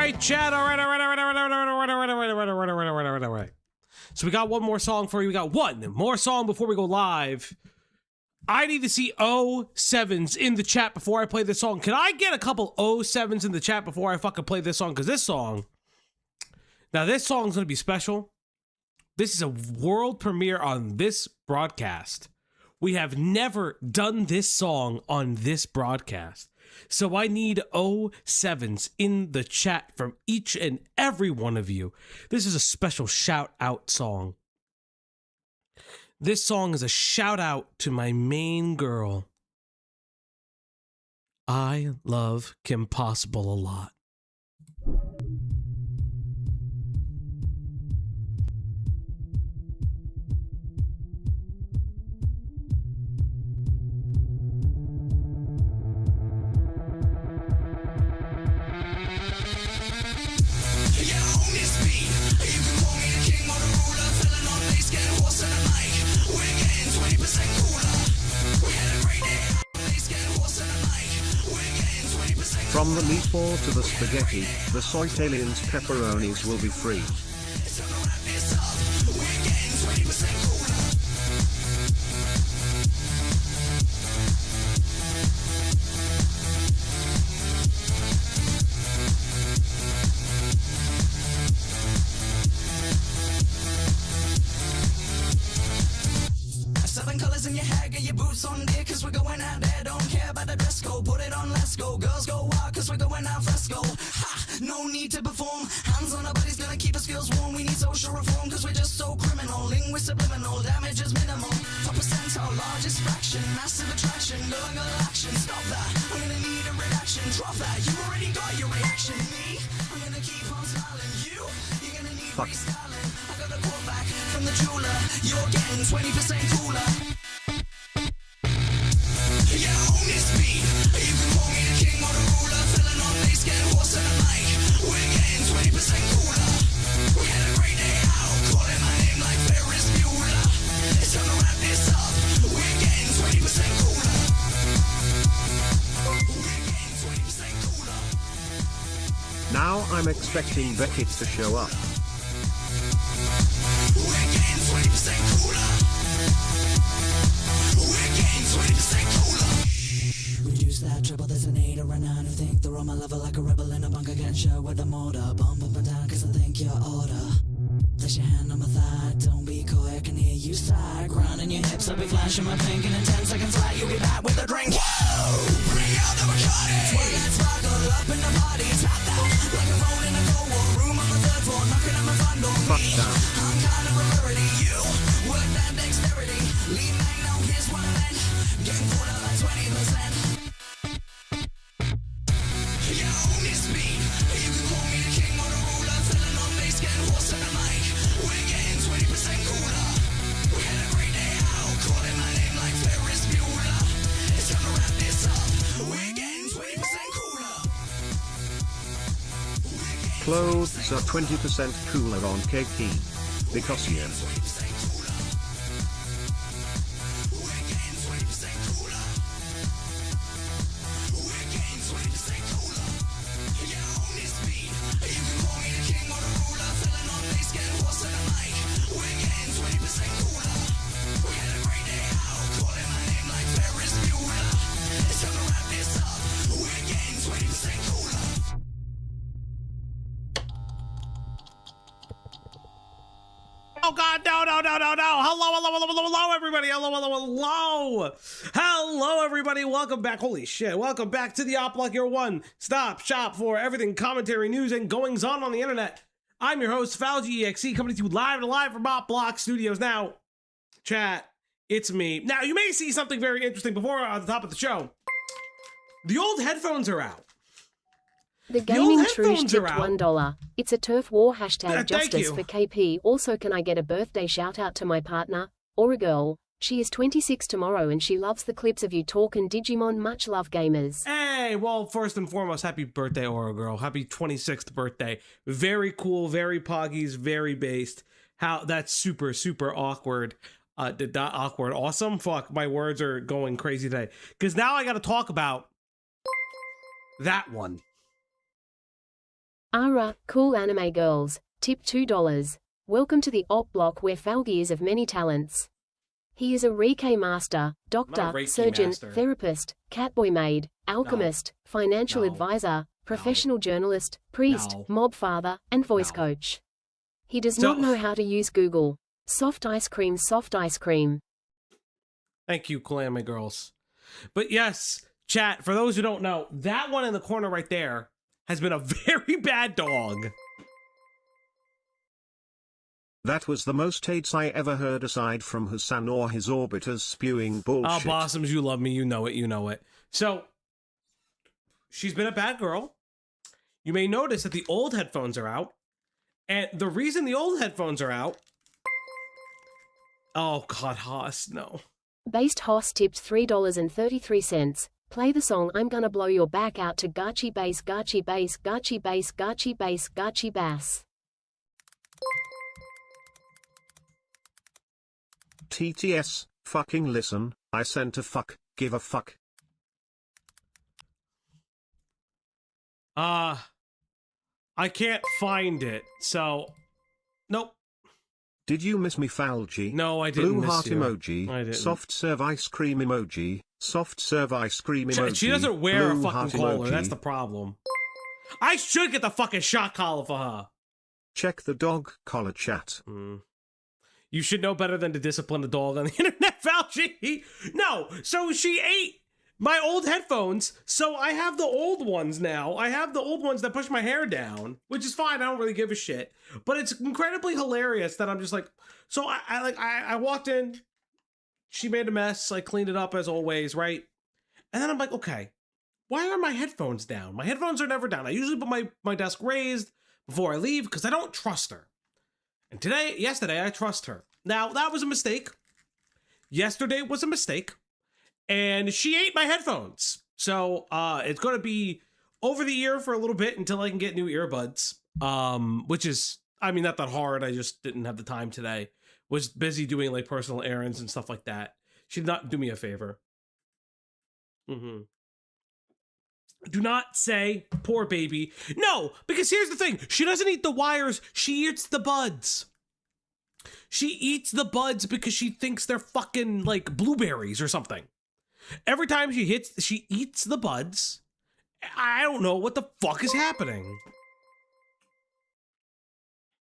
right, chat. All right. So we got one more song for you. We got one more song before we go live. I need to see 07s in the chat before I play this song. Can I get a couple 07s in the chat before I fucking play this song? Because this song's going to be special. This is a world premiere on this broadcast. We have never done this song on this broadcast. So I need 07s in the chat from each and every one of you. This is a special shout out song. This song is a shout out to my main girl. I love Kim Possible a lot. From the meatball to the spaghetti, the Soitalians pepperonis will be free. 7 colors in your hair, get your boots on dear, cause we're going out there, don't care about the dress code, put it on, let's go, girls go wild, cause we're going out fresco, ha, no need to perform, hands on our bodies, gonna keep us girls warm, we need social reform, cause we're just so criminal, linguist subliminal, damage is minimal, top percentile, largest fraction, massive attraction, going on action, stop that, I'm gonna need a reaction, drop that, you already got your reaction, me, I'm gonna keep on smiling, you're gonna need restyling, I got the quote back from the jeweler, you're getting 20% cooler. Yeah, own this beat. You can call me the king or the ruler. Filling on bass, get horse in the mic. We're getting 20% cooler. We had a great day out, calling my name like Ferris Bueller. It's time to wrap this up. We're getting 20% cooler. We're getting 20% cooler. Now I'm expecting Beckett to show up. We're getting 20% cooler. We're getting 20% cooler. Reduce that trouble, there's an 8 or a 9 who think they're on my level like a rebel in a bunker, getting shot with a mortar. Bump up and down cause I think you're order. Place your hand on my thigh, don't be coy, I can hear you sigh. Grinding your hips, I'll be flashing my pink, and in 10 seconds flat, you'll be back with a drink. Whoa! Bring out the Bacardi! Swag that sparkle up in the party, tap that like a phone in a cold war room on the 3rd floor, knocking at my front door. Fuck that. I'm kind of a rarity, you work that dexterity. Lean back now, here's what I meant. Getting pulled out like 20%. Yeah, own this beat. You can call me the king or the ruler. Filling on bass, getting horse in the mic. We're getting 20% cooler. We had a great day out, calling my name like Ferris Bueller. It's time to wrap this up. We're getting 20% cooler. Clothes are 20% cooler on KP. Because yeah. Oh God, no. Hello, everybody. Hello, everybody. Welcome back. Holy shit. Welcome back to the Op Like Your One Stop Shop for everything commentary, news, and goings on the internet. I'm your host, FalGEXE, coming to you live from Op Block Studios. Now, chat, it's me. Now, you may see something very interesting before at the top of the show. The old headphones are out. The Gaming Truge tipped $1. It's a turf war hashtag justice for KP. Also, can I get a birthday shout out to my partner, or a girl? She is 26 tomorrow and she loves the clips of you talk and Digimon. Much love, gamers. Hey, well, first and foremost, happy birthday, Aura Girl. Happy 26th birthday. Very cool, very poggies, very based. How that's super, super awkward. Awkward. Awesome. Fuck, my words are going crazy today. Because now I got to talk about that one. Ara, cool anime girls. Tip $2. Welcome to the op block where Falgi is of many talents. He is a Reiki master, doctor, Reiki surgeon, master. Therapist, catboy maid, alchemist, financial advisor, professional journalist, priest, mob father, and voice coach. He does not know how to use Google. Soft ice cream, soft ice cream. Thank you, cool anime girls. But yes, chat, for those who don't know, that one in the corner right there has been a very bad dog. That was the most hates I ever heard aside from Hassan or his orbiters spewing bullshit. Oh, Blossoms, you love me. You know it. You know it. So, she's been a bad girl. You may notice that the old headphones are out. And the reason the old headphones are out... Oh, God, Haas, no. Based Hoss tipped $3.33. Play the song I'm Gonna Blow Your Back Out to Gachi Bass, Gachi Bass, Gachi Bass, Gachi Bass, Gachi Bass. TTS, fucking listen, I sent a fuck, give a fuck. I can't find it, so... Nope. Did you miss me, Falgi? No, I didn't Blue miss heart you. emoji, I didn't. soft serve ice cream emoji, soft serve ice cream emoji. She doesn't wear a blue fucking heart collar, emoji. that's the problem. I should get the fucking shot collar for her. Check the dog collar chat. You should know better than to discipline a dog on the internet, Fauci. No, so she ate my old headphones, so I have the old ones now. I have the old ones that push my hair down, which is fine. I don't really give a shit. But it's incredibly hilarious that I'm just like, so I walked in, she made a mess, I cleaned it up as always, right? And then I'm like, okay, why are my headphones down? My headphones are never down. I usually put my desk raised before I leave because I don't trust her. And yesterday, I trust her. Now, that was a mistake. Yesterday was a mistake. And she ate my headphones. So, it's going to be over the ear for a little bit until I can get new earbuds. Which is, I mean, not that hard. I just didn't have the time today. Was busy doing, like, personal errands and stuff like that. She did not do me a favor. Do not say, poor baby. No, because here's the thing. She doesn't eat the wires. She eats the buds. She eats the buds because she thinks they're fucking, like, blueberries or something. Every time she eats the buds. I don't know what the fuck is happening.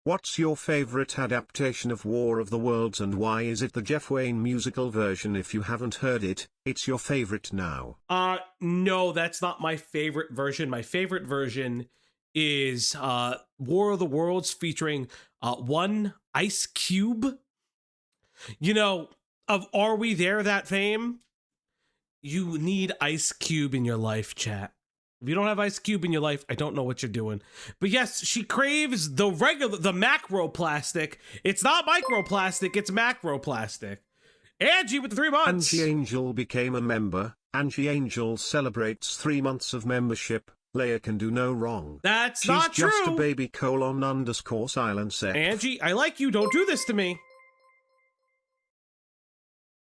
What's your favorite adaptation of War of the Worlds and why is it the Jeff Wayne musical version? If you haven't heard it, it's your favorite now. No, that's not my favorite version. My favorite version is War of the Worlds featuring one Ice Cube. You know, of Are We There, that fame? You need Ice Cube in your life, chat. If you don't have Ice Cube in your life, I don't know what you're doing. But yes, she craves the macroplastic. It's not microplastic, it's macroplastic. Angie with the 3 months. Angie Angel became a member. Angie Angel celebrates 3 months of membership. Leia can do no wrong. That's not true. She's just a baby _silence. Angie, I like you. Don't do this to me.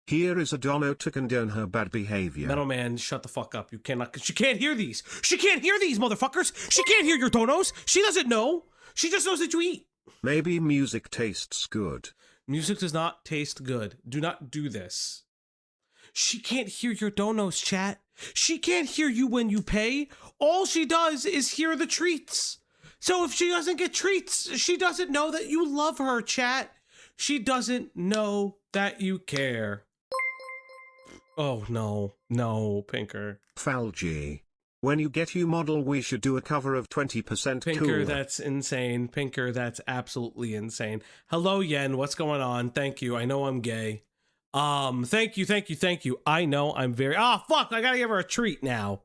Here is a dono to condone her bad behavior. Metal Man, shut the fuck up. You cannot. She can't hear these. She can't hear these, motherfuckers. She can't hear your donos. She doesn't know. She just knows that you eat. Maybe music tastes good. Music does not taste good. Do not do this. She can't hear your donos, chat. She can't hear you when you pay. All she does is hear the treats. So if she doesn't get treats, she doesn't know that you love her, chat. She doesn't know that you care. Oh, no. No, Pinker. Falgi. When you get you model, we should do a cover of 20% Pinker, cooler. that's insane. Pinker, that's absolutely insane. Hello, Yen. What's going on? Thank you. I know I'm gay. Thank you. I know I'm very... Ah, fuck! I gotta give her a treat now.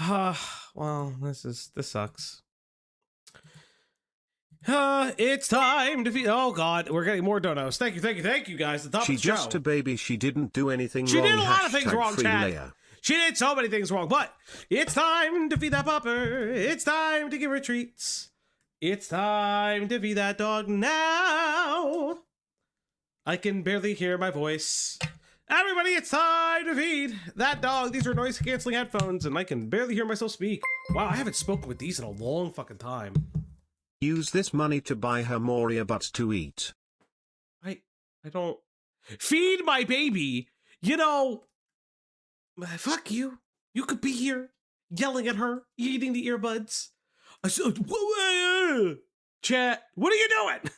Well, this sucks. It's time to feed... Oh, God. We're getting more donos. Thank you, guys. The top of the show. She's just a baby. She didn't do anything she wrong. She did a lot of things wrong, free chat. Leia. She did so many things wrong, but it's time to feed that pupper. It's time to give her treats. It's time to feed that dog now. I can barely hear my voice. Everybody, it's time to feed that dog. These are noise-canceling headphones, and I can barely hear myself speak. Wow, I haven't spoken with these in a long fucking time. Use this money to buy her more earbuds to eat. I don't... Feed my baby! You know... Fuck you. You could be here, yelling at her, eating the earbuds. Chat, what are you doing?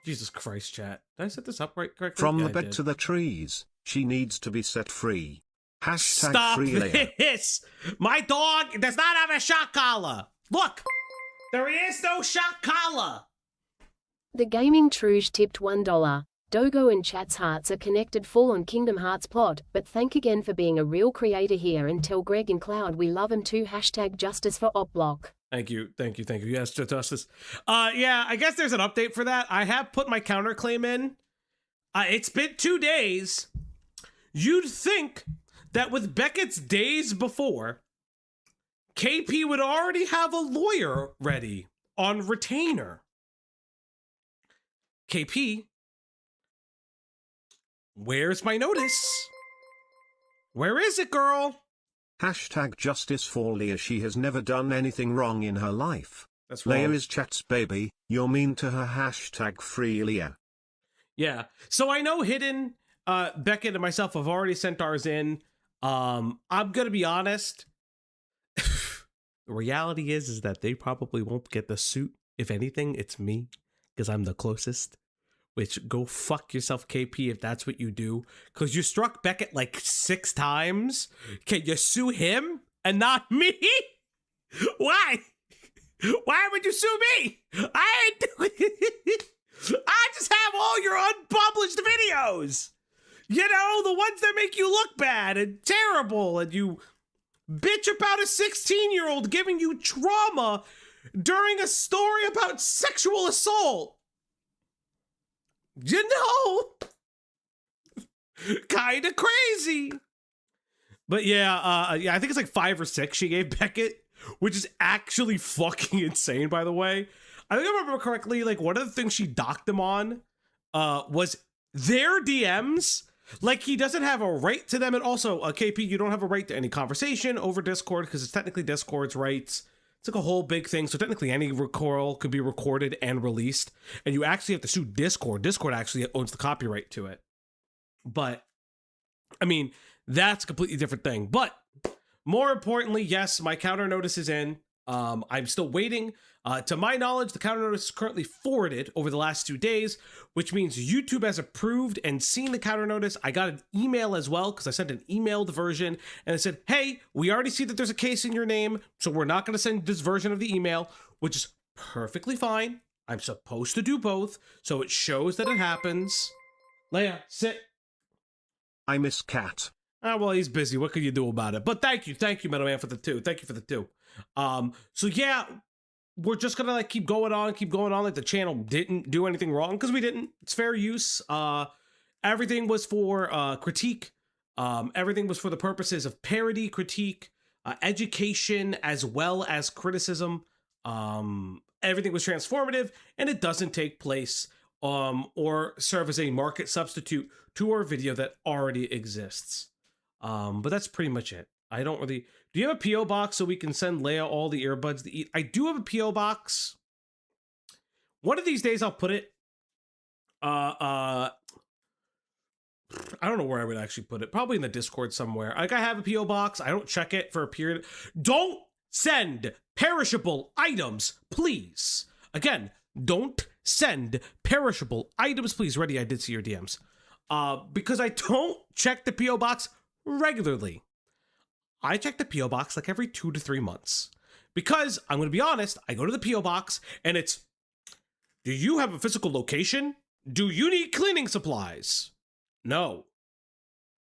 Jesus Christ, chat. Did I set this up right correctly? From Yeah, the bed to the trees, she needs to be set free. Hashtag Stop free Leia. this! My dog does not have a shock collar. Look, there is no shock collar. The Gaming Truge tipped $1. Dogo and Chat's hearts are connected full on Kingdom Hearts plot, but thank again for being a real creator here and tell Greg and Cloud we love him too. Hashtag justice for Opblock. Thank you. Yes, justice. Yeah, I guess there's an update for that. I have put my counterclaim in. It's been 2 days. You'd think that with Beckett's days before, KP would already have a lawyer ready on retainer. KP, where's my notice? Where is it, girl? Hashtag justice for Leia. She has never done anything wrong in her life. That's wrong. Leia is Chat's baby. You're mean to her. Hashtag free Leia. Yeah. So I know Hidden, Beckett and myself have already sent ours in. I'm going to be honest. The reality is that they probably won't get the suit. If anything, it's me, because I'm the closest. Which, go fuck yourself, KP, if that's what you do. Because you struck Beckett like 6 times. Can you sue him and not me? Why? Why would you sue me? I ain't doing it. I just have all your unpublished videos. You know, the ones that make you look bad and terrible. And you bitch about a 16-year-old giving you trauma during a story about sexual assault. You know, kind of crazy. But yeah, I think it's like 5 or 6 she gave Beckett, which is actually fucking insane, by the way. I think I remember correctly, like, one of the things she docked him on was their DMs. Like, he doesn't have a right to them. And also, KP, you don't have a right to any conversation over Discord because it's technically Discord's rights. It's like a whole big thing. So technically any call could be recorded and released. And you actually have to sue Discord. Discord actually owns the copyright to it. But, I mean, that's a completely different thing. But more importantly, yes, my counter notice is in. I'm still waiting. To my knowledge, the counter notice is currently forwarded over the last 2 days, which means YouTube has approved and seen the counter notice. I got an email as well because I sent an emailed version and it said, hey, we already see that there's a case in your name, so we're not going to send this version of the email, which is perfectly fine. I'm supposed to do both, so it shows that it happens. Leia, sit. I miss Cat. Ah, well, he's busy. What can you do about it? But thank you, Metal Man, for the 2. Thank you for the 2. So yeah, we're just gonna like keep going on. Like the channel didn't do anything wrong because we didn't. It's fair use. Everything was for critique. Everything was for the purposes of parody, critique, education, as well as criticism. Everything was transformative, and it doesn't take place or serve as a market substitute to our video that already exists. But that's pretty much it. I don't really... Do you have a P.O. box so we can send Leia all the earbuds to eat? I do have a P.O. box. One of these days I'll put it... I don't know where I would actually put it. Probably in the Discord somewhere. Like, I have a P.O. box. I don't check it for a period. Don't send perishable items, please. Again, don't send perishable items, please. Ready, I did see your DMs. Because I don't check the P.O. box regularly. I check the P.O. box like every 2 to 3 months. Because, I'm going to be honest, I go to the P.O. box and it's, do you have a physical location? Do you need cleaning supplies? No.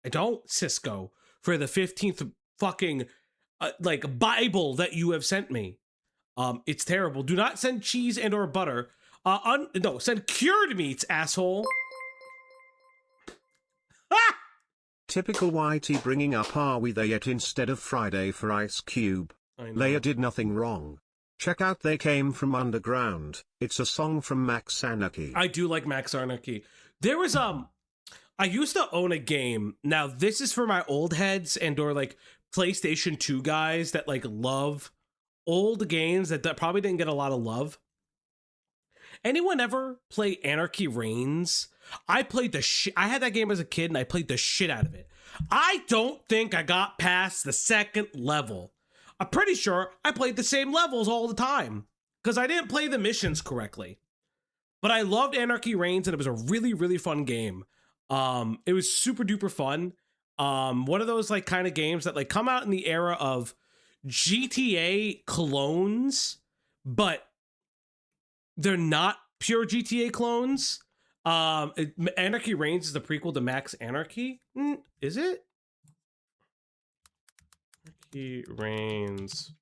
I don't, Cisco, for the 15th fucking, like, Bible that you have sent me. It's terrible. Do not send cheese and or butter. No, send cured meats, asshole. Ah! Typical YT bringing up Are We There Yet instead of Friday for Ice Cube. Leia did nothing wrong. Check out They Came From Underground. It's a song from Max Anarchy. I do like Max Anarchy. There was I used to own a game. Now this is for my old heads and or like PlayStation 2 guys that like love old games that probably didn't get a lot of love. Anyone ever play Anarchy Reigns? I played the shit. I had that game as a kid and I played the shit out of it. I don't think I got past the second level. I'm pretty sure I played the same levels all the time because I didn't play the missions correctly. But I loved Anarchy Reigns and it was a really, really fun game. It was super duper fun. One of those like kind of games that like come out in the era of GTA clones, but they're not pure GTA clones. Anarchy Reigns is the prequel to Max Anarchy. Is it? Anarchy Reigns.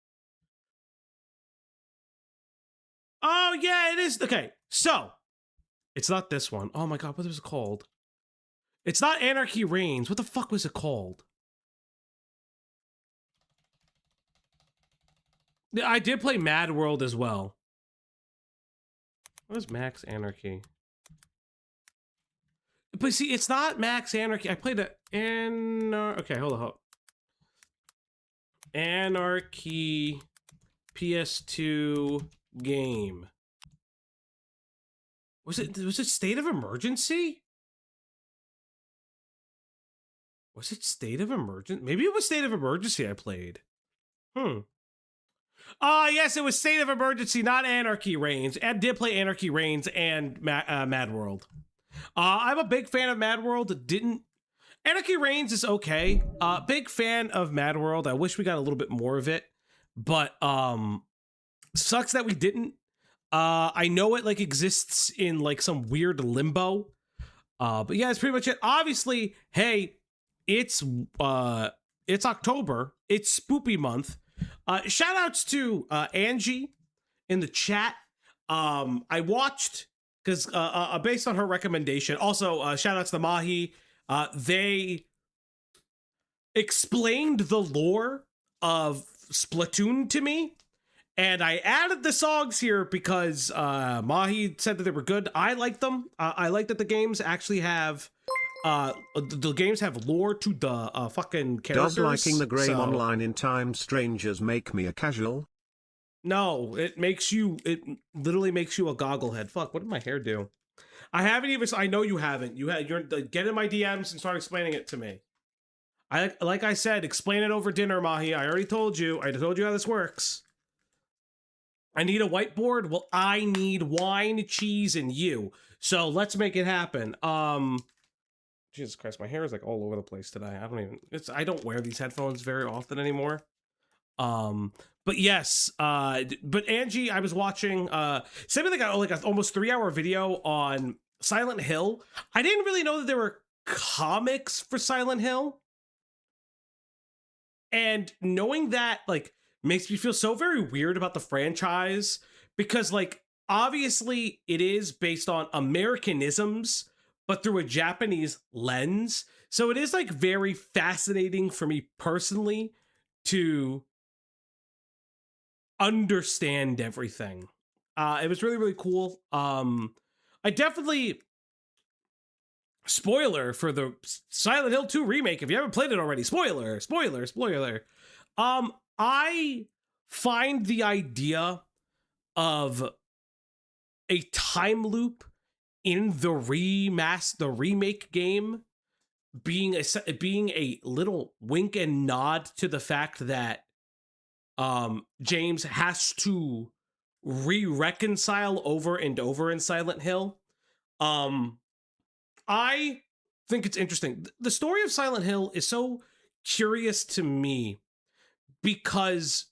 Oh yeah, it is. Okay, so it's not this one. Oh my god, what was it called? It's not Anarchy Reigns. What the fuck was it called? I did play Mad World as well. What is Max Anarchy? But see, it's not Max Anarchy. I played it in... okay, hold on. Anarchy PS2 game. Was it State of Emergency? Was it State of Emergency? Maybe it was State of Emergency I played. Yes, it was State of Emergency, not Anarchy Reigns. I did play Anarchy Reigns and Mad World. I'm a big fan of Mad World. Anarchy Reigns is okay. Big fan of Mad World. I wish we got a little bit more of it, but sucks that we didn't. I know it like exists in like some weird limbo. But yeah, it's pretty much it. Obviously, hey, it's October. It's spoopy month. Shout outs to Angie in the chat. I watched because based on her recommendation. Also, shout outs to Mahi. They explained the lore of Splatoon to me, and I added the songs here because Mahi said that they were good. I like them. I like that the games actually have the games have lore to the fucking characters. Does liking the game online in time strangers make me a casual? No, it literally makes you a gogglehead. Fuck, what did my hair do? I haven't even, I know you haven't. You're get in my DMs and start explaining it to me. Like I said, explain it over dinner, Mahi. I already told you. I told you how this works. I need a whiteboard. Well, I need wine, cheese, and you. So let's make it happen. Jesus Christ, my hair is like all over the place today. I don't wear these headphones very often anymore. But yes, but Angie, I was watching, something like a almost 3-hour video on Silent Hill. I didn't really know that there were comics for Silent Hill. And knowing that, like, makes me feel so very weird about the franchise because, like, obviously it is based on Americanisms, but through a Japanese lens. So it is like very fascinating for me personally to understand everything. It was really, really cool. I definitely, spoiler for the Silent Hill 2 remake, if you haven't played it already, spoiler. I find the idea of a time loop in the remake game being a little wink and nod to the fact that James has to reconcile over and over in Silent Hill. I think it's interesting. The story of Silent Hill is so curious to me because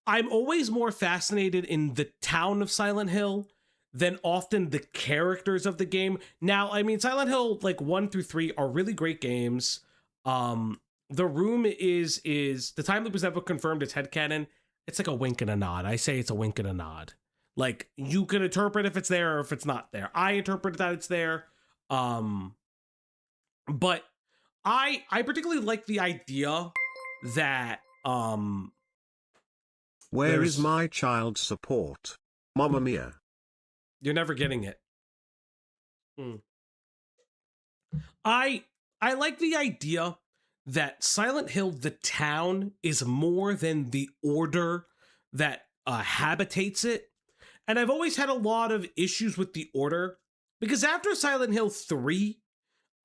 I'm always more fascinated in the town of Silent Hill than often the characters of the game. Now, I mean, Silent Hill like 1 through 3 are really great games. The Room is the time loop was never confirmed. It's headcanon. It's like a wink and a nod. I say it's a wink and a nod. Like, you can interpret if it's there or if it's not there. I interpret that it's there. But I particularly like the idea that Where is my child support? Mamma mia. You're never getting it. I like the idea that Silent Hill, the town, is more than the order that habitates it. And I've always had a lot of issues with the order, because after Silent Hill 3,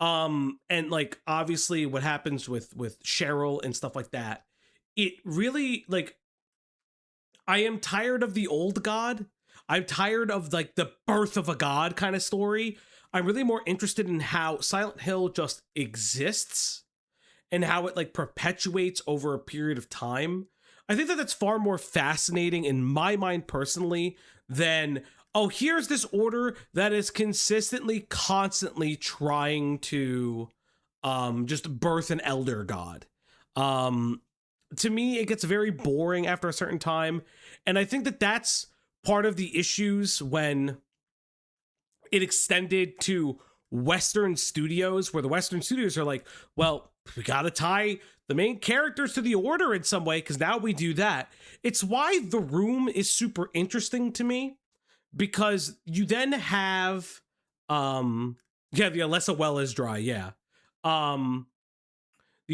and like obviously what happens with Cheryl and stuff like that, it really, like, I am tired of the old god. I'm tired of like the birth of a god kind of story. I'm really more interested in how Silent Hill just exists and how it like perpetuates over a period of time. I think that that's far more fascinating in my mind personally than, oh, here's this order that is consistently, constantly trying to just birth an elder god. To me, it gets very boring after a certain time. And I think that that's part of the issues when it extended to Western studios, where the Western studios are like, well, we got to tie the main characters to the order in some way, because now we do that. It's why The Room is super interesting to me, because you then have, the Alessa Well is dry, yeah. The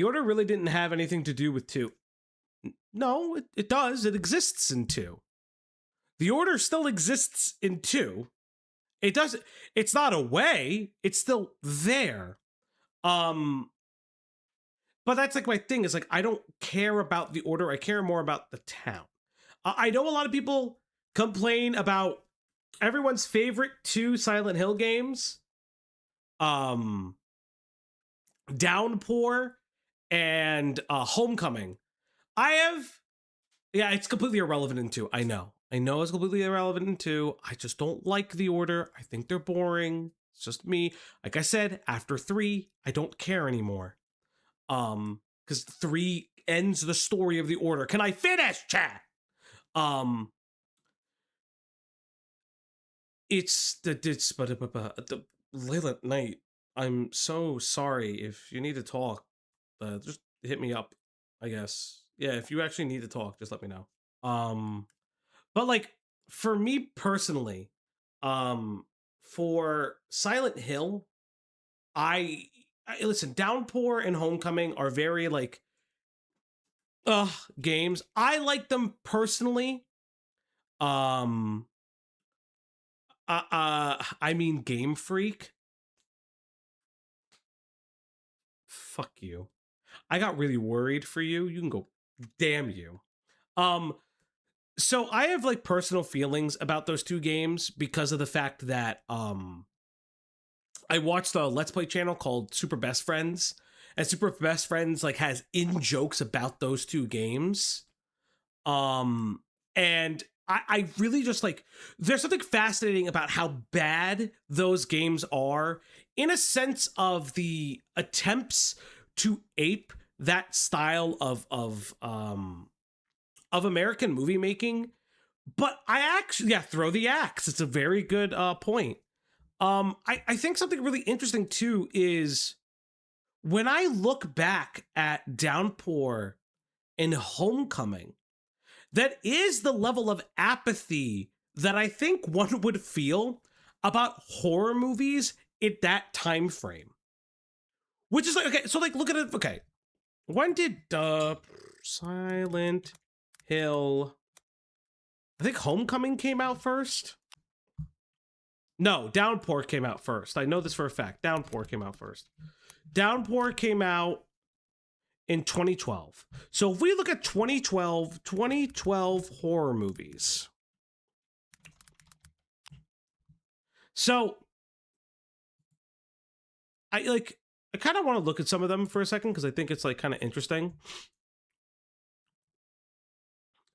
order really didn't have anything to do with 2. No, it does. It exists in 2. The order still exists in 2. It doesn't, it's not away, it's still there. But that's like my thing, is like, I don't care about the order, I care more about the town. I know a lot of people complain about everyone's favorite 2 Silent Hill games, Downpour and Homecoming. It's completely irrelevant in 2. I know it's completely irrelevant in 2. I just don't like the order. I think they're boring. It's just me. Like I said, after 3, I don't care anymore. Because 3 ends the story of the order. Can I finish, chat? It's the late at night. I'm so sorry. If you need to talk, just hit me up, I guess. Yeah, if you actually need to talk, just let me know. But like, for me personally, for Silent Hill, I listen, Downpour and Homecoming are very like games. I like them personally. I mean Game Freak. Fuck you. I got really worried for you. You can go damn you. So I have like personal feelings about those 2 games because of the fact that I watched a Let's Play channel called Super Best Friends, and Super Best Friends like has in-jokes about those 2 games. And I really just like, there's something fascinating about how bad those games are, in a sense of the attempts to ape that style of American movie making. But I actually, throw the axe. It's a very good point. I think something really interesting too is when I look back at Downpour and Homecoming, that is the level of apathy that I think one would feel about horror movies at that time frame. Which is like, okay, so like, look at it, okay. When did Silent Hill, I think Homecoming came out first? No, Downpour came out first. I know this for a fact. Downpour came out first. Downpour came out in 2012. So if we look at 2012 horror movies. So I kind of want to look at some of them for a second because I think it's like kind of interesting.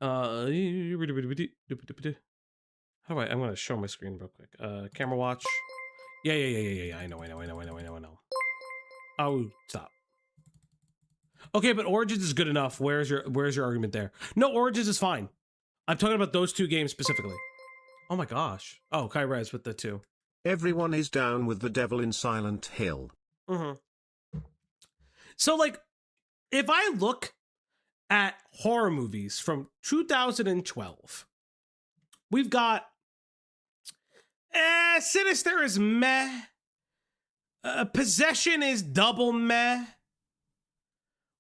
How do I'm going to show my screen real quick. Camera watch. Yeah. I know. Oh, stop. Okay, but Origins is good enough. Where's your argument there? No, Origins is fine. I'm talking about those 2 games specifically. Oh my gosh. Oh, Kai Rez with the 2. Everyone is down with the devil in Silent Hill. Mm-hmm. So, like, if I look at horror movies from 2012. We've got Sinister is meh. Possession is double meh.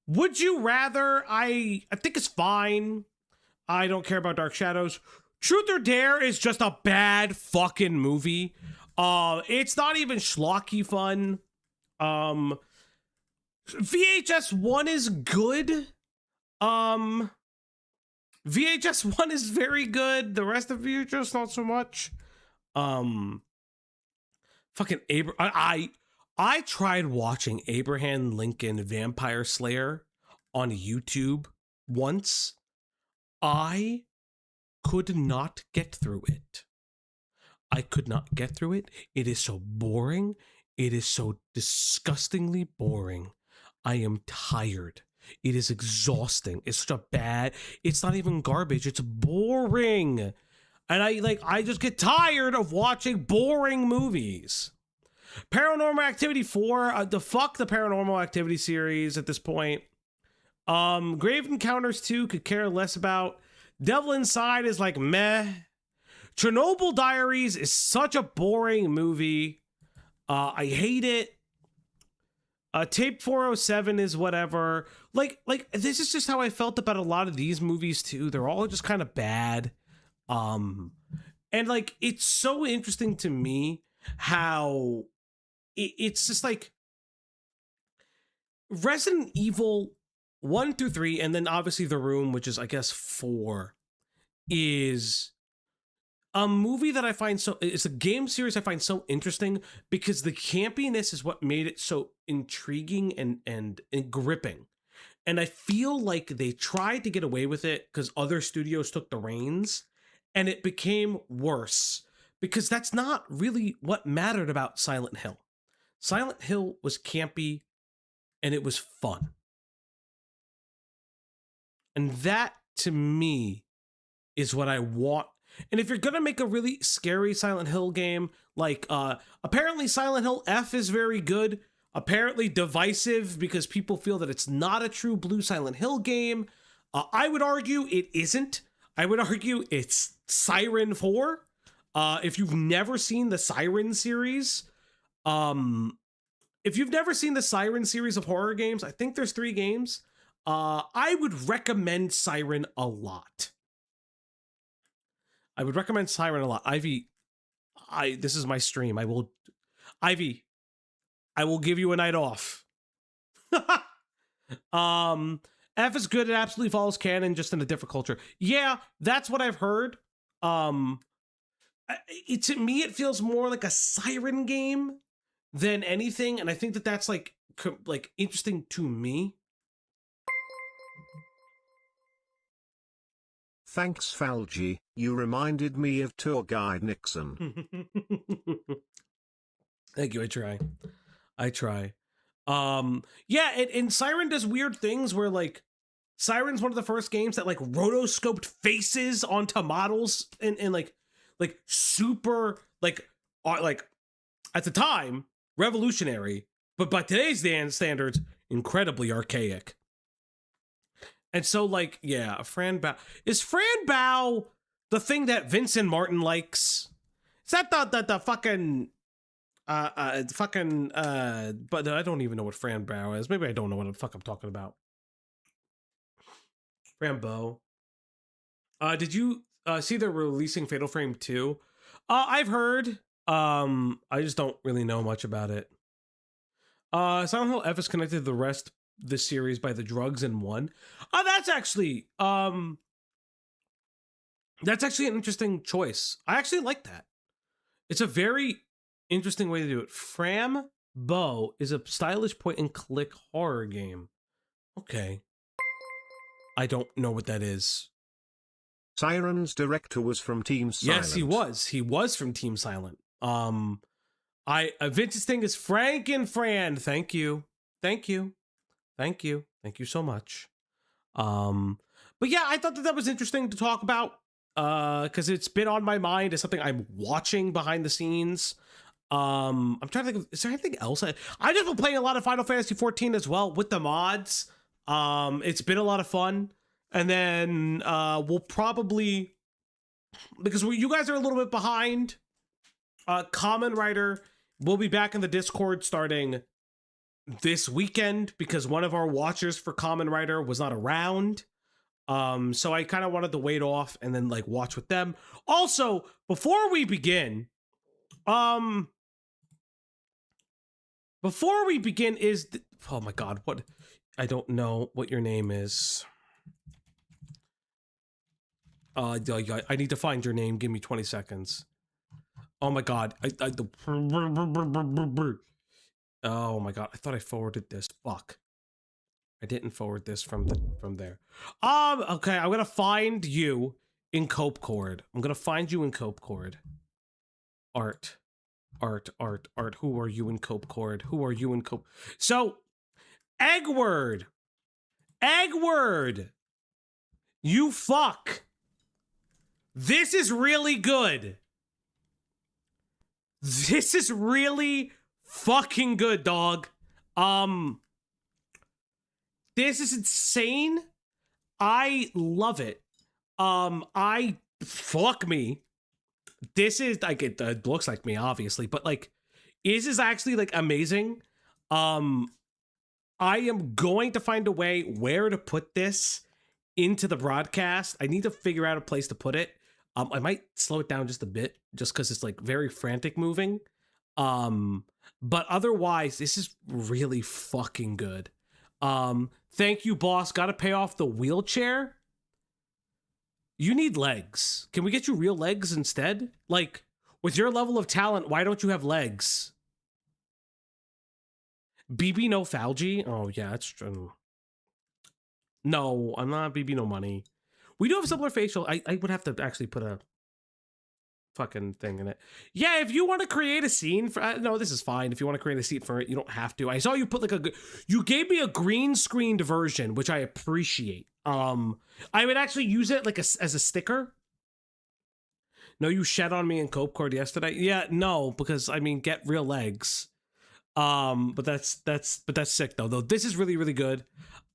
Would You Rather, I think it's fine. I don't care about Dark Shadows. Truth or Dare is just a bad fucking movie. It's not even schlocky fun. VHS 1 is good. VHS 1 is very good. The rest of VHS not so much. Fucking I tried watching Abraham Lincoln Vampire Slayer on YouTube once. I could not get through it. I could not get through it. It is so boring. It is so disgustingly boring. I am tired. It is exhausting. It's such a bad, it's not even garbage. It's boring. And I just get tired of watching boring movies. Paranormal Activity 4, the Paranormal Activity series at this point. Grave Encounters 2 could care less about. Devil Inside is like meh. Chernobyl Diaries is such a boring movie. I hate it. Tape 407 is whatever. Like this is just how I felt about a lot of these movies too. They're all just kind of bad. And like it's so interesting to me how it's just like Resident Evil 1 through 3, and then obviously The Room, which is I guess 4, is a movie that I find it's a game series I find so interesting because the campiness is what made it so intriguing and gripping. And I feel like they tried to get away with it because other studios took the reins, and it became worse because that's not really what mattered about Silent Hill. Silent Hill was campy and it was fun. And that to me is what I want. And if you're going to make a really scary Silent Hill game, like apparently Silent Hill F is very good, apparently divisive because people feel that it's not a true blue Silent Hill game. I would argue it isn't. I would argue it's Siren 4. If you've never seen the Siren series, of horror games, I think there's 3 games. I would recommend Siren a lot. Ivy, this is my stream. Ivy, I will give you a night off. F is good. It absolutely follows canon, just in a different culture. Yeah, that's what I've heard. To me, it feels more like a Siren game than anything, and I think that that's like interesting to me. Thanks, Falgi. You reminded me of tour guide Nixon. Thank you. I try. Yeah, and Siren does weird things where like Siren's one of the first games that like rotoscoped faces onto models and like super like at the time revolutionary, but by today's standards incredibly archaic. And so like yeah, Fran Bow is Fran Bow the thing that Vincent Martin likes? Is that the fucking but I don't even know what Fran Bow is. Maybe I don't know what the fuck I'm talking about. Fran Bow. Did you see they're releasing Fatal Frame 2? I've heard. I just don't really know much about it. Silent Hill F is connected to the rest of the series by the drugs in 1. That's actually an interesting choice. I actually like that. It's a very interesting way to do it. Fram Bow is a stylish point-and-click horror game. Okay. I don't know what that is. Siren's director was from Team Silent. Yes, he was. He was from Team Silent. Vince's thing is Frank and Fran. Thank you so much. But yeah, I thought that was interesting to talk about because it's been on my mind as something I'm watching behind the scenes. I'm trying to think of, is there anything else? I just been playing a lot of Final Fantasy 14 as well with the mods. It's been a lot of fun. And then we'll probably, because you guys are a little bit behind, Common Writer will be back in the Discord starting this weekend because one of our watchers for Common Writer was not around. So I kind of wanted to wait off and then like watch with them. Also, before we begin, oh my God, what? I don't know what your name is. I need to find your name. Give me 20 seconds. Oh my God. Oh my God. I thought I forwarded this. Fuck. I didn't forward this from there. Okay. I'm gonna find you in Copecord. I'm gonna find you in Copecord. Art. Who are you in Copecord? Who are you in Cope? So, Eggward. You fuck. This is really good. This is really fucking good, dog. This is insane. I love it. Fuck me. This is like, it looks like me, obviously, but like, this is actually like amazing. I am going to find a way where to put this into the broadcast. I need to figure out a place to put it. I might slow it down just a bit, just because it's like very frantic moving. But otherwise, this is really fucking good. Thank you, boss. Got to pay off the wheelchair. You need legs. Can we get you real legs instead? Like, with your level of talent, why don't you have legs? BB no Falgi? Oh, yeah, that's true. No, I'm not BB no money. We do have similar facial. I would have to actually put a fucking thing in it. Yeah, if you want to create a scene for... no, this is fine. If you want to create a scene for it, you don't have to. I saw you put like you gave me a green screened version, which I appreciate. I would actually use it like as a sticker. No, you shed on me in Copecord yesterday. Yeah, no, because I mean, get real legs. But that's sick though. This is really, really good.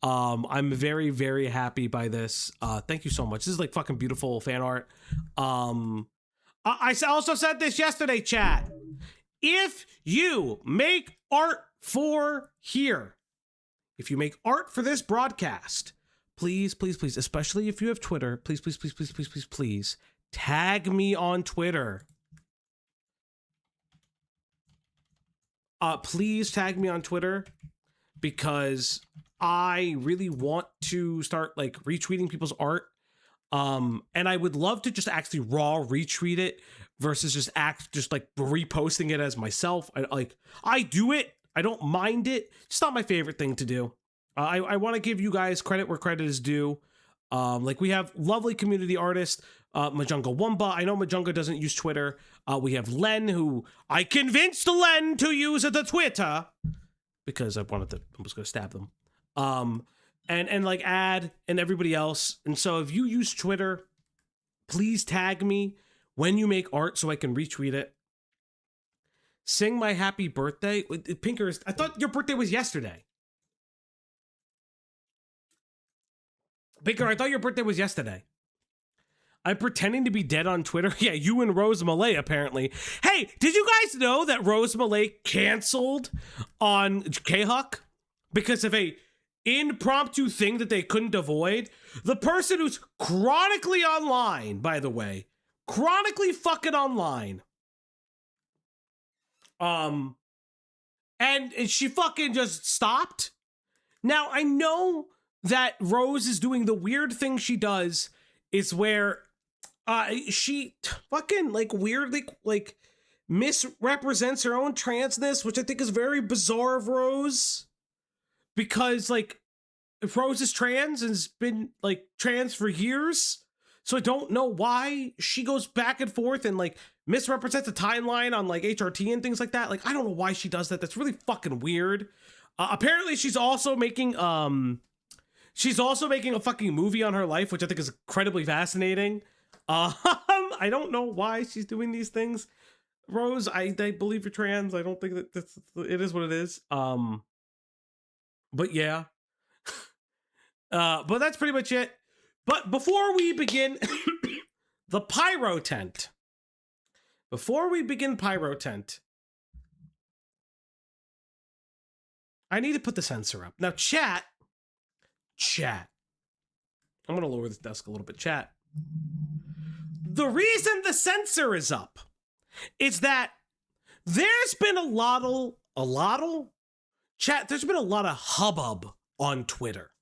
I'm very, very happy by this. Thank you so much. This is like fucking beautiful fan art. I also said this yesterday, chat. If you make art for here, if you make art for this broadcast, please, especially if you have Twitter, please, tag me on Twitter. Please tag me on Twitter because I really want to start like retweeting people's art. And I would love to just actually raw retweet it versus just like reposting it as myself. I do it. I don't mind it. It's not my favorite thing to do. I want to give you guys credit where credit is due. Like we have lovely community artists, Majunga Wumba. I know Majunga doesn't use Twitter. We have Len, who I convinced Len to use the Twitter because I was going to stab them. And like Ad and everybody else. And so if you use Twitter, please tag me when you make art so I can retweet it. Sing my happy birthday. Pinker, I thought your birthday was yesterday. Pinker, I thought your birthday was yesterday. I'm pretending to be dead on Twitter. Yeah, you and Rose Malay, apparently. Hey, did you guys know that Rose Malay canceled on K-Huck because of a impromptu thing that they couldn't avoid? The person who's chronically online, by the way, chronically fucking online. And she fucking just stopped. Now, I know that Rose is doing the weird thing she does is where she fucking like weirdly like misrepresents her own transness, which I think is very bizarre of Rose. Because like if Rose is trans and has been like trans for years, so I don't know why she goes back and forth and like misrepresents the timeline on like HRT and things like that. Like I don't know why she does that. That's really fucking weird. Apparently she's also making a fucking movie on her life, which I think is incredibly fascinating. I don't know why she's doing these things. Rose, I believe you're trans. I don't think that it is what it is. But yeah. But that's pretty much it. But before we begin the Pyro tent, I need to put the sensor up. Now, chat. I'm going to lower this desk a little bit, chat. The reason the sensor is up is that there's been a lot of hubbub on Twitter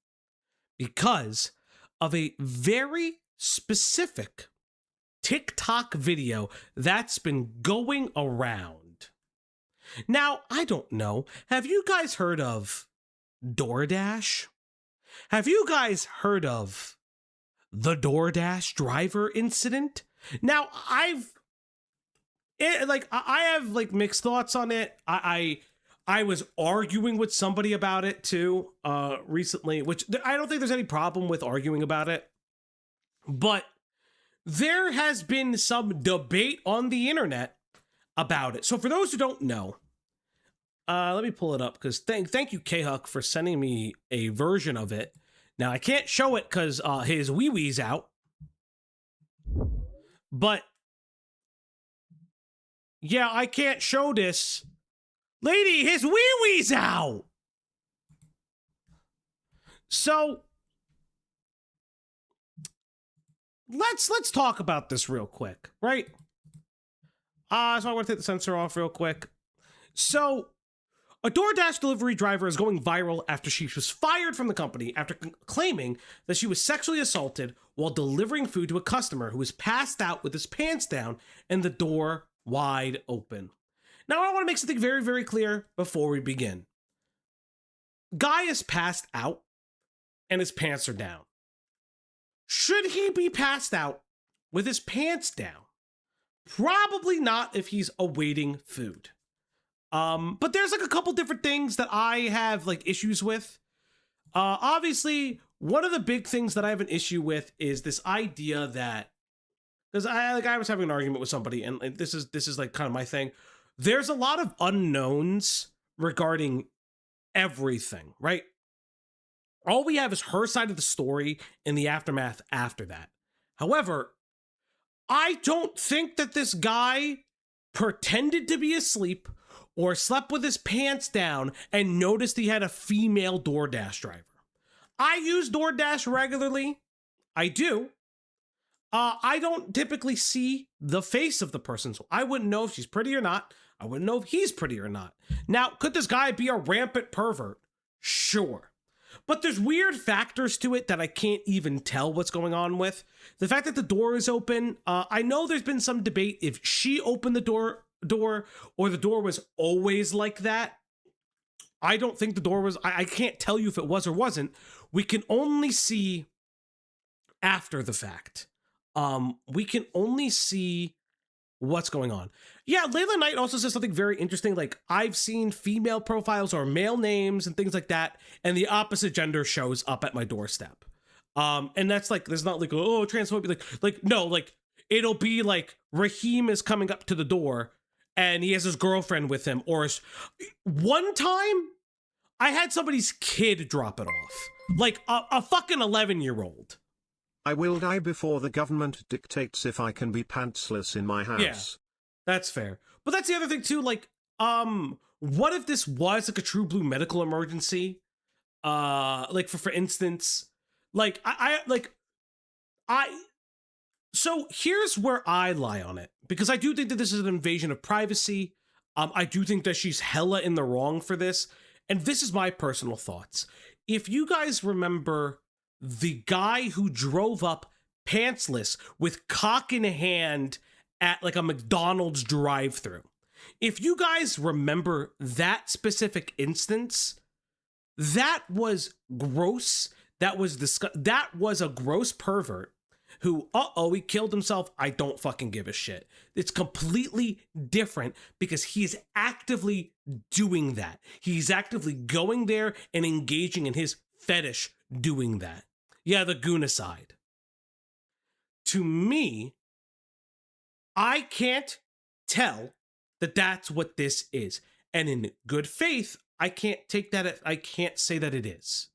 because of a very specific TikTok video that's been going around. Now, I don't know. Have you guys heard of DoorDash? Have you guys heard of the DoorDash driver incident? Now, I have mixed thoughts on it. I was arguing with somebody about it too recently, which I don't think there's any problem with arguing about it. But there has been some debate on the internet about it. So for those who don't know, let me pull it up because thank you, K-Huck, for sending me a version of it. Now, I can't show it because his wee-wee's out. But, yeah, I can't show this. Lady, his wee-wee's out! So, let's talk about this real quick, right? So I want to take the sensor off real quick. So, a DoorDash delivery driver is going viral after she was fired from the company after claiming that she was sexually assaulted while delivering food to a customer who was passed out with his pants down and the door wide open. Now, I want to make something very, very clear before we begin. Guy is passed out and his pants are down. Should he be passed out with his pants down? Probably not if he's awaiting food. But there's like a couple different things that I have like issues with. Obviously, one of the big things that I have an issue with is this idea that, because I was having an argument with somebody, and this is like kind of my thing. There's a lot of unknowns regarding everything, right? All we have is her side of the story and the aftermath after that. However, I don't think that this guy pretended to be asleep or slept with his pants down and noticed he had a female DoorDash driver. I use DoorDash regularly. I do. I don't typically see the face of the person, so I wouldn't know if she's pretty or not. I wouldn't know if he's pretty or not. Now, could this guy be a rampant pervert? Sure. But there's weird factors to it that I can't even tell what's going on with. The fact that the door is open, I know there's been some debate if she opened the door or the door was always like that. I don't think the door was, I can't tell you if it was or wasn't. We can only see after the fact. We can only see what's going on. Yeah, Layla Knight also says something very interesting, like I've seen female profiles or male names and things like that, and the opposite gender shows up at my doorstep. And that's like, there's not like, oh, transphobia, like no, like it'll be like Raheem is coming up to the door and he has his girlfriend with him, or one time I had somebody's kid drop it off, like a fucking 11-year-old. I will die before the government dictates if I can be pantsless in my house. Yeah, that's fair. But that's the other thing too, like, what if this was like a true blue medical emergency? Like for instance, like so here's where I lie on it, because I do think that this is an invasion of privacy. I do think that she's hella in the wrong for this. And this is my personal thoughts. If you guys remember the guy who drove up pantsless with cock in hand at like a McDonald's drive-thru, if you guys remember that specific instance, that was gross. That was a gross pervert who, he killed himself. I don't fucking give a shit. It's completely different because he's actively doing that. He's actively going there and engaging in his fetish doing that. Yeah, the goonicide. To me, I can't tell that that's what this is. And in good faith, I can't say that it is.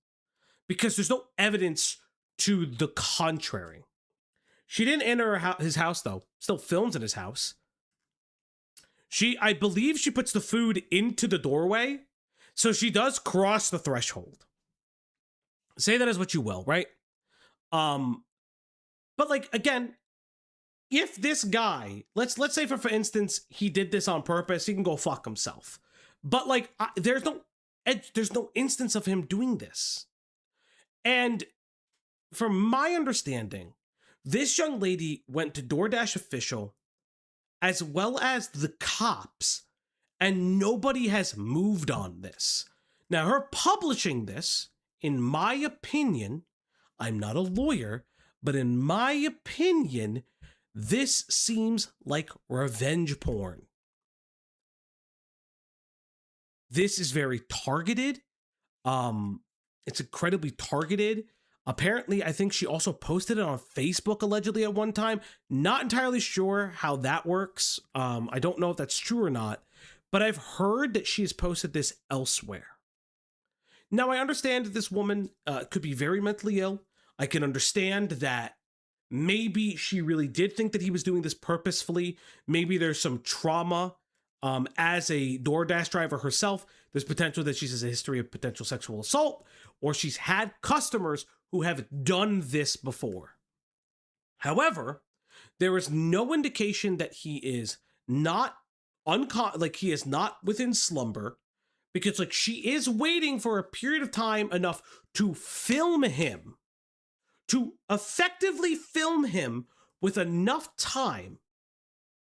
because there's no evidence to the contrary. She didn't enter his house, though. Still films in his house. I believe she puts the food into the doorway, so she does cross the threshold. Say that as what you will, right? But like, again, if this guy, let's say for instance, he did this on purpose, he can go fuck himself. But like, there's no instance of him doing this. And from my understanding, this young lady went to DoorDash official as well as the cops, and nobody has moved on this. Now, her publishing this, in my opinion, I'm not a lawyer, but in my opinion, this seems like revenge porn. This is very targeted. It's incredibly targeted. Apparently, I think she also posted it on Facebook allegedly at one time. Not entirely sure how that works. I don't know if that's true or not, but I've heard that she has posted this elsewhere. Now, I understand that this woman could be very mentally ill. I can understand that maybe she really did think that he was doing this purposefully. Maybe there's some trauma as a DoorDash driver herself. There's potential that she has a history of potential sexual assault, or she's had customers who have done this before. However, there is no indication that he is not he is not within slumber, because like she is waiting for a period of time enough to film him, to effectively film him with enough time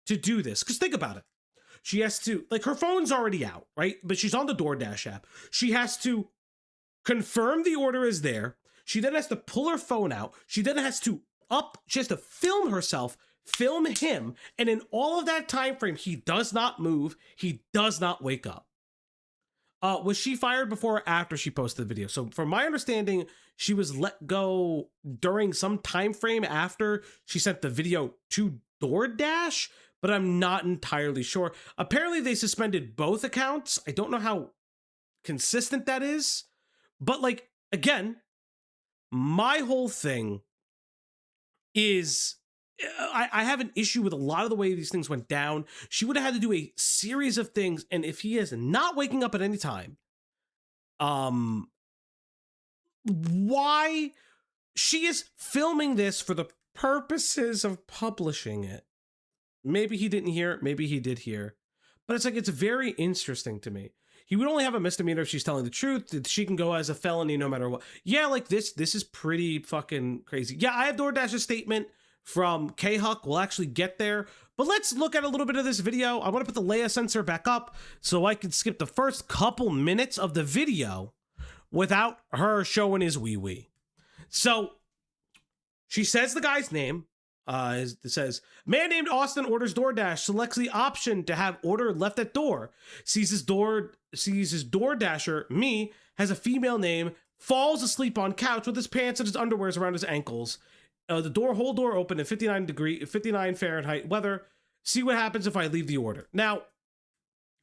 to do this. Because think about it. She has to, like, her phone's already out, right? But she's on the DoorDash app. She has to confirm the order is there. She then has to pull her phone out. She then has to film herself, film him. And in all of that time frame, he does not move. He does not wake up. Was she fired before or after she posted the video? So from my understanding, she was let go during some time frame after she sent the video to DoorDash, but I'm not entirely sure. Apparently they suspended both accounts. I don't know how consistent that is, but like, again, my whole thing is I have an issue with a lot of the way these things went down. She would have had to do a series of things, and if he is not waking up at any time, why she is filming this for the purposes of publishing it. Maybe he didn't hear it, maybe he did hear, but it's like, it's very interesting to me. He would only have a misdemeanor if she's telling the truth. She can go as a felony no matter what. Yeah, like this is pretty fucking crazy. Yeah, I have DoorDash's statement from K-Huck. We'll actually get there, but let's look at a little bit of this video. I want to put the Leia sensor back up so I can skip the first couple minutes of the video without her showing his wee-wee. So she says the guy's name. It says, man named Austin orders DoorDash, selects the option to have order left at door, sees his DoorDasher, me, has a female name, falls asleep on couch with his pants and his underwears around his ankles. The whole door open at 59 Fahrenheit weather. See what happens if I leave the order. Now,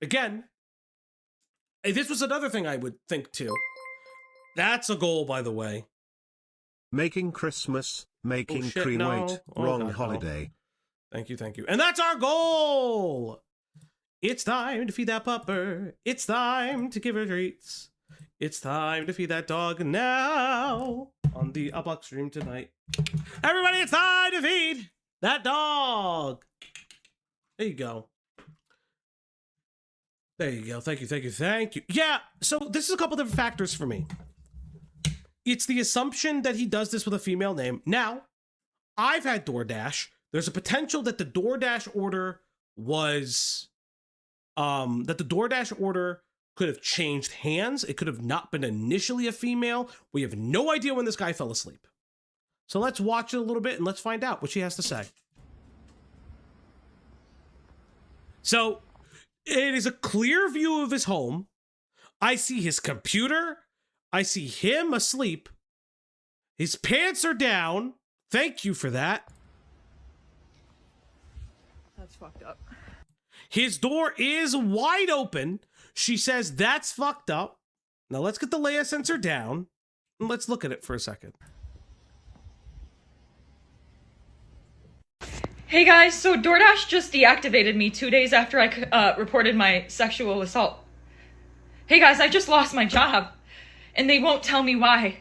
again, this was another thing I would think too. That's a goal, by the way. Making Christmas, making wait, wrong God, holiday. No. Thank you. And that's our goal. It's time to feed that pupper. It's time to give her treats. It's time to feed that dog now on the Uplock stream tonight. Everybody, it's time to feed that dog. There you go. There you go. Thank you. Yeah, so this is a couple different factors for me. It's the assumption that he does this with a female name. Now, I've had DoorDash. There's a potential that the DoorDash order was, could have changed hands. It could have not been initially a female. We have no idea when this guy fell asleep. So let's watch it a little bit and let's find out what she has to say. So it is a clear view of his home. I see his computer. I see him asleep. His pants are down. Thank you for that. That's fucked up. His door is wide open. She says that's fucked up. Now let's get the Leia sensor down. Let's look at it for a second. Hey guys, so DoorDash just deactivated me 2 days after I reported my sexual assault. Hey guys, I just lost my job, and they won't tell me why.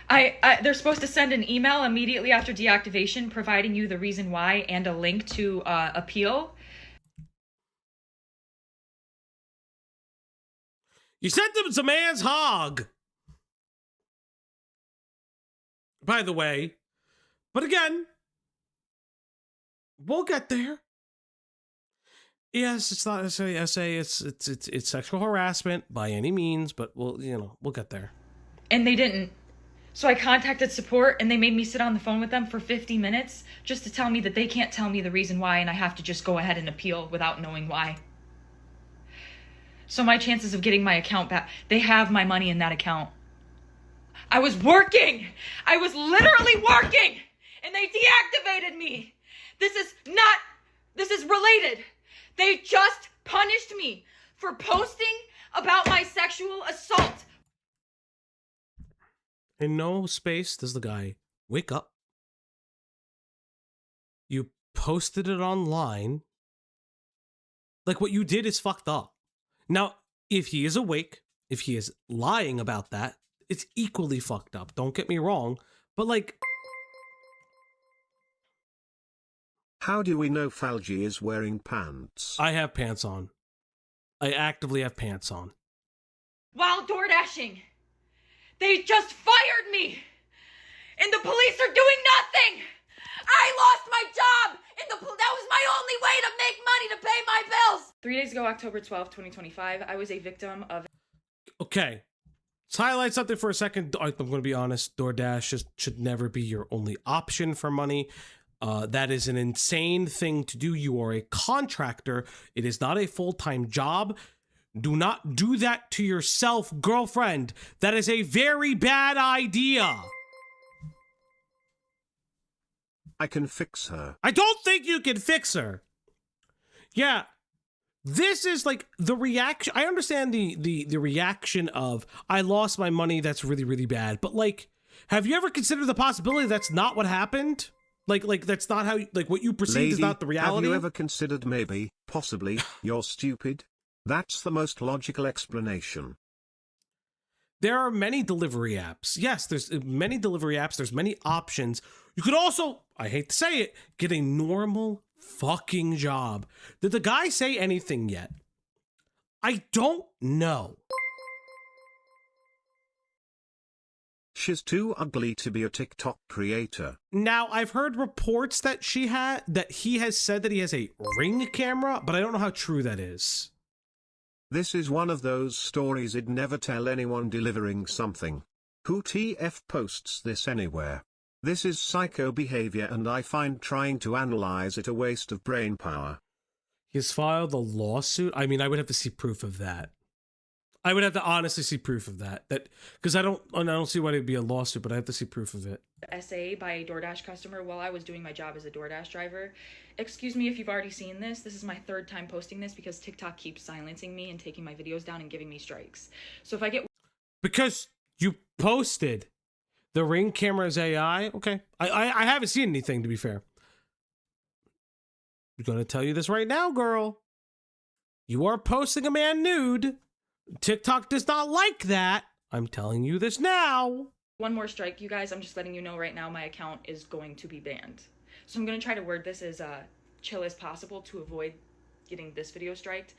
They're supposed to send an email immediately after deactivation providing you the reason why and a link to appeal. You sent them to man's hog. By the way, but again, we'll get there. Yes, it's not necessarily SA. It's sexual harassment by any means, but we'll get there. And they didn't. So I contacted support, and they made me sit on the phone with them for 50 minutes just to tell me that they can't tell me the reason why, and I have to just go ahead and appeal without knowing why. So my chances of getting my account back, they have my money in that account. I was working. I was literally working, and they deactivated me. This is related. They just punished me for posting about my sexual assault. In no space does the guy wake up. You posted it online. Like, what you did is fucked up. Now, if he is awake, if he is lying about that, it's equally fucked up. Don't get me wrong. But like, how do we know Falgi is wearing pants? I have pants on. I actively have pants on. While door dashing. They just fired me! And the police are doing nothing! I lost my job! And that was my only way to make money to pay my bills! 3 days ago, October 12th, 2025, I was a victim of... Okay. Let's highlight something for a second. I'm going to be honest. DoorDash should never be your only option for money. That is an insane thing to do. You are a contractor. It is not a full-time job. Do not do that to yourself, girlfriend. That is a very bad idea. I can fix her. I don't think you can fix her. Yeah. This is like the reaction. I understand the reaction of, I lost my money. That's really, really bad. But like, have you ever considered the possibility that's not what happened? Like that's not how, like what you perceive is not the reality? Have you ever considered maybe, possibly, you're stupid? That's the most logical explanation. There are many delivery apps. Yes, there's many delivery apps. There's many options. You could also, I hate to say it, get a normal fucking job. Did the guy say anything yet? I don't know. She's too ugly to be a TikTok creator. Now, I've heard reports that he has said that he has a Ring camera, but I don't know how true that is. This is one of those stories I'd never tell anyone delivering something. Who TF posts this anywhere? This is psycho behavior, and I find trying to analyze it a waste of brain power. He's filed a lawsuit? I mean, I would have to see proof of that. I would have to honestly see proof of that. Because I don't see why it'd be a lawsuit, but I have to see proof of it. SA by a DoorDash customer while I was doing my job as a DoorDash driver. Excuse me if you've already seen this. This is my third time posting this because TikTok keeps silencing me and taking my videos down and giving me strikes. So if I get... Because you posted the Ring camera's AI? Okay. I haven't seen anything, to be fair. I'm going to tell you this right now, girl. You are posting a man nude. TikTok does not like that. I'm telling you this now. One more strike, you guys. I'm just letting you know right now my account is going to be banned. So I'm going to try to word this as chill as possible to avoid getting this video striked.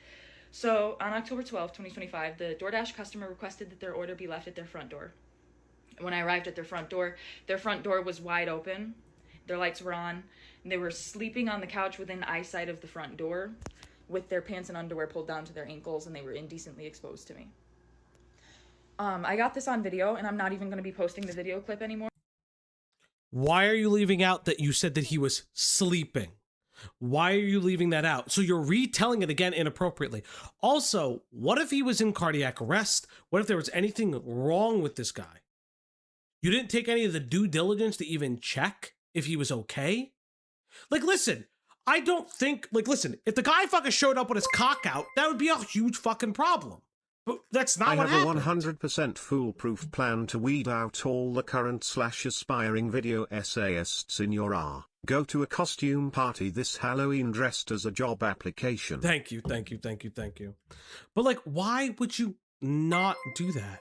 So on October 12th, 2025, the DoorDash customer requested that their order be left at their front door. When I arrived at their front door was wide open. Their lights were on. And they were sleeping on the couch within eyesight of the front door with their pants and underwear pulled down to their ankles, and they were indecently exposed to me. I got this on video, and I'm not even going to be posting the video clip anymore. Why are you leaving out that you said that he was sleeping? Why are you leaving that out? So you're retelling it again inappropriately. Also, what if he was in cardiac arrest? What if there was anything wrong with this guy? You didn't take any of the due diligence to even check if he was okay? Like, listen, I don't think, like, listen, if the guy fucking showed up with his cock out, that would be a huge fucking problem. But that's not I what have happened. a 100% foolproof plan to weed out all the current/aspiring video essayists in your R. Go to a costume party this Halloween dressed as a job application. Thank you. But like, why would you not do that?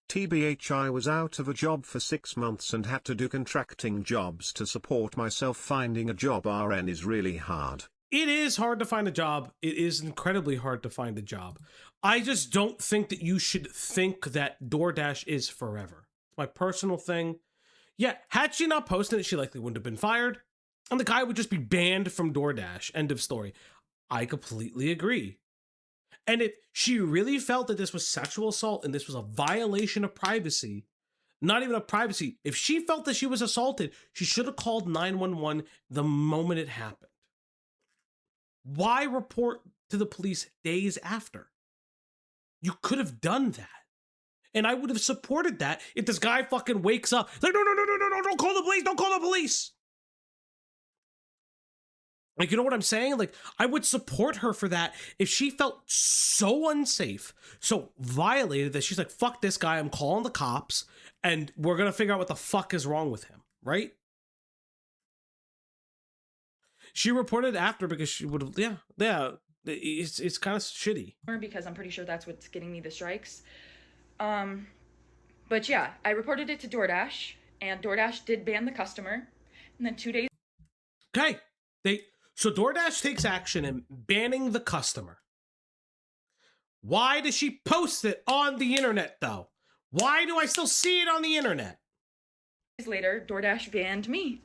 TBH, I was out of a job for 6 months and had to do contracting jobs to support myself. Finding a job RN is really hard. It is hard to find a job. It is incredibly hard to find a job. I just don't think that you should think that DoorDash is forever. My personal thing. Yeah, had she not posted it, she likely wouldn't have been fired. And the guy would just be banned from DoorDash. End of story. I completely agree. And if she really felt that this was sexual assault and this was a violation of privacy, not even of privacy, if she felt that she was assaulted, she should have called 911 the moment it happened. Why report to the police days after? You could have done that. And I would have supported that if this guy fucking wakes up like, no, don't call the police, don't call the police. Like, you know what I'm saying? Like, I would support her for that if she felt so unsafe, so violated that she's like, fuck this guy, I'm calling the cops, and we're gonna figure out what the fuck is wrong with him, right? She reported after because she would have, yeah, it's kind of shitty. Because I'm pretty sure that's what's getting me the strikes. But yeah, I reported it to DoorDash, and DoorDash did ban the customer, and then 2 days. Okay, so DoorDash takes action in banning the customer. Why does she post it on the internet though? Why do I still see it on the internet? Days later, DoorDash banned me,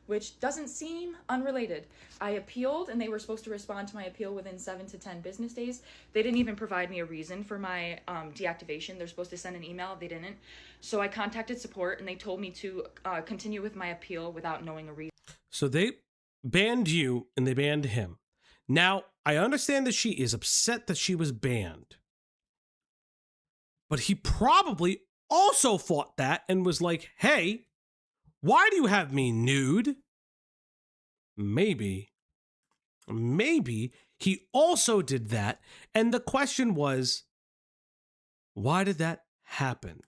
which doesn't seem unrelated. I appealed, and they were supposed to respond to my appeal within 7 to 10 business days. They didn't even provide me a reason for my deactivation. They're supposed to send an email. They didn't. So I contacted support, and they told me to continue with my appeal without knowing a reason. So they banned you, and they banned him. Now, I understand that she is upset that she was banned. But he probably also fought that and was like, hey, why do you have me nude? Maybe he also did that. And the question was, why did that happen?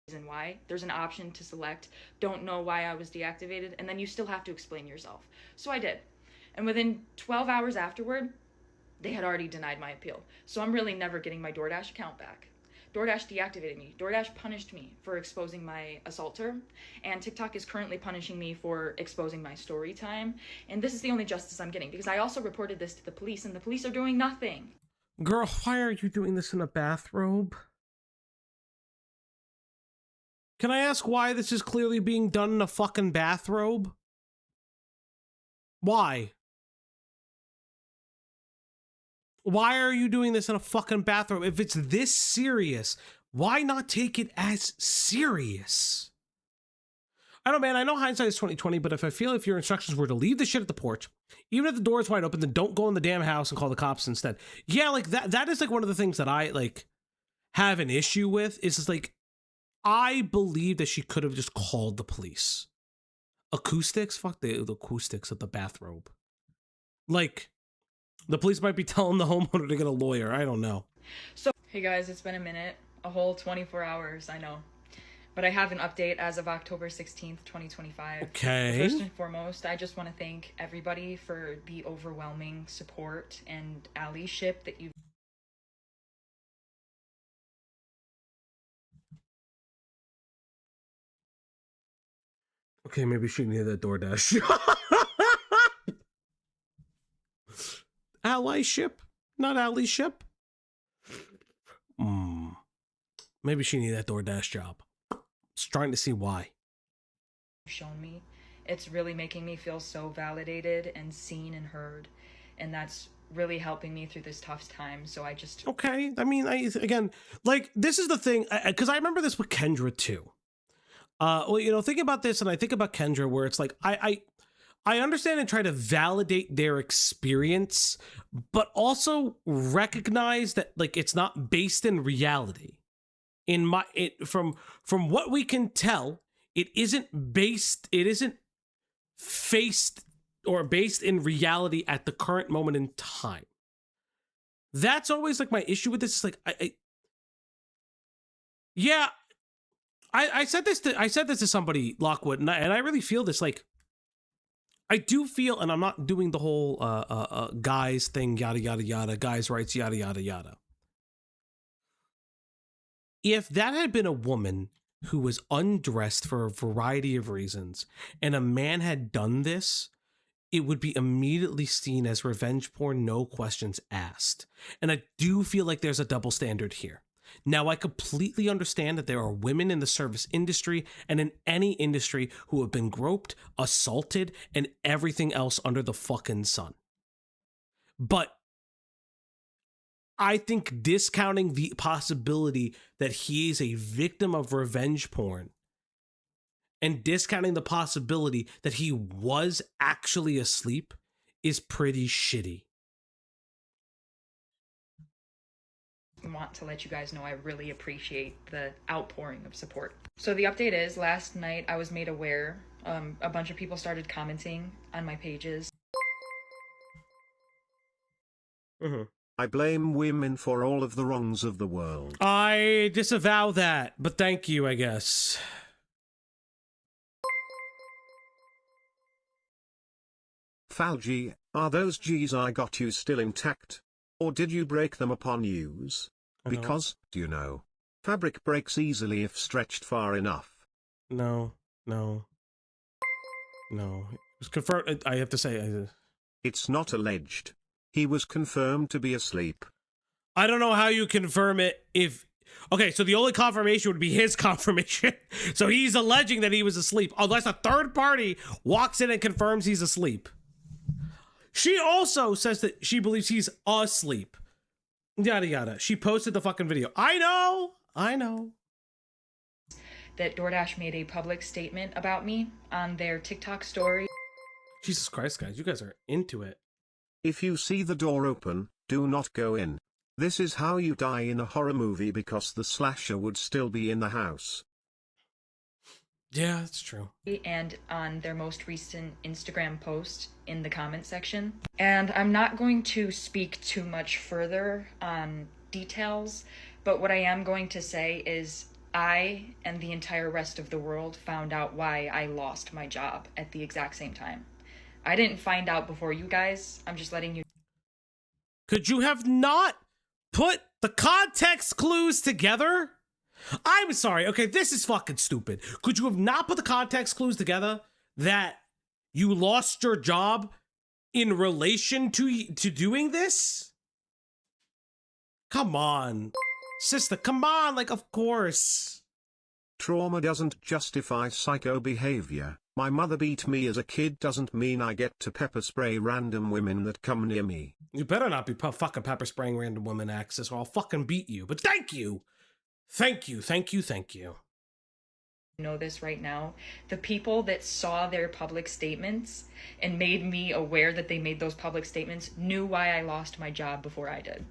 Reason why. There's an option to select, don't know why I was deactivated, and then you still have to explain yourself. So I did. And within 12 hours afterward, they had already denied my appeal. So I'm really never getting my DoorDash account back. DoorDash deactivated me. DoorDash punished me for exposing my assaulter, and TikTok is currently punishing me for exposing my story time. And this is the only justice I'm getting, because I also reported this to the police, and the police are doing nothing. Girl, why are you doing this in a bathrobe? Can I ask why this is clearly being done in a fucking bathrobe? Why? Why are you doing this in a fucking bathrobe? If it's this serious, why not take it as serious? I don't know, man. I know hindsight is 20/20, but if your instructions were to leave the shit at the porch, even if the door is wide open, then don't go in the damn house and call the cops instead. Yeah, like that is like one of the things that I like have an issue with. Is just like, I believe that she could have just called the police. Acoustics? Fuck the acoustics of the bathrobe. Like, the police might be telling the homeowner to get a lawyer. I don't know. So, hey guys, it's been a minute. A whole 24 hours, I know. But I have an update as of October 16th, 2025. Okay. First and foremost, I just want to thank everybody for the overwhelming support and allyship that you've... Okay, maybe she needed that DoorDash. Allyship? Not allyship? Maybe she needed that DoorDash job. Just trying to see why. Shown me. It's really making me feel so validated and seen and heard. And that's really helping me through this tough time. So I just... Okay. I mean, again, like, this is the thing, because I remember this with Kendra too. Well, you know, thinking about this, and I think about Kendra, where it's like, I understand and try to validate their experience, but also recognize that, like, it's not based in reality. From what we can tell, it isn't faced or based in reality at the current moment in time. That's always like my issue with this. It's like I said this to somebody, Lockwood, and I really feel this. Like, I do feel, and I'm not doing the whole guys thing, yada yada yada, guys' rights, yada yada yada. If that had been a woman who was undressed for a variety of reasons, and a man had done this, it would be immediately seen as revenge porn, no questions asked. And I do feel like there's a double standard here. Now, I completely understand that there are women in the service industry and in any industry who have been groped, assaulted, and everything else under the fucking sun. But I think discounting the possibility that he is a victim of revenge porn and discounting the possibility that he was actually asleep is pretty shitty. Want to let you guys know I really appreciate the outpouring of support. So the update is, last night I was made aware, a bunch of people started commenting on my pages. I blame women for all of the wrongs of the world. I disavow that, but thank you, I guess. Falgi, are those G's I got you still intact? Or did you break them upon use? Because, you know, fabric breaks easily if stretched far enough. No. It was confirmed. I have to say, it's not alleged. He was confirmed to be asleep. I don't know how you confirm it if... Okay, so the only confirmation would be his confirmation. So he's alleging that he was asleep, unless a third party walks in and confirms he's asleep. She also says that she believes he's asleep. Yada yada. She posted the fucking video. I know. That DoorDash made a public statement about me on their TikTok story. Jesus Christ, guys. You guys are into it. If you see the door open, do not go in. This is how you die in a horror movie because the slasher would still be in the house. Yeah, that's true. And on their most recent Instagram post in the comment section. And I'm not going to speak too much further on details, but what I am going to say is I and the entire rest of the world found out why I lost my job at the exact same time. I didn't find out before you guys. I'm just letting you. Could you have not put the context clues together? I'm sorry. Okay, this is fucking stupid. Could you have not put the context clues together that you lost your job in relation to doing this? Come on. Sister, come on. Like, of course. Trauma doesn't justify psycho behavior. My mother beat me as a kid doesn't mean I get to pepper spray random women that come near me. You better not be fucking pepper spraying random women, Axis, or I'll fucking beat you. But thank you. Thank you. Know this right now. The people that saw their public statements and made me aware that they made those public statements knew why I lost my job before I did.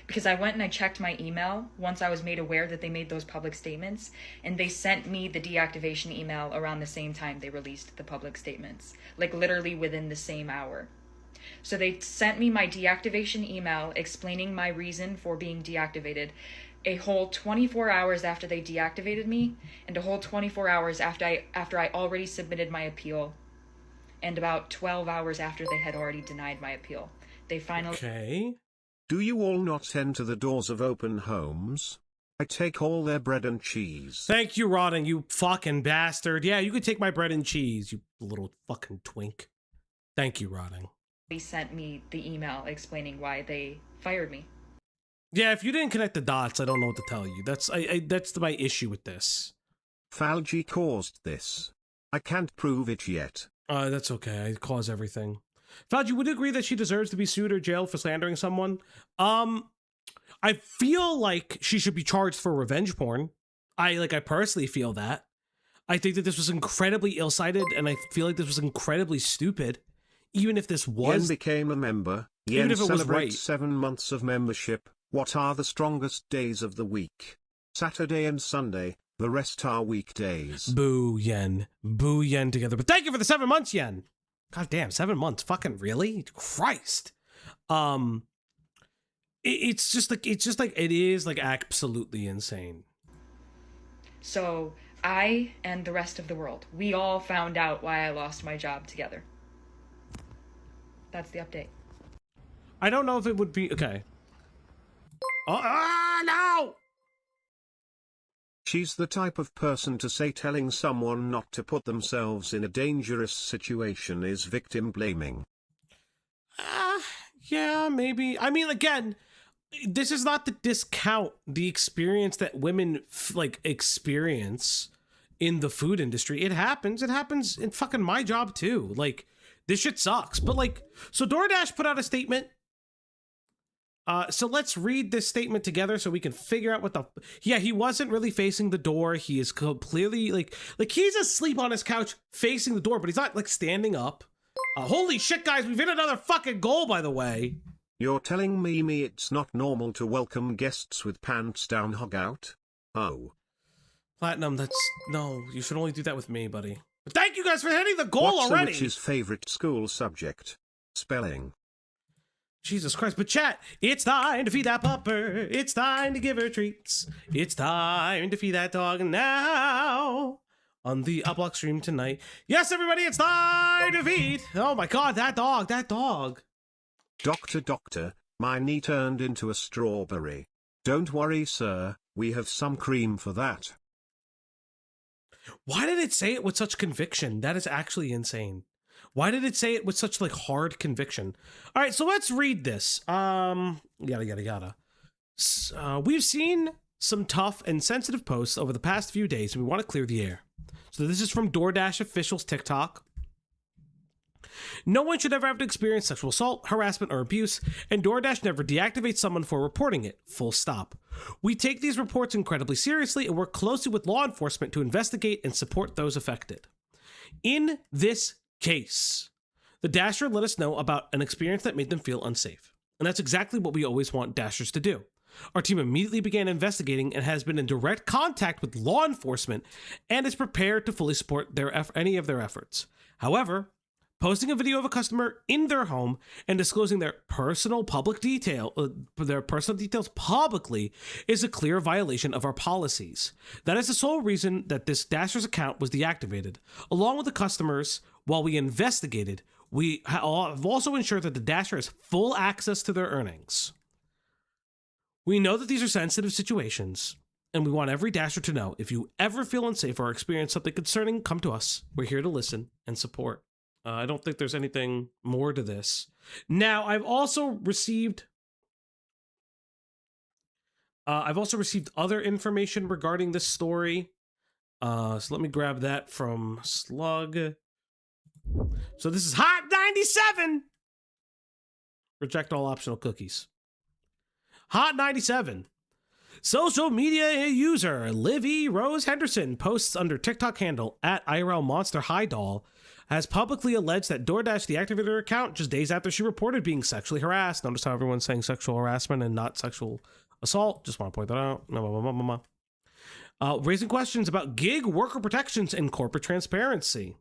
Because I went and I checked my email once I was made aware that they made those public statements, and they sent me the deactivation email around the same time they released the public statements, like literally within the same hour. So they sent me my deactivation email explaining my reason for being deactivated a whole 24 hours after they deactivated me, and a whole 24 hours after I already submitted my appeal, and about 12 hours after they had already denied my appeal. They finally... Okay. Do you all not enter the doors of open homes? I take all their bread and cheese. Thank you, Rodden, you fucking bastard. Yeah, you could take my bread and cheese, you little fucking twink. Thank you, Rodden. They sent me the email explaining why they fired me. Yeah, if you didn't connect the dots, I don't know what to tell you. That's my issue with this. Falgi caused this. I can't prove it yet. That's okay. I cause everything. Falgi, would you agree that she deserves to be sued or jailed for slandering someone? I feel like she should be charged for revenge porn. I personally feel that. I think that this was incredibly ill-sighted, and I feel like this was incredibly stupid. Even if this was... Yen became a member. Even Yen if it was celebrates right. 7 months of membership. What are the strongest days of the week? Saturday and Sunday. The rest are weekdays. Boo, Yen. Boo, Yen together. But thank you for the 7 months, Yen. God damn, 7 months. Fucking really? Christ. it's just like it is like absolutely insane. So I and the rest of the world, we all found out why I lost my job together. That's the update. I don't know if it would be okay. No! She's the type of person to say telling someone not to put themselves in a dangerous situation is victim blaming. Yeah, maybe. I mean, again, this is not to discount the experience that women like experience in the food industry. It happens. It happens in fucking my job too. Like, this shit sucks. But like, so DoorDash put out a statement. So let's read this statement together so we can figure out what the... Yeah, he wasn't really facing the door. He is completely like he's asleep on his couch facing the door, but he's not like standing up. Holy shit, guys, we've hit another fucking goal, by the way. You're telling me it's not normal to welcome guests with pants down, hog out? Oh. Platinum, no, you should only do that with me, buddy. But thank you guys for hitting the goal What's already. What's a witch's favorite school subject? Spelling. Jesus Christ, but chat, it's time to feed that pupper. It's time to give her treats. It's time to feed that dog now. On the Uplock stream tonight. Yes, everybody, it's time to feed. Oh my God, that dog. Doctor, my knee turned into a strawberry. Don't worry, sir, we have some cream for that. Why did it say it with such conviction? That is actually insane. Why did it say it with such like hard conviction? All right, so let's read this. Yada. We've seen some tough and sensitive posts over the past few days, and we want to clear the air. So this is from DoorDash officials TikTok. No one should ever have to experience sexual assault, harassment, or abuse, and DoorDash never deactivates someone for reporting it. Full stop. We take these reports incredibly seriously and work closely with law enforcement to investigate and support those affected. In this case, the Dasher let us know about an experience that made them feel unsafe. And that's exactly what we always want Dashers to do. Our team immediately began investigating and has been in direct contact with law enforcement and is prepared to fully support any of their efforts. However, posting a video of a customer in their home and disclosing their personal details publicly is a clear violation of our policies. That is the sole reason that this Dasher's account was deactivated. Along with the customers, while we investigated, we have also ensured that the Dasher has full access to their earnings. We know that these are sensitive situations, and we want every Dasher to know if you ever feel unsafe or experience something concerning, come to us. We're here to listen and support. I don't think there's anything more to this. Now, I've also received other information regarding this story. So let me grab that from Slug. So this is Hot 97. Reject all optional cookies. Hot 97. Social media user Livy Rose Henderson posts under TikTok handle @IRL Monster High Doll has publicly alleged that DoorDash deactivated her account just days after she reported being sexually harassed. Notice how everyone's saying sexual harassment and not sexual assault. Just want to point that out. Raising questions about gig worker protections and corporate transparency.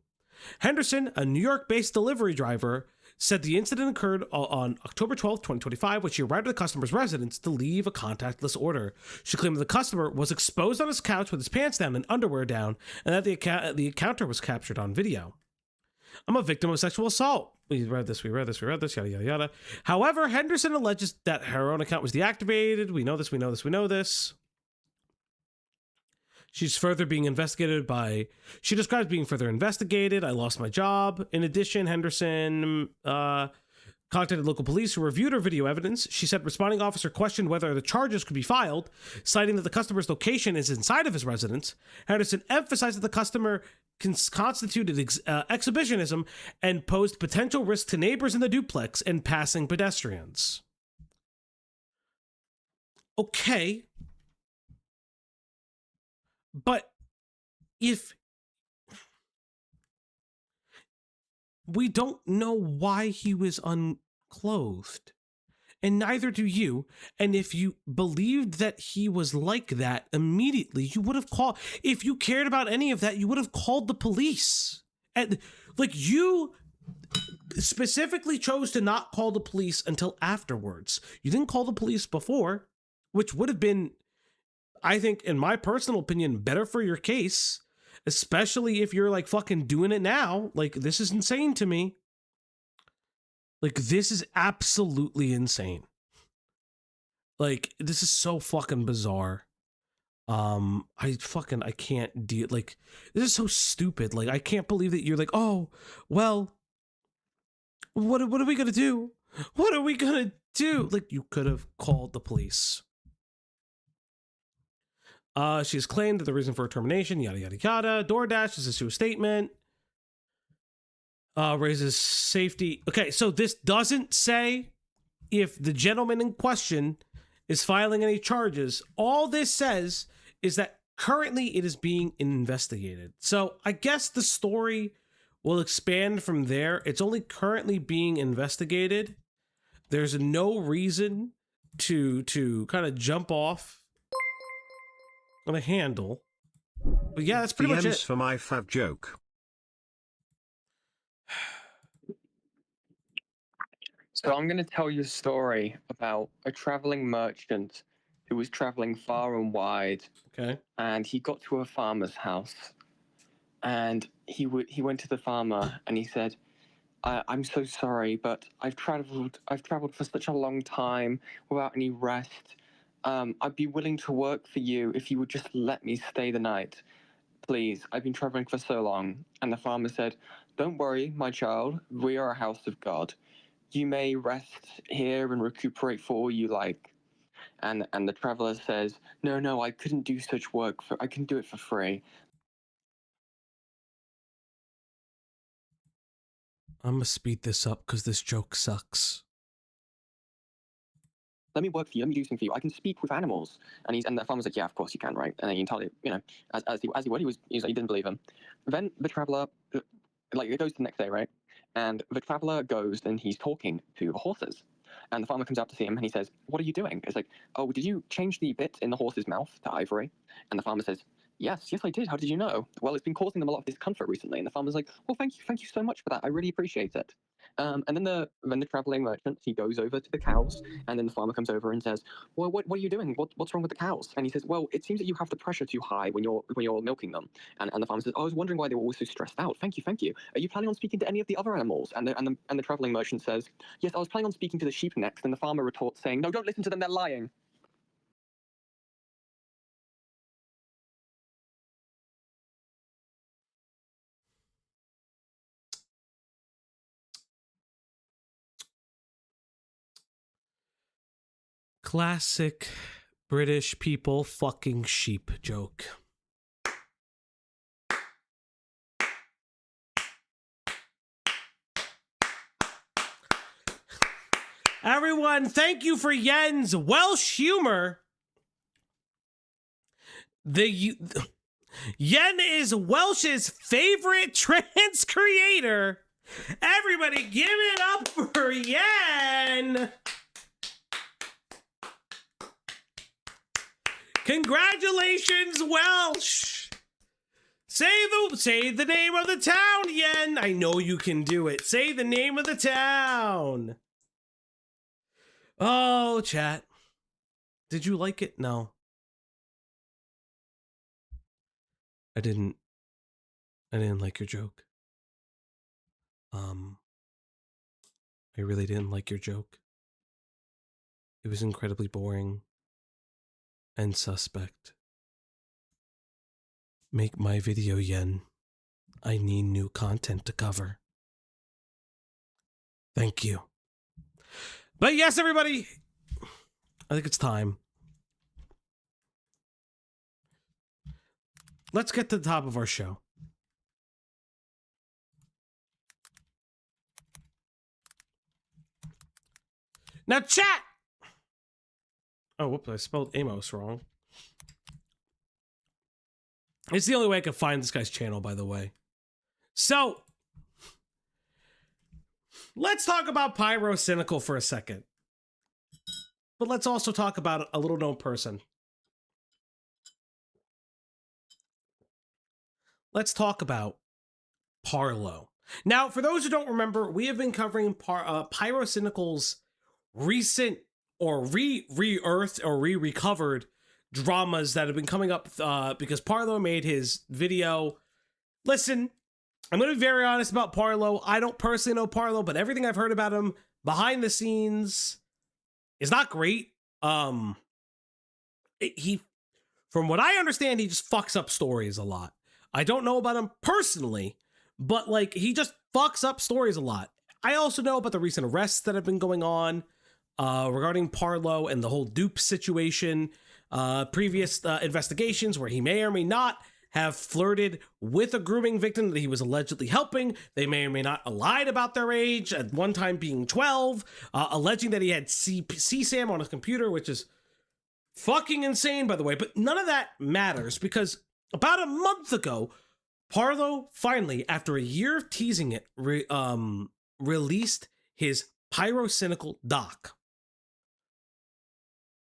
Henderson, a New York-based delivery driver, said the incident occurred on October 12, 2025, when she arrived at the customer's residence to leave a contactless order. She claimed that the customer was exposed on his couch with his pants down and underwear down, and that the encounter was captured on video. I'm a victim of sexual assault. We read this, yada, yada, yada. However, Henderson alleges that her own account was deactivated. We know this. She's further being investigated she describes being further investigated. I lost my job. In addition, Henderson contacted local police who reviewed her video evidence. She said responding officer questioned whether the charges could be filed, citing that the customer's location is inside of his residence. Henderson emphasized that the customer constituted exhibitionism and posed potential risk to neighbors in the duplex and passing pedestrians. Okay. But if we don't know why he was unclothed, and neither do you, and if you believed that he was like that immediately, you would have called, if you cared about any of that, you would have called the police. And like specifically chose to not call the police until afterwards. You didn't call the police before, which would have been, I think, in my personal opinion, better for your case, especially if you're like fucking doing it now. Like, this is insane to me. Like, this is absolutely insane. Like, this is so fucking bizarre. I can't deal, like, this is so stupid. Like, I can't believe that you're like, oh, well, what are we gonna do? What are we gonna do? Like, you could have called the police. She has claimed that the reason for her termination, yada, yada, yada. DoorDash is issue a statement. Raises safety. Okay, so this doesn't say if the gentleman in question is filing any charges. All this says is that currently it is being investigated. So I guess the story will expand from there. It's only currently being investigated. There's no reason to kind of jump off on a handle. But yeah, that's pretty much it. For my fav joke. So I'm going to tell you a story about a traveling merchant who was traveling far and wide. Okay. And he got to a farmer's house, and he went to the farmer and he said, "I'm so sorry, but I've traveled for such a long time without any rest. I'd be willing to work for you if you would just let me stay the night. Please, I've been traveling for so long." And the farmer said, "Don't worry, my child, we are a house of God. You may rest here and recuperate for all you like." And the traveler says, No, I couldn't do such work. I couldn't do it for free. I'm gonna speed this up because this joke sucks. "Let me work for you. Let me do something for you. I can speak with animals." And the farmer's like, "Yeah, of course you can, right?" And then you tell it, as he would, he was like, he didn't believe him. Then the traveler, like, it goes to the next day, right? And the traveler goes and he's talking to the horses. And the farmer comes out to see him and he says, "What are you doing?" It's like, "Oh, did you change the bit in the horse's mouth to ivory?" And the farmer says, Yes, I did. How did you know?" "Well, it's been causing them a lot of discomfort recently." And the farmer's like, "Well, thank you so much for that. I really appreciate it." And then the traveling merchant, he goes over to the cows, and then the farmer comes over and says, "Well, what are you doing? What's wrong with the cows?" And he says, "Well, it seems that you have the pressure too high when you're milking them." And the farmer says, "I was wondering why they were always so stressed out. Thank you. Are you planning on speaking to any of the other animals?" And the traveling merchant says, "Yes, I was planning on speaking to the sheep next." And the farmer retorts saying, "No, don't listen to them. They're lying." Classic British people fucking sheep joke. Everyone, thank you for Yen's Welsh humor. Yen is Welsh's favorite trans creator. Everybody give it up for Yen. Congratulations, Welsh. Say the name of the town, Yen. I know you can do it. Say the name of the town. Oh, chat. Did you like it? No. I didn't like your joke. I really didn't like your joke. It was incredibly boring and suspect. Make my video, Yen. I need new content to cover. Thank you. But yes, everybody, I think it's time. Let's get to the top of our show. Now, chat! Oh, whoops, I spelled Amos wrong. It's the only way I could find this guy's channel, by the way. So, let's talk about Pyrocynical for a second. But let's also talk about a little known person. Let's talk about Parlo. Now, for those who don't remember, we have been covering Pyrocynical's recent or re-earthed or re-recovered dramas that have been coming up because Parlo made his video. Listen, I'm going to be very honest about Parlo. I don't personally know Parlo, but everything I've heard about him behind the scenes is not great. From what I understand, he just fucks up stories a lot. I don't know about him personally, but like he just fucks up stories a lot. I also know about the recent arrests that have been going on regarding Parlo and the whole dupe situation, previous investigations where he may or may not have flirted with a grooming victim that he was allegedly helping. They may or may not have lied about their age, at one time being 12, alleging that he had CSAM on his computer, which is fucking insane, by the way. But none of that matters because about a month ago, Parlo finally, after a year of teasing it, released his Pyrocynical doc.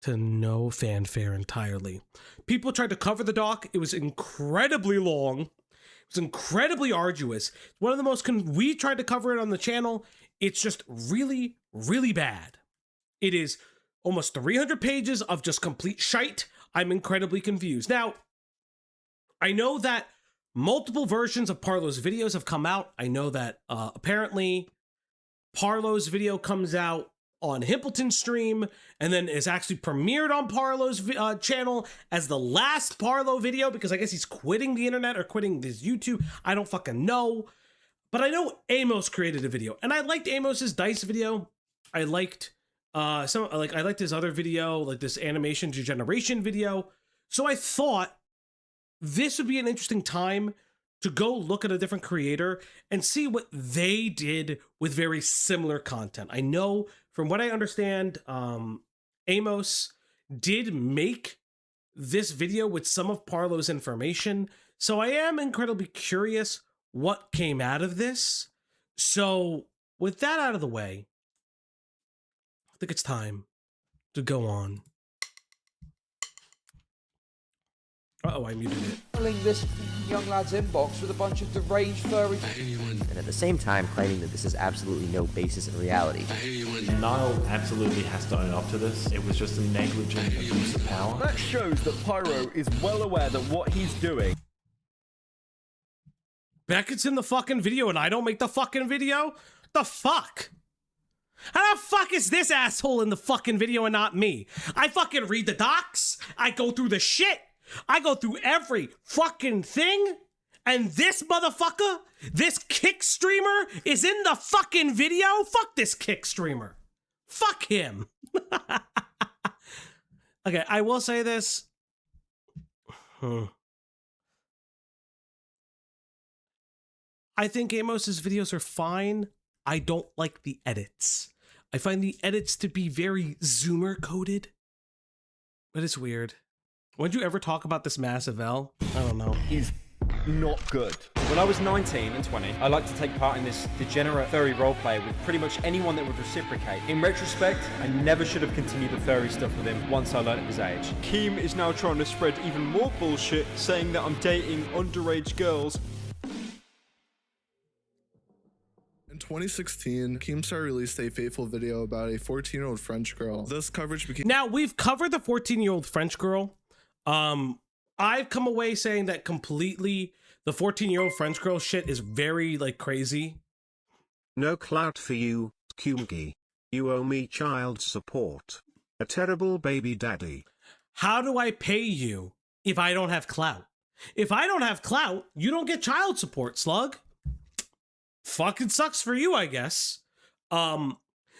To no fanfare entirely. People tried to cover the doc. It was incredibly long. It was incredibly arduous. One of the most, we tried to cover it on the channel. It's just really, really bad. It is almost 300 pages of just complete shite. I'm incredibly confused. Now, I know that multiple versions of Parlo's videos have come out. I know that apparently Parlo's video comes out on Himpleton's stream and then is actually premiered on Parlo's channel as the last Parlo video because I guess he's quitting the internet or quitting his YouTube. I don't fucking know. But I know Amos created a video and I liked Amos's Dice video. I liked I liked his other video, like this animation degeneration video. So I thought this would be an interesting time to go look at a different creator and see what they did with very similar content. I know from what I understand, Amos did make this video with some of Parlo's information. So I am incredibly curious what came out of this. So with that out of the way, I think it's time to go on. Uh-oh, I muted it. Filling this young lad's inbox with a bunch of deranged furry... And at the same time claiming that this has absolutely no basis in reality. Niall absolutely has to own up to this. It was just a negligent abuse of power. That shows that Pyro is well aware that what he's doing... Beckett's in the fucking video and I don't make the fucking video? The fuck? How the fuck is this asshole in the fucking video and not me? I fucking read the docs. I go through the shit. I go through every fucking thing, and this motherfucker, this kick streamer, is in the fucking video? Fuck this kick streamer. Fuck him. Okay, I will say this. I think Amos's videos are fine. I don't like the edits. I find the edits to be very Zoomer coded, but it's weird. Would you ever talk about this massive L? I don't know. is not good. When I was 19 and 20, I liked to take part in this degenerate furry roleplay with pretty much anyone that would reciprocate. In retrospect, I never should have continued the furry stuff with him once I learned his age. Keem is now trying to spread even more bullshit, saying that I'm dating underage girls. In 2016, Keemstar released a fateful video about a 14-year-old French girl. This coverage became... Now, we've covered the 14-year-old French girl. I've come away saying that completely the 14-year-old French girl shit is very, like, crazy. No clout for you, Kumgi. You owe me child support. A terrible baby daddy. How do I pay you if I don't have clout? If I don't have clout, you don't get child support, slug. Fucking sucks for you, I guess.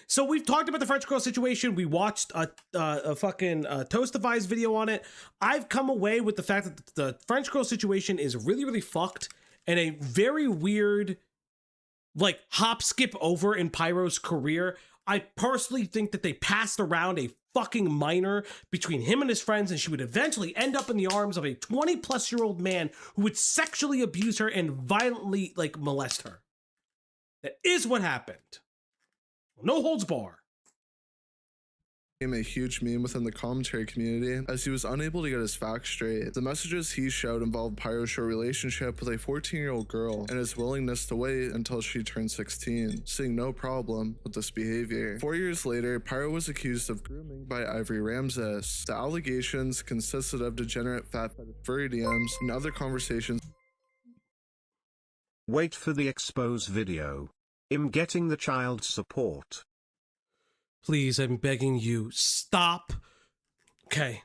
So we've talked about the French girl situation. We watched a fucking Toastify's video on it. I've come away with the fact that the French girl situation is really, really fucked and a very weird, like, hop skip over in Pyro's career. I personally think that they passed around a fucking minor between him and his friends, and she would eventually end up in the arms of a 20-plus-year-old man who would sexually abuse her and violently, like, molest her. That is what happened. No holds bar. became a huge meme within the commentary community as he was unable to get his facts straight. The messages he showed involved Pyro's short relationship with a 14-year-old girl and his willingness to wait until she turned 16, seeing no problem with this behavior. 4 years later, Pyro was accused of grooming by Ivory Rasmus. The allegations consisted of degenerate fat furry DMs and other conversations. Wait for the expose video. I'm getting the child support. Please, I'm begging you, stop. Okay.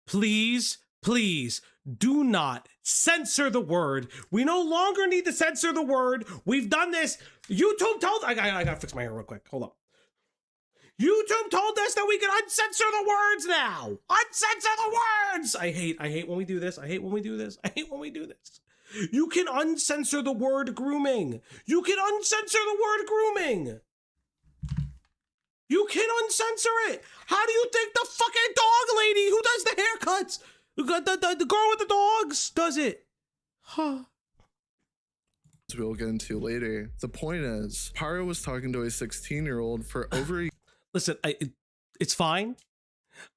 Please, please, do not censor the word. We no longer need to censor the word. We've done this. YouTube told... I gotta fix my hair real quick. Hold on. YouTube told us that we can uncensor the words now. Uncensor the words! I hate when we do this. I hate when we do this. I hate when we do this. You can uncensor the word grooming. You can uncensor the word grooming. You can uncensor it. How do you think the fucking dog lady who does the haircuts, the girl with the dogs, does it? Huh. We'll get into later. The point is, Pyro was talking to a 16-year-old for over a... Listen, it's fine.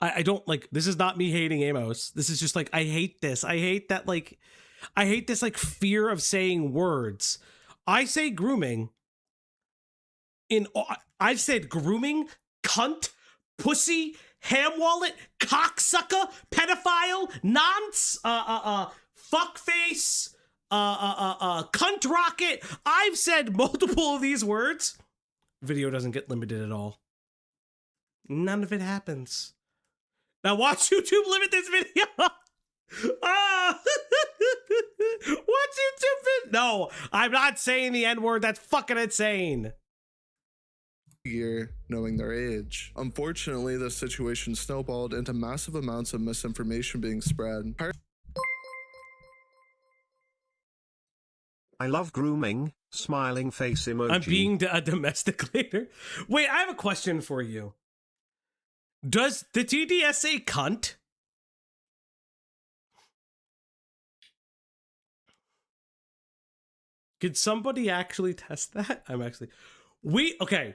I don't like, this is not me hating Amos. This is just like, I hate this. I hate that, like, I hate this like fear of saying words. I say grooming. I've said grooming, cunt, pussy, ham wallet, cocksucker, pedophile, nonce, fuckface, cunt rocket. I've said multiple of these words. Video doesn't get limited at all. None of it happens. Now watch YouTube limit this video. Watch YouTube. No, I'm not saying the N-word. That's fucking insane. Year knowing their age. Unfortunately, this situation snowballed into massive amounts of misinformation being spread. I love grooming, smiling face emoji. I'm being a domesticator. Wait, I have a question for you. Does the TDS say cunt? Could somebody actually test that? Okay.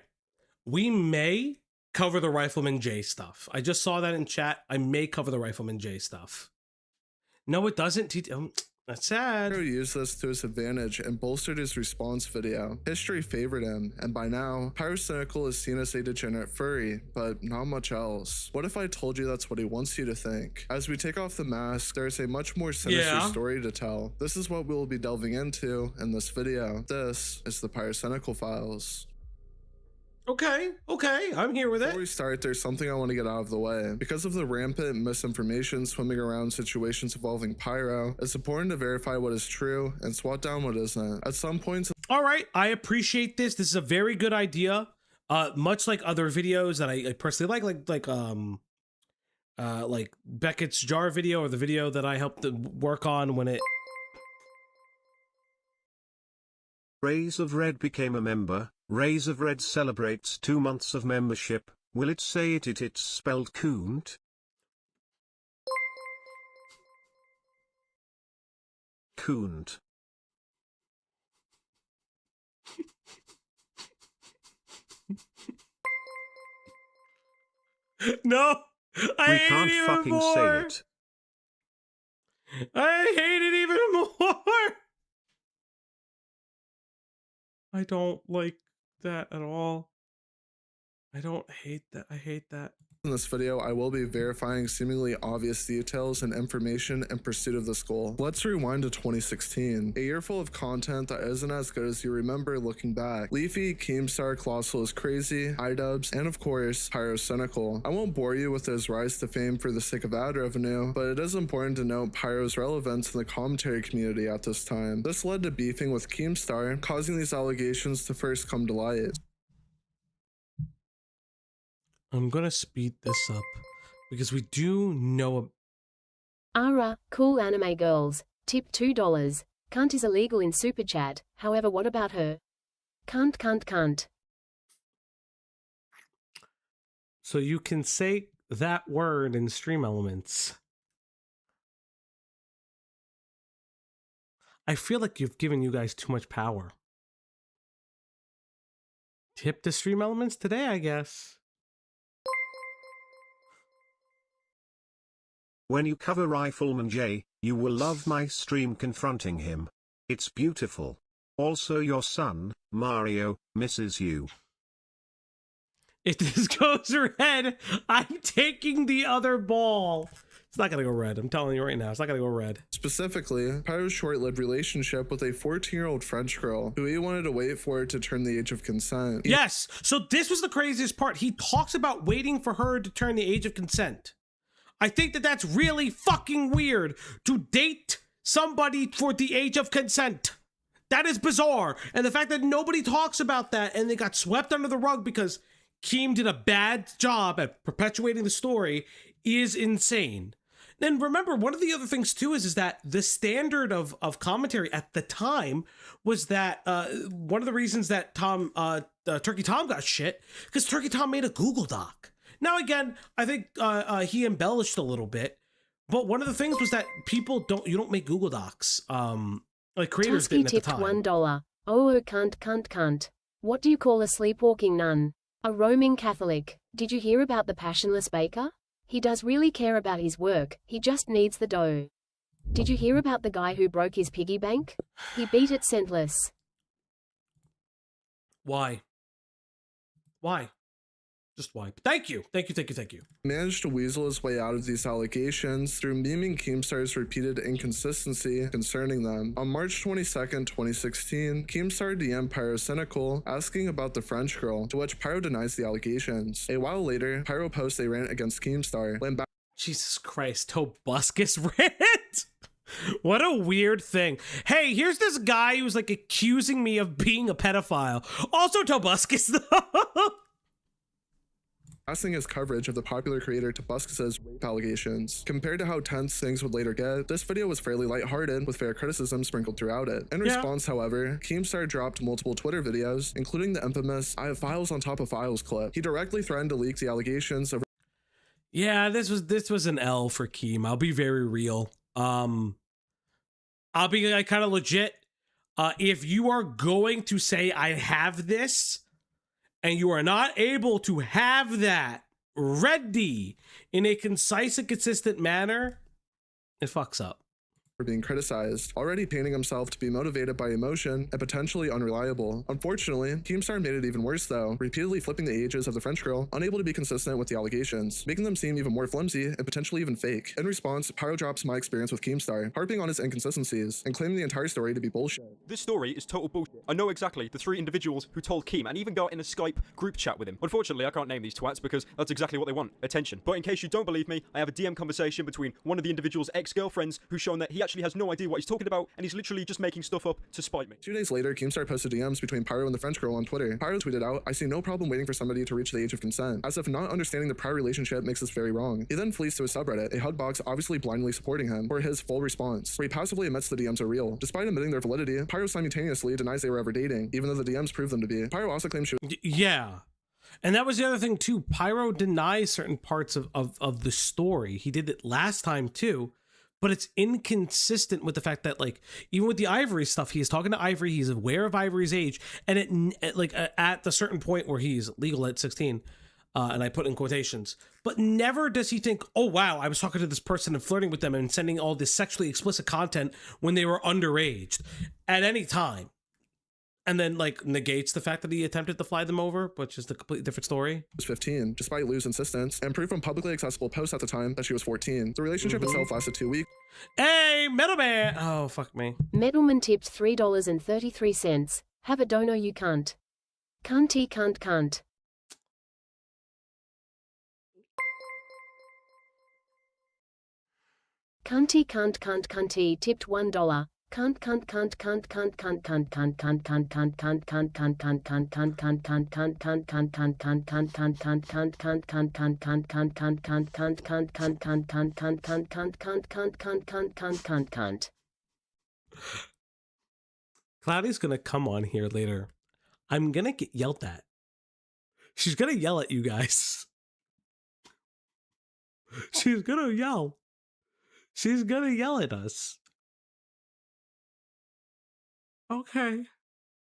We may cover the Rifleman J stuff. I just saw that in chat. I may cover the Rifleman J stuff. No, it doesn't. That's sad. Pyro used this to his advantage and bolstered his response video. History favored him, and by now, Pyrocynical is seen as a degenerate furry, but not much else. What if I told you that's what he wants you to think? As we take off the mask, there is a much more sinister story to tell. This is what we will be delving into in this video. This is the Pyrocynical files. Okay, I'm here with it. Before we start, there's something I want to get out of the way. Because of the rampant misinformation swimming around situations involving Pyro, it's important to verify what is true and swat down what isn't. At some points... All right, I appreciate this. This is a very good idea. Much like other videos that I personally like Beckett's jar video, or the video that I helped to work on when it... Rays of Red became a member. Rays of Red celebrates 2 months of membership. Will it say it's spelled coont? Coont. No, we can't fucking say it. I hate it even more. I don't like that at all. I don't hate that. I hate that. In this video, I will be verifying seemingly obvious details and information in pursuit of this goal. Let's rewind to 2016, a year full of content that isn't as good as you remember looking back. Leafy, Keemstar, Colossal is Crazy, iDubbbz, and of course, Pyrocynical. I won't bore you with his rise to fame for the sake of ad revenue, but it is important to note Pyro's relevance in the commentary community at this time. This led to beefing with Keemstar, causing these allegations to first come to light. I'm gonna speed this up because we do know. Ara, cool anime girls. Tip $2. Cunt is illegal in Super Chat. However, what about her? Cunt. So you can say that word in Stream Elements. I feel like you've given you guys too much power. Tip to Stream Elements today, I guess. When you cover Rifleman J, you will love my stream confronting him. It's beautiful. Also your son, Mario, misses you. If this goes red, I'm taking the other ball. It's not gonna go red. I'm telling you right now, it's not gonna go red. Specifically, Pyro's short-lived relationship with a 14-year-old French girl who he wanted to wait for to turn the age of consent. Yes, so this was the craziest part. He talks about waiting for her to turn the age of consent. I think that that's really fucking weird to date somebody for the age of consent. That is bizarre. And the fact that nobody talks about that and they got swept under the rug because Keem did a bad job at perpetuating the story is insane. Then remember, one of the other things too is that the standard of commentary at the time was that one of the reasons that Turkey Tom got shit because Turkey Tom made a Google Doc. Now again, I think he embellished a little bit, but one of the things was that you don't make Google Docs. Like creators didn't at the time. tipped $1. Oh, cunt. What do you call a sleepwalking nun? A roaming Catholic. Did you hear about the passionless baker? He does really care about his work, he just needs the dough. Did you hear about the guy who broke his piggy bank? He beat it scentless. Why? Just why? Thank you. Managed to weasel his way out of these allegations through memeing Keemstar's repeated inconsistency concerning them. On March 22nd, 2016, Keemstar DM'd Pyrocynical asking about the French girl, to which Pyro denies the allegations. A while later, Pyro posts a rant against Keemstar. Jesus Christ, Tobuscus rant? What a weird thing. Hey, here's this guy who's like accusing me of being a pedophile. Also Tobuscus though. Passing his coverage of the popular creator Tobuscus's rape allegations. Compared to how tense things would later get, this video was fairly lighthearted with fair criticism sprinkled throughout it. In response, however, Keemstar dropped multiple Twitter videos, including the infamous "I have files on top of files" clip. He directly threatened to leak the allegations of. Yeah, this was an L for Keem. I'll be very real. I'll be like kind of legit. If you are going to say I have this, and you are not able to have that ready in a concise and consistent manner, it fucks up. For being criticized, already painting himself to be motivated by emotion and potentially unreliable. Unfortunately, Keemstar made it even worse though, repeatedly flipping the ages of the French girl, unable to be consistent with the allegations, making them seem even more flimsy and potentially even fake. In response, Pyro drops my experience with Keemstar, harping on his inconsistencies and claiming the entire story to be bullshit. This story is total bullshit. I know exactly the 3 individuals who told Keem and even got in a Skype group chat with him. Unfortunately, I can't name these twats because that's exactly what they want, attention. But in case you don't believe me, I have a DM conversation between one of the individual's ex-girlfriends who's shown that he actually has no idea what he's talking about, and he's literally just making stuff up to spite me. 2 days later, Keemstar posted DMs between Pyro and the French girl on Twitter. Pyro tweeted out, "I see no problem waiting for somebody to reach the age of consent," as if not understanding the prior relationship makes this very wrong. He then flees to his subreddit, a hug box obviously blindly supporting him, for his full response, where he passively admits the DMs are real. Despite admitting their validity, Pyro simultaneously denies they were ever dating, even though the DMs prove them to be. Pyro also claims she was. Yeah. And that was the other thing too. Pyro denies certain parts of the story. He did it last time too. But it's inconsistent with the fact that, like, even with the Ivory stuff, he is talking to Ivory, he's aware of Ivory's age, and at the certain point where he's legal at 16, and I put in quotations, but never does he think, oh wow, I was talking to this person and flirting with them and sending all this sexually explicit content when they were underage at any time. And then, like, negates the fact that he attempted to fly them over, which is the completely different story. Was 15, despite Lou's insistence, and proof from publicly accessible posts at the time that she was 14. The relationship itself lasted 2 weeks. Hey, Metalman! Oh, fuck me. Metalman tipped $3.33. Have a dono, you cunt. Cunty cunt. Cunty tipped $1. Cunt. Cloudy's gonna come on here later. I'm gonna get yelled at. She's gonna yell at you guys. She's gonna yell. She's gonna yell at us. Okay.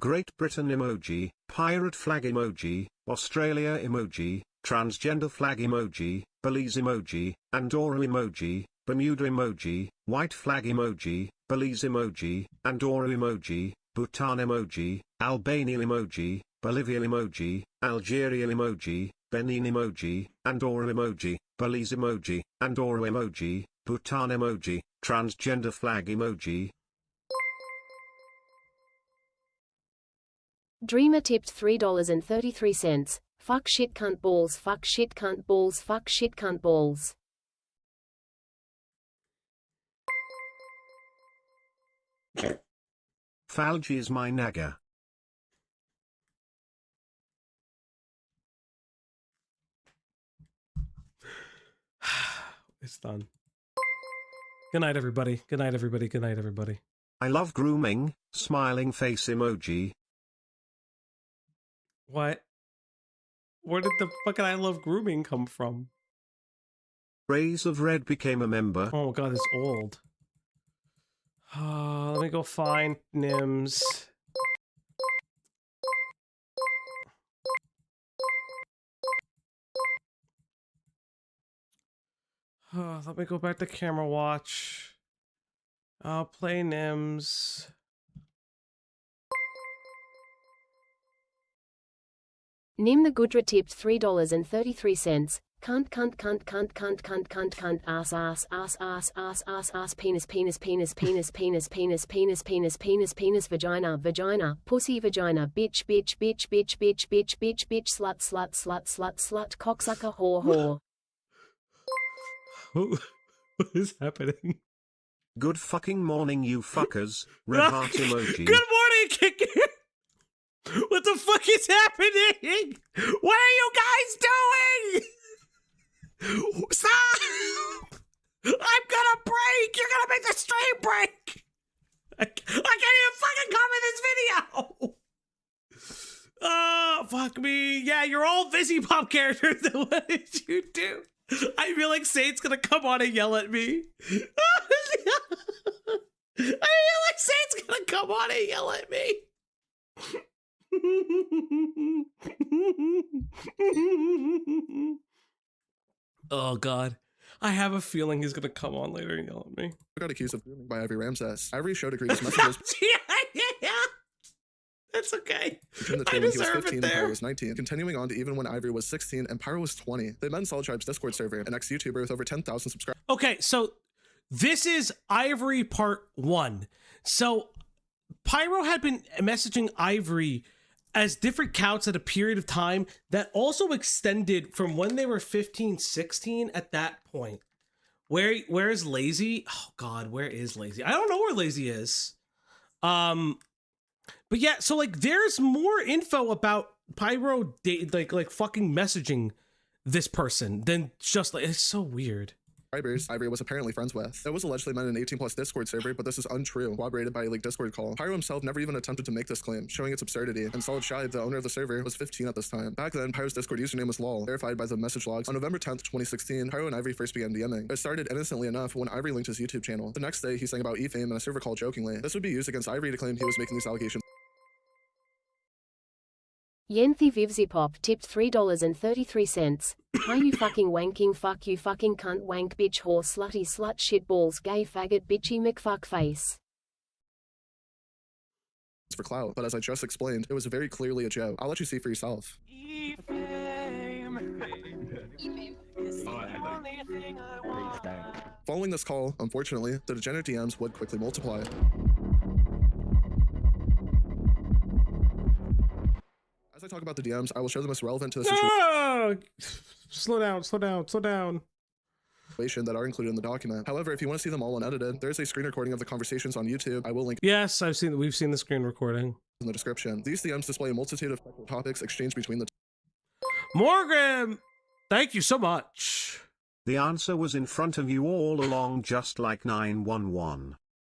Great Britain emoji, pirate flag emoji, Australia emoji, transgender flag emoji, Belize emoji, Andorra emoji, Bermuda emoji, white flag emoji, Belize emoji, Andorra emoji, Bhutan emoji, Albania emoji, Bolivia emoji, Algeria emoji, Benin emoji, Andorra emoji, Belize emoji, Andorra emoji, Bhutan emoji, transgender flag emoji. Dreamer tipped $3.33. Fuck shit cunt balls, fuck shit cunt balls, fuck shit cunt balls. Falgi is my nagger. It's done. Good night, everybody. Good night, everybody. Good night, everybody. I love grooming, smiling face emoji. What? Where did the fucking I love grooming come from? Rays of Red became a member. Oh god, it's old. Let me go find Nims. Let me go back to camera watch. I'll play Nims. Nim the Goodra tipped $3.33. Cunt ass penis vagina pussy vagina bitch slut cocksucker whore. What is happening? Good fucking morning, you fuckers. Red heart emoji. Good morning, Kick. What the fuck is happening? What are you guys doing? Stop! I'm gonna break! You're gonna make the stream break! I can't even fucking comment this video! Oh, fuck me. Yeah, you're all Vizzy Pop characters. What did you do? I feel like Saint's gonna come on and yell at me. I feel like Saint's gonna come on and yell at me. Oh god, I have a feeling he's gonna come on later and yell at me. I got accused of grooming by Ivory Rasmus. Ivory showed egregious messages. Yeah. That's okay. Between the two, I when he was deserve 15 it and Pyro there. was 19. Continuing on to even when Ivory was 16 and Pyro was 20. They met in Solid Tribe's Discord server, an ex-YouTuber with over 10,000 subscribers. Okay, so this is Ivory part 1. So Pyro had been messaging Ivory as different counts at a period of time that also extended from when they were 15, 16 at that point. Where is Lazy? Oh god, where is Lazy? I don't know where Lazy is. But yeah, so like there's more info about Pyro like fucking messaging this person than just like, it's so weird. Ivory was apparently friends with. It was allegedly met in an 18+ Discord server, but this is untrue, corroborated by a leaked Discord call. Pyro himself never even attempted to make this claim, showing its absurdity, and Solid Tribe, the owner of the server, was 15 at this time. Back then, Pyro's Discord username was lol, verified by the message logs. On November 10th, 2016, Pyro and Ivory first began DMing. It started innocently enough when Ivory linked his YouTube channel. The next day, he sang about E-Fame in a server call jokingly. This would be used against Ivory to claim he was making these allegations. Yenthi Vivzipop tipped $3.33. Hi you fucking wanking fuck you fucking cunt wank bitch whore slutty slut shit balls gay faggot bitchy McFuck face. For clout, but as I just explained, it was very clearly a joke. I'll let you see for yourself. Following this call, unfortunately, the degenerate DMs would quickly multiply. As I talk about the DMs, I will show them as relevant to the situation. Oh! Slow down That are included in the document. However, if you want to see them all unedited, there's a screen recording of the conversations on YouTube. I will link. Yes, we've seen the screen recording in the description. These DMs display a multitude of topics exchanged between the two. Morgan, thank you so much. The answer was in front of you all along, just like 911.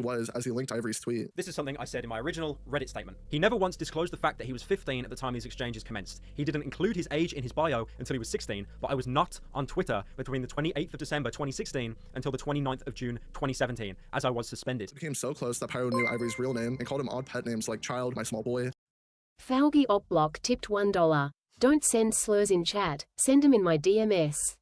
was as he linked Ivory's tweet. This is something I said in my original Reddit statement. He never once disclosed the fact that he was 15 at the time these exchanges commenced. He didn't include his age in his bio until he was 16, but I was not on Twitter between the 28th of December 2016 until the 29th of June 2017, as I was suspended. It became so close that Pyro knew Ivory's real name and called him odd pet names like Child, My Small Boy. Falgi Opblock tipped $1. Don't send slurs in chat, send them in my DMS.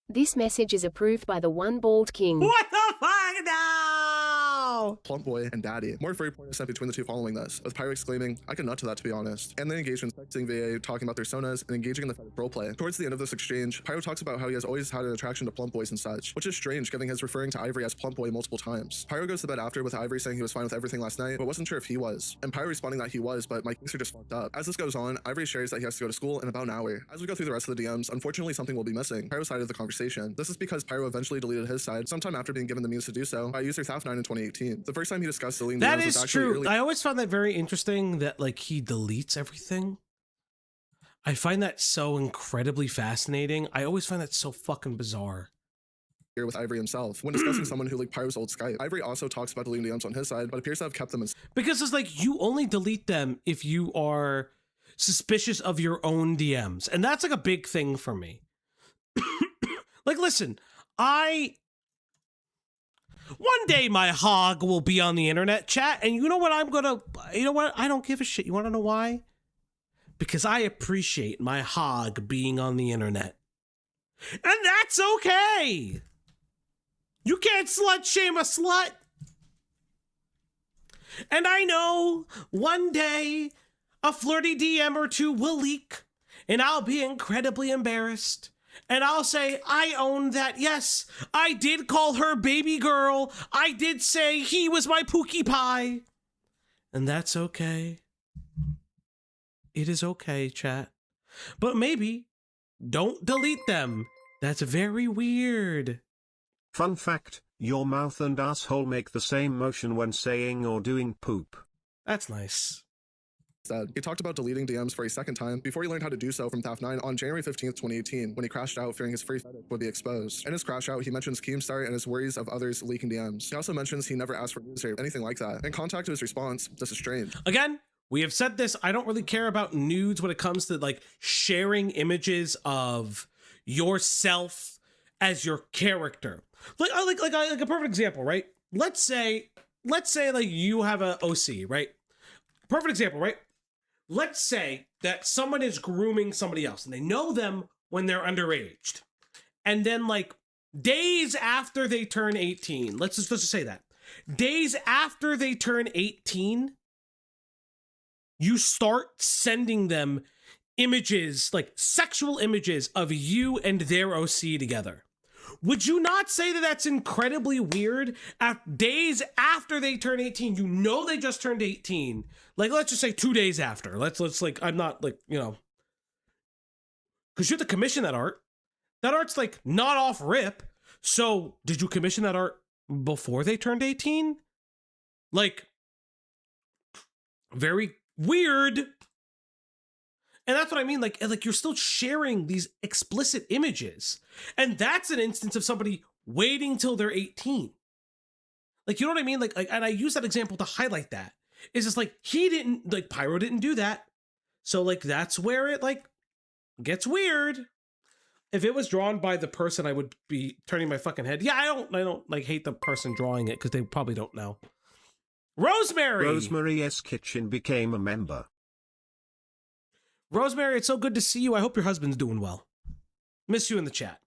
This message is approved by the One Bald King. What the fuck now? Plump Boy and Daddy. More furry porn is sent between the two following this, with Pyro exclaiming, "I can nut to that, to be honest." And they engage in texting VA, talking about their sonas, and engaging in the roleplay. Towards the end of this exchange, Pyro talks about how he has always had an attraction to plump boys and such, which is strange given his referring to Ivory as Plump Boy multiple times. Pyro goes to bed after with Ivory saying he was fine with everything last night, but wasn't sure if he was. And Pyro responding that he was, but my kinks are just fucked up. As this goes on, Ivory shares that he has to go to school in about an hour. As we go through the rest of the DMs, unfortunately something will be missing: Pyro's side of the conversation. This is because Pyro eventually deleted his side sometime after being given the means to do so by user Thaf9 in 2018. The first time he discussed deleting That DMs was is actually true. early. I always found that very interesting that like he deletes everything. I find that so incredibly fascinating. I always find that so fucking bizarre. Here with Ivory himself when discussing someone who leaked Pyro's old Skype. Ivory also talks about deleting DMs on his side, but appears to have kept them as Because it's like you only delete them if you are suspicious of your own DMs. And that's like a big thing for me. Like, listen, one day my hog will be on the internet, chat, and you know what you know what? I don't give a shit. You want to know why? Because I appreciate my hog being on the internet. And that's okay. You can't slut shame a slut. And I know one day a flirty DM or two will leak, and I'll be incredibly embarrassed. And I'll say, I own that. Yes, I did call her baby girl. I did say he was my Pookie Pie. And that's okay. It is okay, chat. But maybe don't delete them. That's very weird. Fun fact, your mouth and asshole make the same motion when saying or doing poop. That's nice. He talked about deleting DMs for a second time before he learned how to do so from Thaf9 on January 15th, 2018, when he crashed out fearing his free fetish would be exposed. In his crash out, he mentions Keemstar and his worries of others leaking DMs. He also mentions he never asked for news or anything like that. In contact to his response, this is strange. Again, we have said this, I don't really care about nudes when it comes to like sharing images of yourself as your character. Like a perfect example, right? Let's say like you have a OC, right? Perfect example, right? Let's say that someone is grooming somebody else and they know them when they're underage. And then like days after they turn 18, let's just say that. Days after they turn 18, you start sending them images, like sexual images of you and their OC together. Would you not say that that's incredibly weird? Days after they turn 18, you know they just turned 18. Like, let's just say 2 days after. Let's like, I'm not like, you know. Because you have to commission that art. That art's like not off rip. So, did you commission that art before they turned 18? Like, very weird. And that's what I mean, like you're still sharing these explicit images. And that's an instance of somebody waiting till they're 18. Like, you know what I mean? Like and I use that example to highlight that. It's just like, Pyro didn't do that. So like, that's where it like gets weird. If it was drawn by the person, I would be turning my fucking head. Yeah, I don't like hate the person drawing it because they probably don't know. Rosemary's Kitchen became a member. Rosemary, it's so good to see you. I hope your husband's doing well. Miss you in the chat.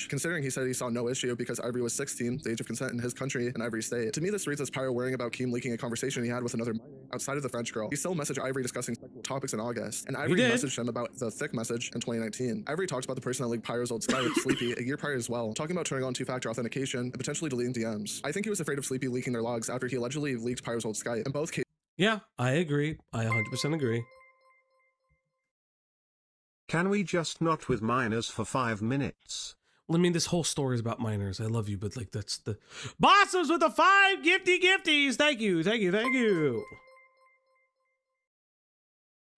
Considering he said he saw no issue because Ivory was 16, the age of consent in his country and Ivory state. To me, this reads as Pyro worrying about Keem leaking a conversation he had with another minor outside of the French girl. He still messaged Ivory discussing sexual topics in August, and Ivory messaged him about the thick message in 2019. Ivory talks about the person that leaked Pyro's old Skype, Sleepy, a year prior as well, talking about turning on two-factor authentication and potentially deleting DMs. I think he was afraid of Sleepy leaking their logs after he allegedly leaked Pyro's old Skype. In both cases, yeah, I agree. I 100% agree. Can we just not with minors for 5 minutes? Well, I mean, this whole story is about minors. I love you, but like, that's the bosses with the 5 gifties. Thank you.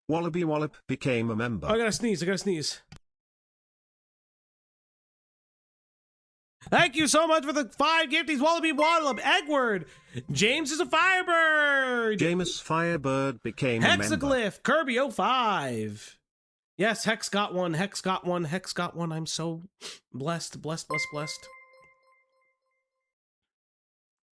Wallaby Wallop became a member. I gotta sneeze. Thank you so much for the 5 gifties. Wallaby Waddle, Eggward. James is a Firebird. Jameis Firebird became a member. Hexaglyph, Kirby 05. Yes, Hex got one, Hex got one, Hex got one. I'm so blessed.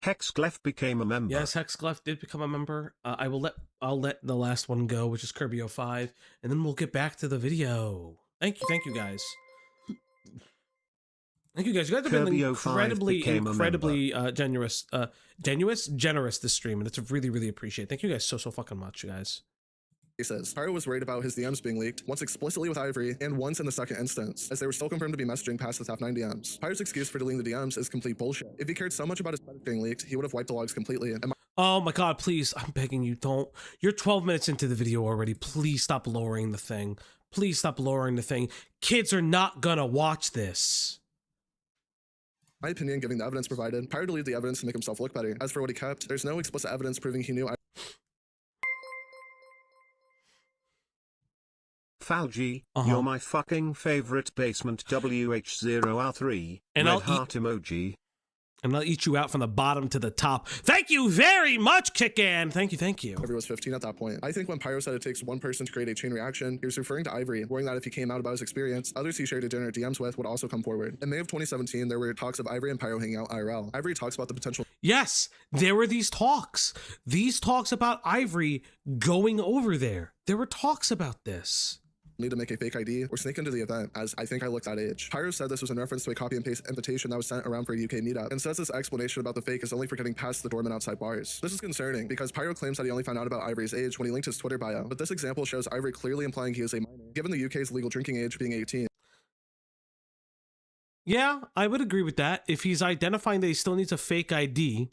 Hexglyph became a member. Yes, Hexglyph did become a member. I'll let the last one go, which is Kirby 05, and then we'll get back to the video. Thank you guys. Thank you guys. You guys have been incredibly generous this stream, and it's really appreciated. Thank you guys so fucking much, you guys. He says Pyro was worried about his DMs being leaked, once explicitly with Ivory, and once in the second instance, as they were still confirmed to be messaging past the top 9 DMs. Pyro's excuse for deleting the DMs is complete bullshit. If he cared so much about his being leaked, he would have wiped the logs completely. Oh my god, please, I'm begging you, don't. You're 12 minutes into the video already. Please stop lowering the thing. Please stop lowering the thing. Kids are not gonna watch this. My opinion, given the evidence provided, Pyro deleted the evidence to make himself look better. As for what he kept, there's no explicit evidence proving he knew. Falgi, you're my fucking favorite basement WH0R3, and red heart emoji. And I'll eat you out from the bottom to the top. Thank you very much, Kickan. Thank you. Ivory was 15 at that point. I think when Pyro said it takes one person to create a chain reaction, he was referring to Ivory, worrying that if he came out about his experience, others he shared a dinner DMs with would also come forward. In May of 2017, there were talks of Ivory and Pyro hanging out IRL. Ivory talks about the potential. Yes, there were these talks. These talks about Ivory going over there. There were talks about this. Need to make a fake ID or sneak into the event, as I think I looked that age. Pyro said this was in reference to a copy and paste invitation that was sent around for a UK meetup, and says this explanation about the fake is only for getting past the doorman outside bars. This is concerning because Pyro claims that he only found out about Ivory's age when he linked his Twitter bio, but this example shows Ivory clearly implying he is a minor, given the UK's legal drinking age being 18. Yeah, I would agree with that if he's identifying that he still needs a fake ID,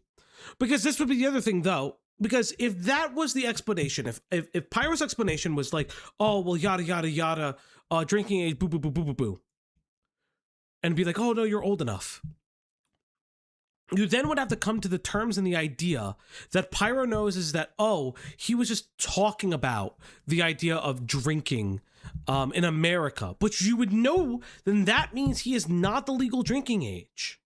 because this would be the other thing though. Because if that was the explanation, if Pyro's explanation was like, oh, well, yada, yada, yada, drinking age, boo, boo, boo, boo, boo, boo, and be like, oh, no, you're old enough. You then would have to come to the terms and the idea that Pyro knows is that, oh, he was just talking about the idea of drinking in America. But you would know, then that means he is not the legal drinking age.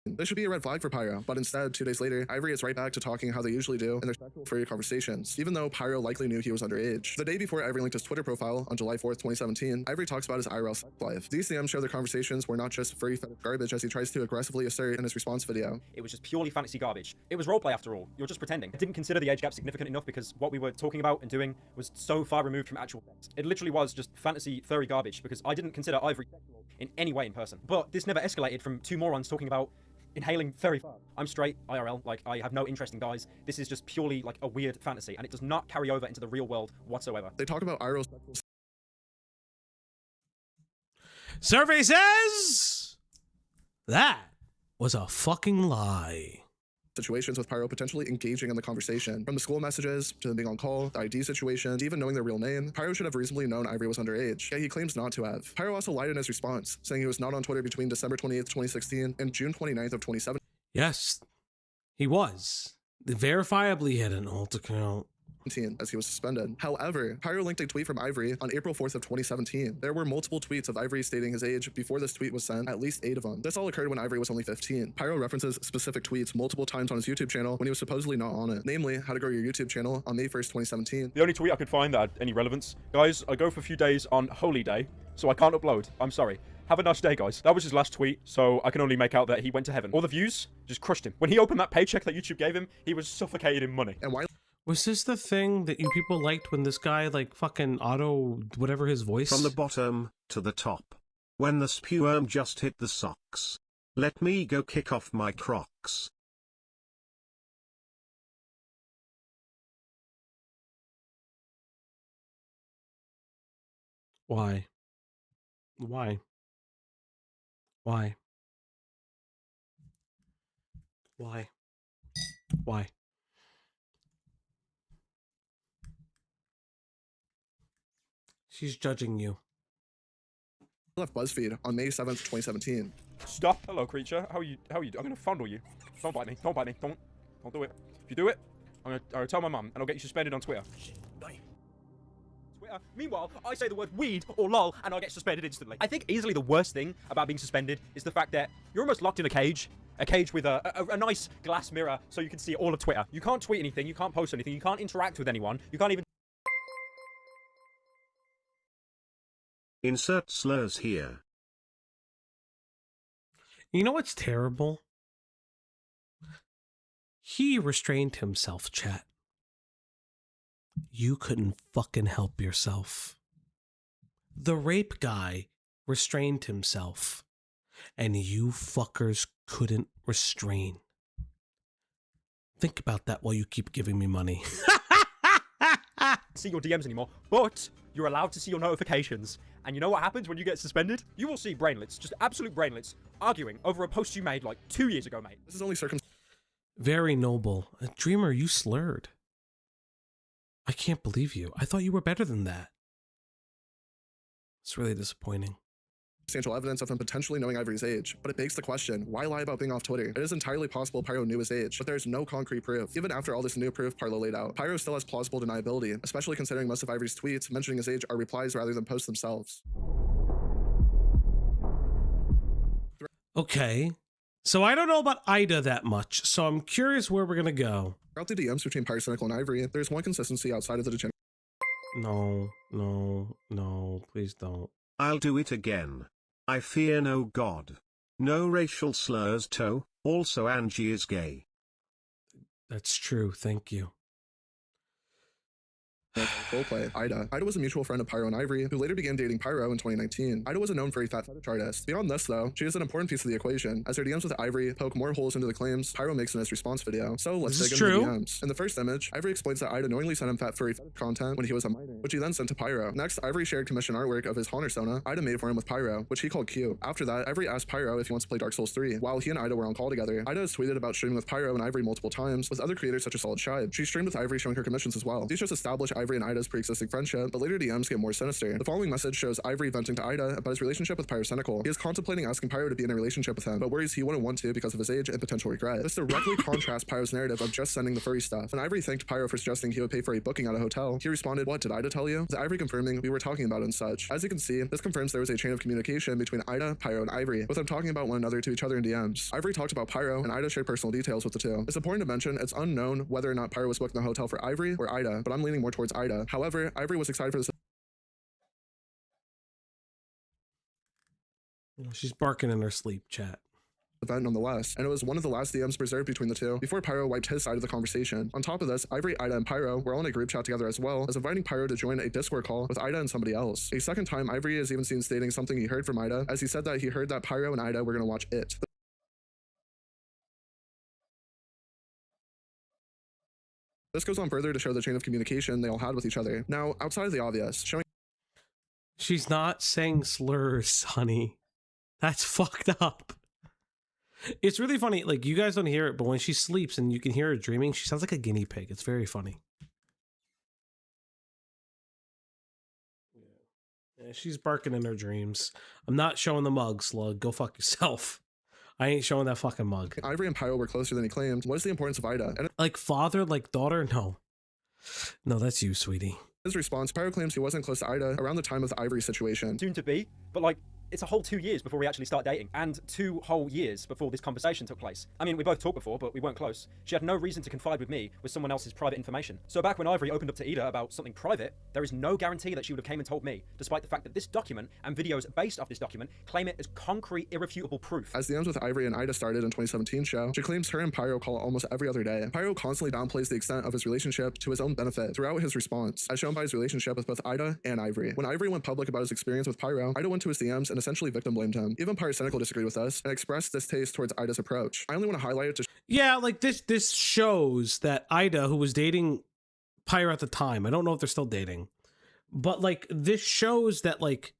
This should be a red flag for Pyro, but instead, 2 days later, Ivory is right back to talking how they usually do in their sexual furry conversations, even though Pyro likely knew he was underage. The day before Ivory linked his Twitter profile, on July 4th, 2017, Ivory talks about his IRL sex life. These DMs show their conversations were not just furry fetish garbage, as he tries to aggressively assert in his response video. It was just purely fantasy garbage. It was roleplay after all. You're just pretending. I didn't consider the age gap significant enough because what we were talking about and doing was so far removed from actual sex. It literally was just fantasy furry garbage because I didn't consider Ivory sexual in any way in person. But this never escalated from 2 morons talking about inhaling furry fur. I'm straight, IRL, like I have no interest in guys. This is just purely like a weird fantasy and it does not carry over into the real world whatsoever. They talk about IRL Survey says that was a fucking lie. Situations with Pyro potentially engaging in the conversation. From the school messages, to them being on call, the ID situation, to even knowing their real name, Pyro should have reasonably known Ivory was underage, yet he claims not to have. Pyro also lied in his response, saying he was not on Twitter between December 28th, 2016 and June 29th of 2017. Yes, he was. Verifiably had an alt account. As he was suspended. However, Pyro linked a tweet from Ivory on April 4th of 2017. There were multiple tweets of Ivory stating his age before this tweet was sent, at least 8 of them. This all occurred when Ivory was only 15. Pyro references specific tweets multiple times on his YouTube channel when he was supposedly not on it, namely how to grow your YouTube channel on May 1st, 2017. The only tweet I could find that had any relevance. Guys, I go for a few days on Holy Day, so I can't upload. I'm sorry. Have a nice day, guys. That was his last tweet, so I can only make out that he went to heaven. All the views just crushed him. When he opened that paycheck that YouTube gave him, he was suffocated in money. And why? Was this the thing that you people liked when this guy, like, fucking auto whatever his voice? From the bottom to the top. When the spume just hit the socks. Let me go kick off my Crocs. Why? Why? Why? Why? Why? She's judging you. Left BuzzFeed on May 7th, 2017. Stop. Hello, creature. How are you? I'm gonna fondle you. Don't bite me. Don't bite me. Don't do it. If you do it, I'm gonna tell my mum and I'll get you suspended on Twitter. Twitter. Twitter. Meanwhile, I say the word weed or lol and I get suspended instantly. I think easily the worst thing about being suspended is the fact that you're almost locked in a cage with a nice glass mirror so you can see all of Twitter. You can't tweet anything, you can't post anything, you can't interact with anyone, you can't even... Insert slurs here. You know what's terrible? He restrained himself, chat. You couldn't fucking help yourself. The rape guy restrained himself, and you fuckers couldn't restrain. Think about that while you keep giving me money. see your DMs anymore, but you're allowed to see your notifications. And you know what happens when you get suspended? You will see brainlets, just absolute brainlets, arguing over a post you made like 2 years ago, mate. This is only Very noble. Dreamer, you slurred. I can't believe you. I thought you were better than that. It's really disappointing. Substantial evidence of him potentially knowing Ivory's age, but it begs the question, why lie about being off Twitter? It is entirely possible Pyro knew his age, but there's no concrete proof. Even after all this new proof Pyro laid out, Pyro still has plausible deniability, especially considering most of Ivory's tweets mentioning his age are replies rather than posts themselves. Okay. So I don't know about Ida that much, so I'm curious where we're gonna go. Throughout the DMs between Pyrocynical and Ivory, there's one consistency outside of the degenerate. No, please don't. I'll do it again. I fear no god. No racial slurs too. Also Angie is gay. That's true, thank you. Roleplay. Ida was a mutual friend of Pyro and Ivory, who later began dating Pyro in 2019. Ida was a known furry fat fetish artist. Beyond this, though, she is an important piece of the equation. As her DMs with Ivory poke more holes into the claims Pyro makes in his response video. So let's dig into the DMs. In the first image, Ivory explains that Ida knowingly sent him fat furry fetish content when he was a minor, which he then sent to Pyro. Next, Ivory shared commission artwork of his Haunter Sona Ida made for him with Pyro, which he called cute. After that, Ivory asked Pyro if he wants to play Dark Souls 3. While he and Ida were on call together, Ida has tweeted about streaming with Pyro and Ivory multiple times, with other creators such as Solid Shibe. She streamed with Ivory showing her commissions as well. These just establish Ivory and Ida's pre-existing friendship, but later DMs get more sinister. The following message shows Ivory venting to Ida about his relationship with Pyrocynical. He is contemplating asking Pyro to be in a relationship with him, but worries he wouldn't want to because of his age and potential regret. This directly contrasts Pyro's narrative of just sending the furry stuff. When Ivory thanked Pyro for suggesting he would pay for a booking at a hotel, he responded, "What did Ida tell you?" With Ivory confirming we were talking about it and such. As you can see, this confirms there was a chain of communication between Ida, Pyro, and Ivory, with them talking about one another to each other in DMs. Ivory talked about Pyro, and Ida shared personal details with the two. It's important to mention it's unknown whether or not Pyro was booked in the hotel for Ivory or Ida, but I'm leaning more towards Ida. However, Ivory was excited for this. She's barking in her sleep, chat. Event nonetheless, and it was one of the last DMs preserved between the two before Pyro wiped his side of the conversation. On top of this, Ivory, Ida, and Pyro were all in a group chat together as well as inviting Pyro to join a Discord call with Ida and somebody else. A second time, Ivory is even seen stating something he heard from Ida, as he said that he heard that Pyro and Ida were going to watch It. This goes on further to show the chain of communication they all had with each other. Now, outside of the obvious, showing She's not saying slurs, honey. That's fucked up. It's really funny. Like, you guys don't hear it, but when she sleeps and you can hear her dreaming, she sounds like a guinea pig. It's very funny. Yeah, she's barking in her dreams. I'm not showing the mug, slug. Go fuck yourself. I ain't showing that fucking mug. Ivory and Pyro were closer than he claimed. What is the importance of Ida? And like father, like daughter? No. No, that's you, sweetie. His response, Pyro claims he wasn't close to Ida around the time of the Ivory situation. Soon to be, but like, it's a whole 2 years before we actually start dating, and 2 whole years before this conversation took place. I mean, we both talked before, but we weren't close. She had no reason to confide with me with someone else's private information. So back when Ivory opened up to Ida about something private, there is no guarantee that she would have came and told me, despite the fact that this document and videos based off this document claim it as concrete, irrefutable proof. As the ends with Ivory and Ida started in 2017 show, she claims her and Pyro call almost every other day. Pyro constantly downplays the extent of his relationship to his own benefit throughout his response, as shown by his relationship with both Ida and Ivory. When Ivory went public about his experience with Pyro, Ida went to his DMs and essentially victim blamed him. Even Pyrocynical disagreed with us and expressed distaste towards Ida's approach. I only want to highlight it to yeah, like this shows that Ida, who was dating Pyro at the time, I don't know if they're still dating, but like this shows that like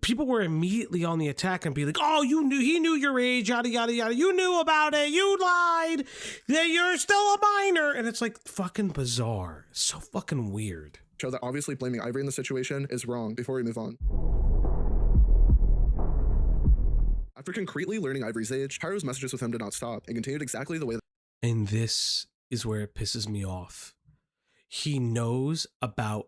people were immediately on the attack and be like, oh, he knew your age, yada yada yada, you knew about it, you lied, that you're still a minor, and it's like fucking bizarre. It's so fucking weird. Show that obviously blaming Ivory in the situation is wrong before we move on. After concretely learning Ivory's age, Pyro's messages with him did not stop and continued exactly the way that. And this is where it pisses me off. He knows about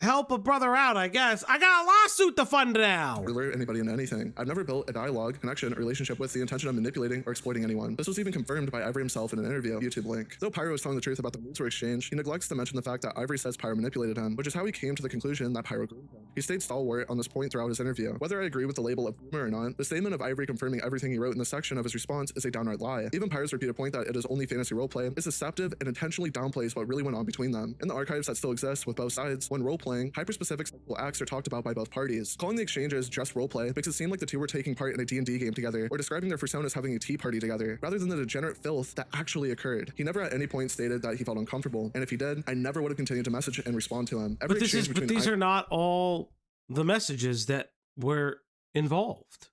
help a brother out, I guess. I got a lawsuit to fund now. Alert anybody into anything. I've never built a dialogue, connection, or relationship with the intention of manipulating or exploiting anyone. This was even confirmed by Ivory himself in an interview. YouTube link. Though Pyro is telling the truth about the roots were exchanged, he neglects to mention the fact that Ivory says Pyro manipulated him, which is how he came to the conclusion that Pyro groomed him. He stayed stalwart on this point throughout his interview. Whether I agree with the label of groomer or not, the statement of Ivory confirming everything he wrote in the section of his response is a downright lie. Even Pyro's repeated point that it is only fantasy roleplay is deceptive and intentionally downplays what really went on between them. In the archives that still exist with both sides, when roleplaying, hyper-specific sexual acts are talked about by both parties. Calling the exchanges just roleplay makes it seem like the two were taking part in a D&D game together, or describing their personas having a tea party together, rather than the degenerate filth that actually occurred. He never at any point stated that he felt uncomfortable, and if he did, I never would have continued to message and respond to him. But these are not all the messages that were involved.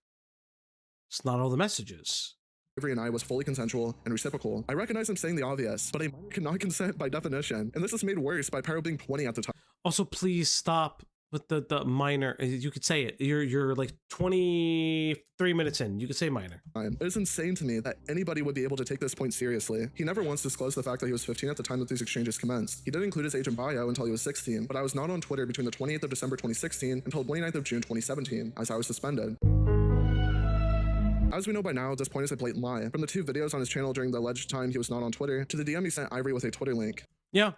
It's not all the messages. Ivory and I was fully consensual and reciprocal. I recognize I'm saying the obvious, but a minor cannot consent by definition, and this is made worse by Pyro being 20 at the time. Also, please stop with the minor. You could say it. You're like 23 minutes in. You could say minor. It is insane to me that anybody would be able to take this point seriously. He never once disclosed the fact that he was 15 at the time that these exchanges commenced. He didn't include his age in bio until he was 16, but I was not on Twitter between the 28th of December 2016 until 29th of June 2017, as I was suspended. As we know by now, this point is a blatant lie. From the 2 videos on his channel during the alleged time he was not on Twitter, to the DM he sent Ivory with a Twitter link. Yeah.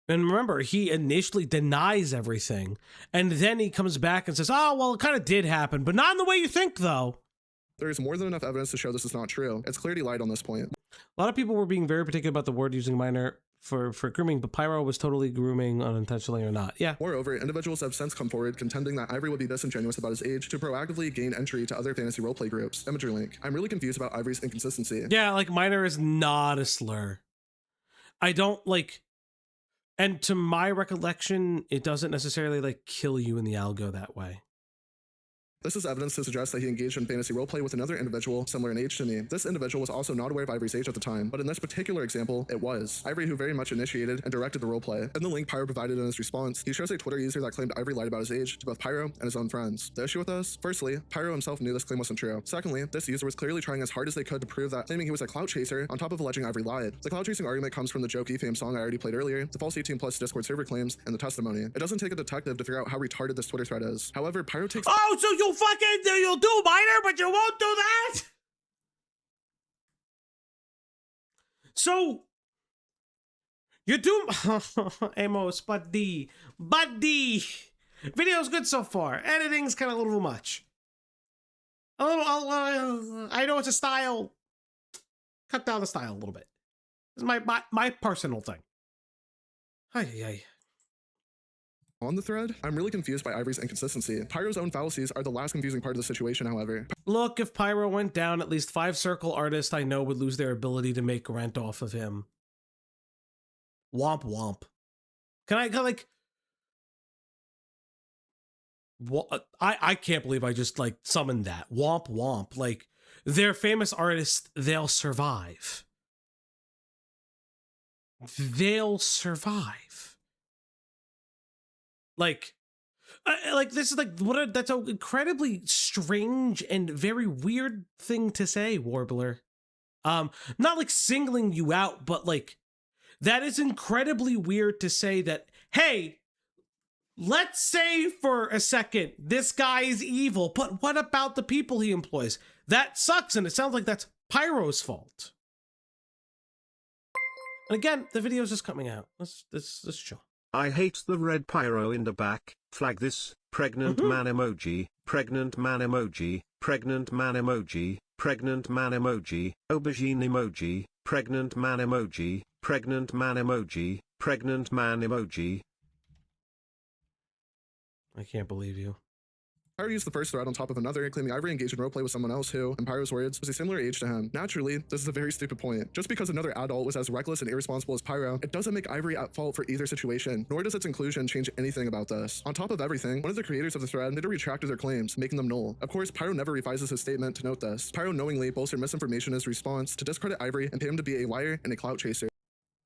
And remember, he initially denies everything, and then he comes back and says, oh, well, it kind of did happen, but not in the way you think, though. There is more than enough evidence to show this is not true. It's clear he lied on this point. A lot of people were being very particular about the word using minor for grooming, but Pyro was totally grooming unintentionally or not. Yeah. Moreover, individuals have since come forward contending that Ivory would be disingenuous about his age to proactively gain entry to other fantasy roleplay groups. Imgur link. I'm really confused about Ivory's inconsistency. Yeah, like minor is not a slur. I don't like, and to my recollection, it doesn't necessarily like kill you in the algo that way. This is evidence to suggest that he engaged in fantasy roleplay with another individual similar in age to me. This individual was also not aware of Ivory's age at the time, but in this particular example, it was. Ivory, who very much initiated and directed the roleplay. In the link Pyro provided in his response, he shows a Twitter user that claimed Ivory lied about his age to both Pyro and his own friends. The issue with this? Firstly, Pyro himself knew this claim wasn't true. Secondly, this user was clearly trying as hard as they could to prove that, claiming he was a clout chaser on top of alleging Ivory lied. The clout chasing argument comes from the Joke E-Fame song I already played earlier, the false 18+ Discord server claims, and the testimony. It doesn't take a detective to figure out how retarded this Twitter thread is. However, Pyro takes— Oh, so you'll do minor, but you won't do that? So you do Amos, buddy. Video's good so far. Editing's kind of a little much. A little, I know it's a style. Cut down the style a little bit. This is my personal thing. Hey. On the thread, I'm really confused by Ivory's inconsistency. Pyro's own fallacies are the last confusing part of the situation, however. Look, if Pyro went down, at least 5 circle artists I know would lose their ability to make rent off of him. Womp womp. Can I like... I can't believe I just like summoned that. Womp womp. Like, they're famous artists, they'll survive. They'll survive. Like this is like that's an incredibly strange and very weird thing to say, Warbler. Not like singling you out, but like that is incredibly weird to say that, hey, let's say for a second this guy is evil, but what about the people he employs? That sucks, and it sounds like that's Pyro's fault. And again, the video's just coming out. Let's chill. I hate the red Pyro in the back. Flag this. Pregnant man emoji. Pregnant man emoji. Pregnant man emoji. Pregnant man emoji. Aubergine emoji. Pregnant man emoji. Pregnant man emoji. Pregnant man emoji. I can't believe you. Pyro used the first thread on top of another, claiming Ivory engaged in roleplay with someone else who, in Pyro's words, was a similar age to him. Naturally, this is a very stupid point. Just because another adult was as reckless and irresponsible as Pyro, it doesn't make Ivory at fault for either situation, nor does its inclusion change anything about this. On top of everything, one of the creators of the thread later retracted their claims, making them null. Of course, Pyro never revises his statement to note this. Pyro knowingly bolstered misinformation in his response to discredit Ivory and pay him to be a liar and a clout chaser.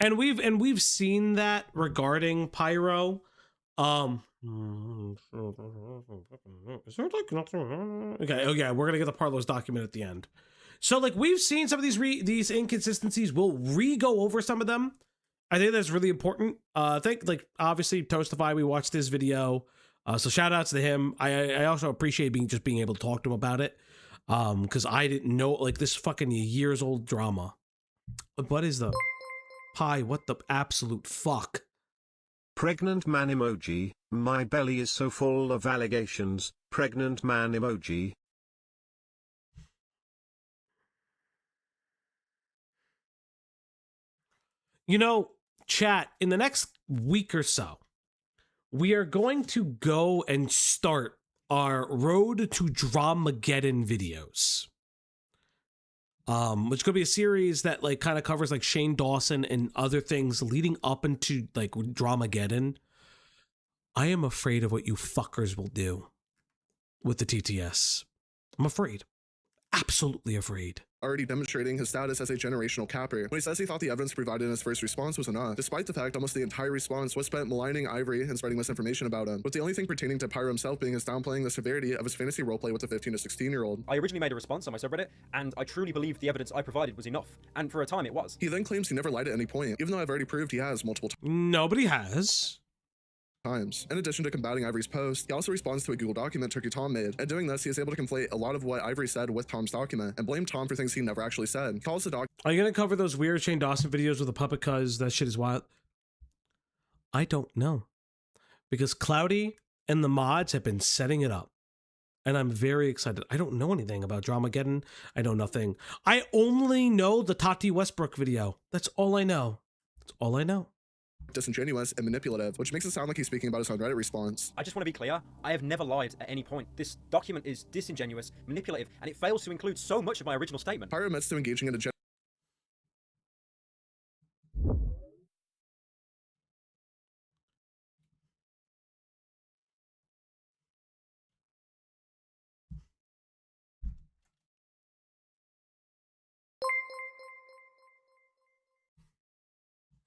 And we've seen that regarding Pyro. Is there like nothing? Okay, we're gonna get the Parlos document at the end. So like we've seen some of these inconsistencies. We'll go over some of them. I think that's really important. I think like obviously Toastify, we watched this video. So shout outs to him. I also appreciate being able to talk to him about it. Because I didn't know like this fucking years old drama. What is the pie? What the absolute fuck? Pregnant man emoji. My belly is so full of allegations. Pregnant man emoji. You know, chat, in the next week or so, we are going to go and start our Road to Dramageddon videos. Which could be a series that like kind of covers like Shane Dawson and other things leading up into like Dramageddon. I am afraid of what you fuckers will do with the TTS. I'm afraid. Absolutely afraid. Already demonstrating his status as a generational capper when he says he thought the evidence provided in his first response was enough, despite the fact almost the entire response was spent maligning Ivory and spreading misinformation about him, with the only thing pertaining to Pyro himself being his downplaying the severity of his fantasy roleplay with the 15 to 16-year-old. I originally made a response on my subreddit, and I truly believed the evidence I provided was enough, and for a time it was. He then claims he never lied at any point, even though I've already proved he has multiple Nobody has. times. In addition to combating Ivory's post, he also responds to a Google document Turkey Tom made, and doing this, he is able to conflate a lot of what Ivory said with Tom's document, and blame Tom for things he never actually said. He calls the doc. Are you gonna cover those weird Shane Dawson videos with a puppet cuz that shit is wild? I don't know. Because Cloudy and the mods have been setting it up. And I'm very excited. I don't know anything about Dramageddon. I know nothing. I only know the Tati Westbrook video. That's all I know. That's all I know. Disingenuous and manipulative, which makes it sound like he's speaking about his own Reddit response. I just want to be clear, I have never lied at any point. This document is disingenuous, manipulative, and it fails to include so much of my original statement. Pyro admits to engaging in a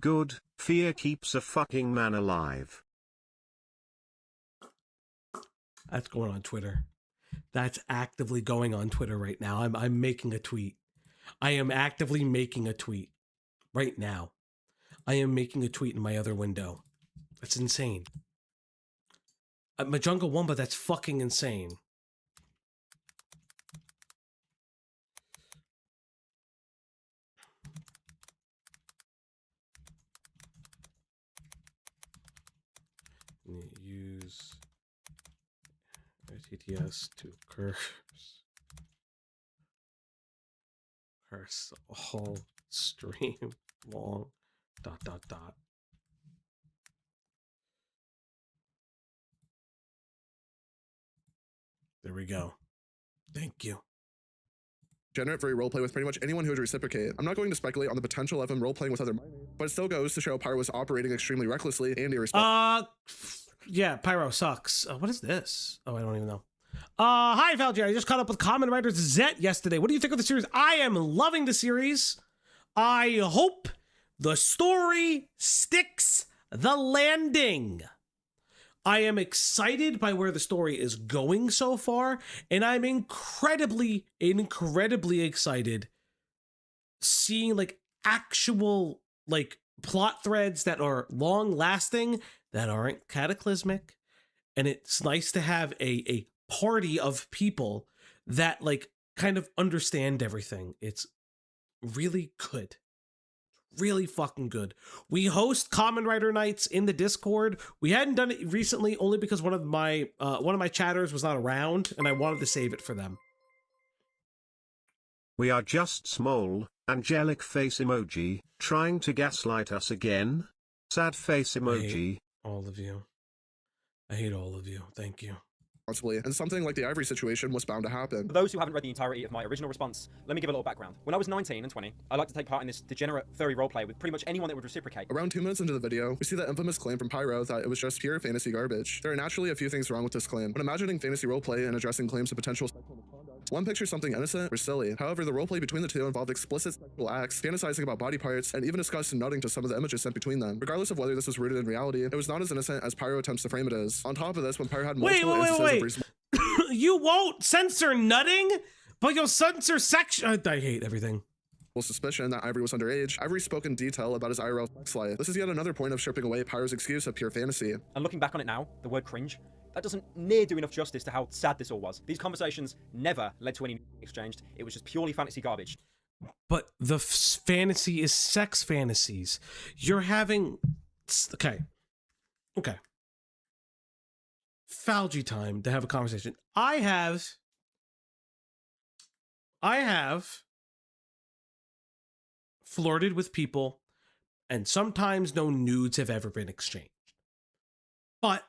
Good, fear keeps a fucking man alive. That's going on Twitter. That's actively going on Twitter right now. I'm making a tweet. I am actively making a tweet right now. I am making a tweet in my other window. That's insane. Majunga Wumba, that's fucking insane. Use TTS to curse all stream long ... There we go. Thank you. Generate for a roleplay with pretty much anyone who would reciprocate. I'm not going to speculate on the potential of him roleplaying with other minors, but it still goes to show Pyro was operating extremely recklessly and irresponsible. Yeah, Pyro sucks. What is this? Oh, I don't even know. Hi, Valjer. I just caught up with Common Writers Zet yesterday. What do you think of the series? I am loving the series. I hope the story sticks the landing. I am excited by where the story is going so far, and I'm incredibly excited seeing like actual like plot threads that are long lasting, that aren't cataclysmic. And it's nice to have a party of people that like kind of understand everything. It's really good. Really fucking good. We host Common Writer Nights in the Discord. We hadn't done it recently only because one of my chatters was not around and I wanted to save it for them. We are just small, angelic face emoji, trying to gaslight us again. Sad face emoji. All of you. I hate all of you. Thank you. And something like the Ivory situation was bound to happen. For those who haven't read the entirety of my original response, let me give a little background. When I was 19 and 20, I liked to take part in this degenerate furry roleplay with pretty much anyone that would reciprocate. Around 2 minutes into the video, we see the infamous claim from Pyro that it was just pure fantasy garbage. There are naturally a few things wrong with this claim. When imagining fantasy roleplay and addressing claims of potential sexual misconduct, One pictures something innocent or silly. However, the roleplay between the two involved explicit sexual acts, fantasizing about body parts, and even discussed nutting to some of the images sent between them. Regardless of whether this was rooted in reality, it was not as innocent as Pyro attempts to frame it as. On top of this, when Pyro had multiple instances of you won't censor nutting, but you'll censor sex. I hate everything. Suspicion that Ivory was underage, Ivory spoke in detail about his IRL sex life. This is yet another point of stripping away Pyro's excuse of pure fantasy. And looking back on it now, the word cringe, that doesn't near do enough justice to how sad this all was. These conversations never led to any exchanged. It was just purely fantasy garbage. But the fantasy is sex fantasies. You're having... Okay. Falgy time to have a conversation. I have flirted with people, and sometimes no nudes have ever been exchanged. But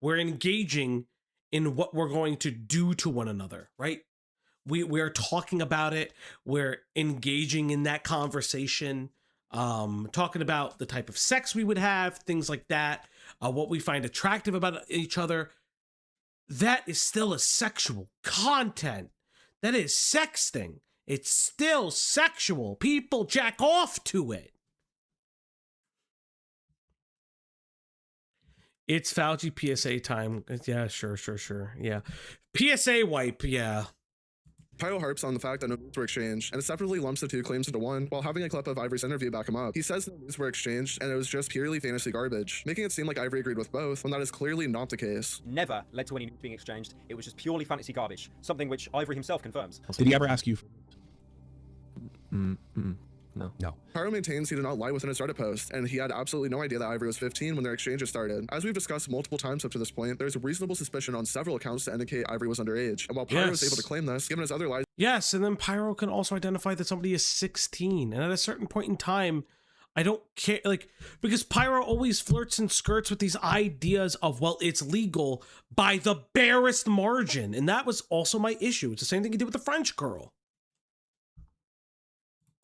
we're engaging in what we're going to do to one another, right? We're talking about it. We're engaging in that conversation, talking about the type of sex we would have, things like that, what we find attractive about each other. That is still a sexual content. That is sexting. It's still sexual. People jack off to it. It's Fauci PSA time. Yeah, sure. Yeah. PSA wipe, yeah. Pyro harps on the fact that no nudes were exchanged, and separately lumps the two claims into one, while having a clip of Ivory's interview back him up. He says no nudes were exchanged, and it was just purely fantasy garbage, making it seem like Ivory agreed with both, when that is clearly not the case. Never led to any nudes being exchanged. It was just purely fantasy garbage, something which Ivory himself confirms. Did he ever ask you? No. Pyro maintains he did not lie within his Reddit post, and he had absolutely no idea that Ivory was 15 when their exchanges started. As we've discussed multiple times up to this point, there's a reasonable suspicion on several accounts to indicate Ivory was underage. And while Pyro was able to claim this, given his other lies... Yes, and then Pyro can also identify that somebody is 16. And at a certain point in time, I don't care, like, because Pyro always flirts and skirts with these ideas of, well, it's legal by the barest margin. And that was also my issue. It's the same thing he did with the French girl.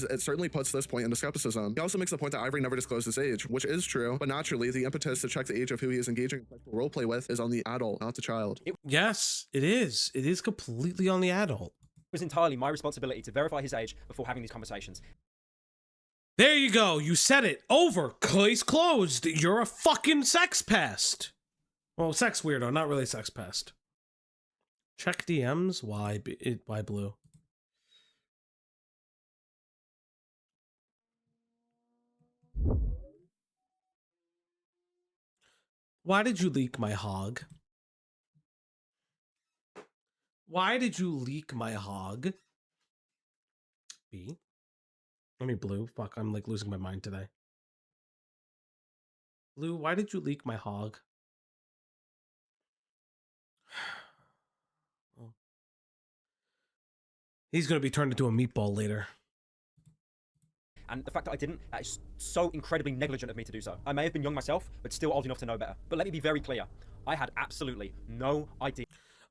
It certainly puts this point into skepticism. He also makes the point that Ivory never disclosed his age, which is true, but naturally, the impetus to check the age of who he is engaging in sexual roleplay with is on the adult, not the child. Yes, it is. It is completely on the adult. It was entirely my responsibility to verify his age before having these conversations. There you go. You said it. Over. Case closed. You're a fucking sex pest. Well, sex weirdo, not really sex pest. Check DMs. Why blue? Why did you leak my hog? Why did you leak my hog? B. I mean, blue. Fuck, I'm like losing my mind today. Blue, why did you leak my hog? Oh. He's gonna be turned into a meatball later. And the fact that I didn't, that is so incredibly negligent of me to do so. I may have been young myself, but still old enough to know better. But let me be very clear. I had absolutely no idea.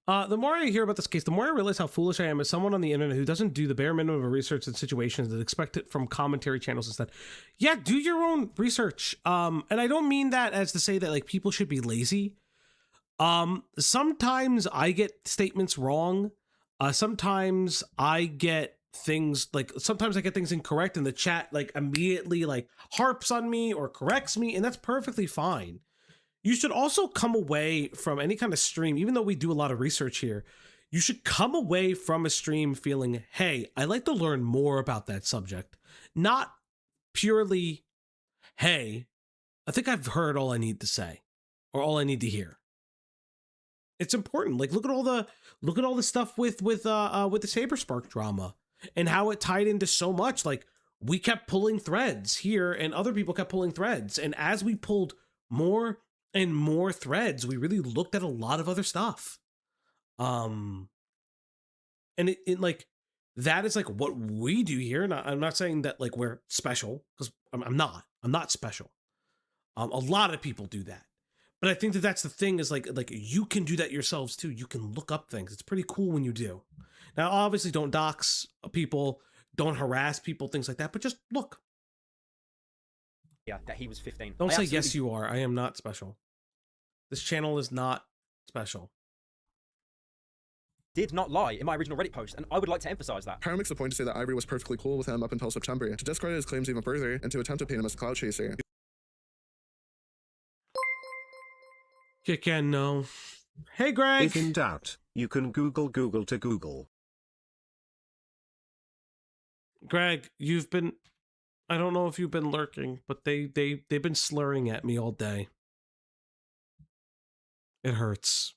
The more I hear about this case, the more I realize how foolish I am as someone on the internet who doesn't do the bare minimum of research in situations that expect it from commentary channels instead. Yeah, do your own research. And I don't mean that as to say that like people should be lazy. Sometimes I get statements wrong. Sometimes I get things like, sometimes I get things incorrect and the chat like immediately like harps on me or corrects me, and that's perfectly fine. You should also come away from any kind of stream, even though we do a lot of research here, you should come away from a stream feeling, hey, I'd like to learn more about that subject. Not purely, hey, I think I've heard all I need to say or all I need to hear. It's important. Like look at all the stuff with the Saberspark drama and how it tied into so much. Like we kept pulling threads here and other people kept pulling threads. And as we pulled more and more threads, we really looked at a lot of other stuff. And it like, that is like what we do here. And I'm not saying that like we're special, because I'm not special. A lot of people do that. But I think that that's the thing is like you can do that yourselves too. You can look up things. It's pretty cool when you do. Now, obviously don't dox people, don't harass people, things like that, but just look. Yeah, that he was 15. Don't say, yes, you are. I am not special. This channel is not special. did not lie in my original Reddit post, and I would like to emphasize that. Pyro makes a point to say that Ivory was perfectly cool with him up until September, to discredit his claims even further, and to attempt to paint him as a clout chaser. Kick in, no. Hey, Greg! If in doubt, you can Google to Google. Greg, you've been... I don't know if you've been lurking, but they've been slurring at me all day. It hurts.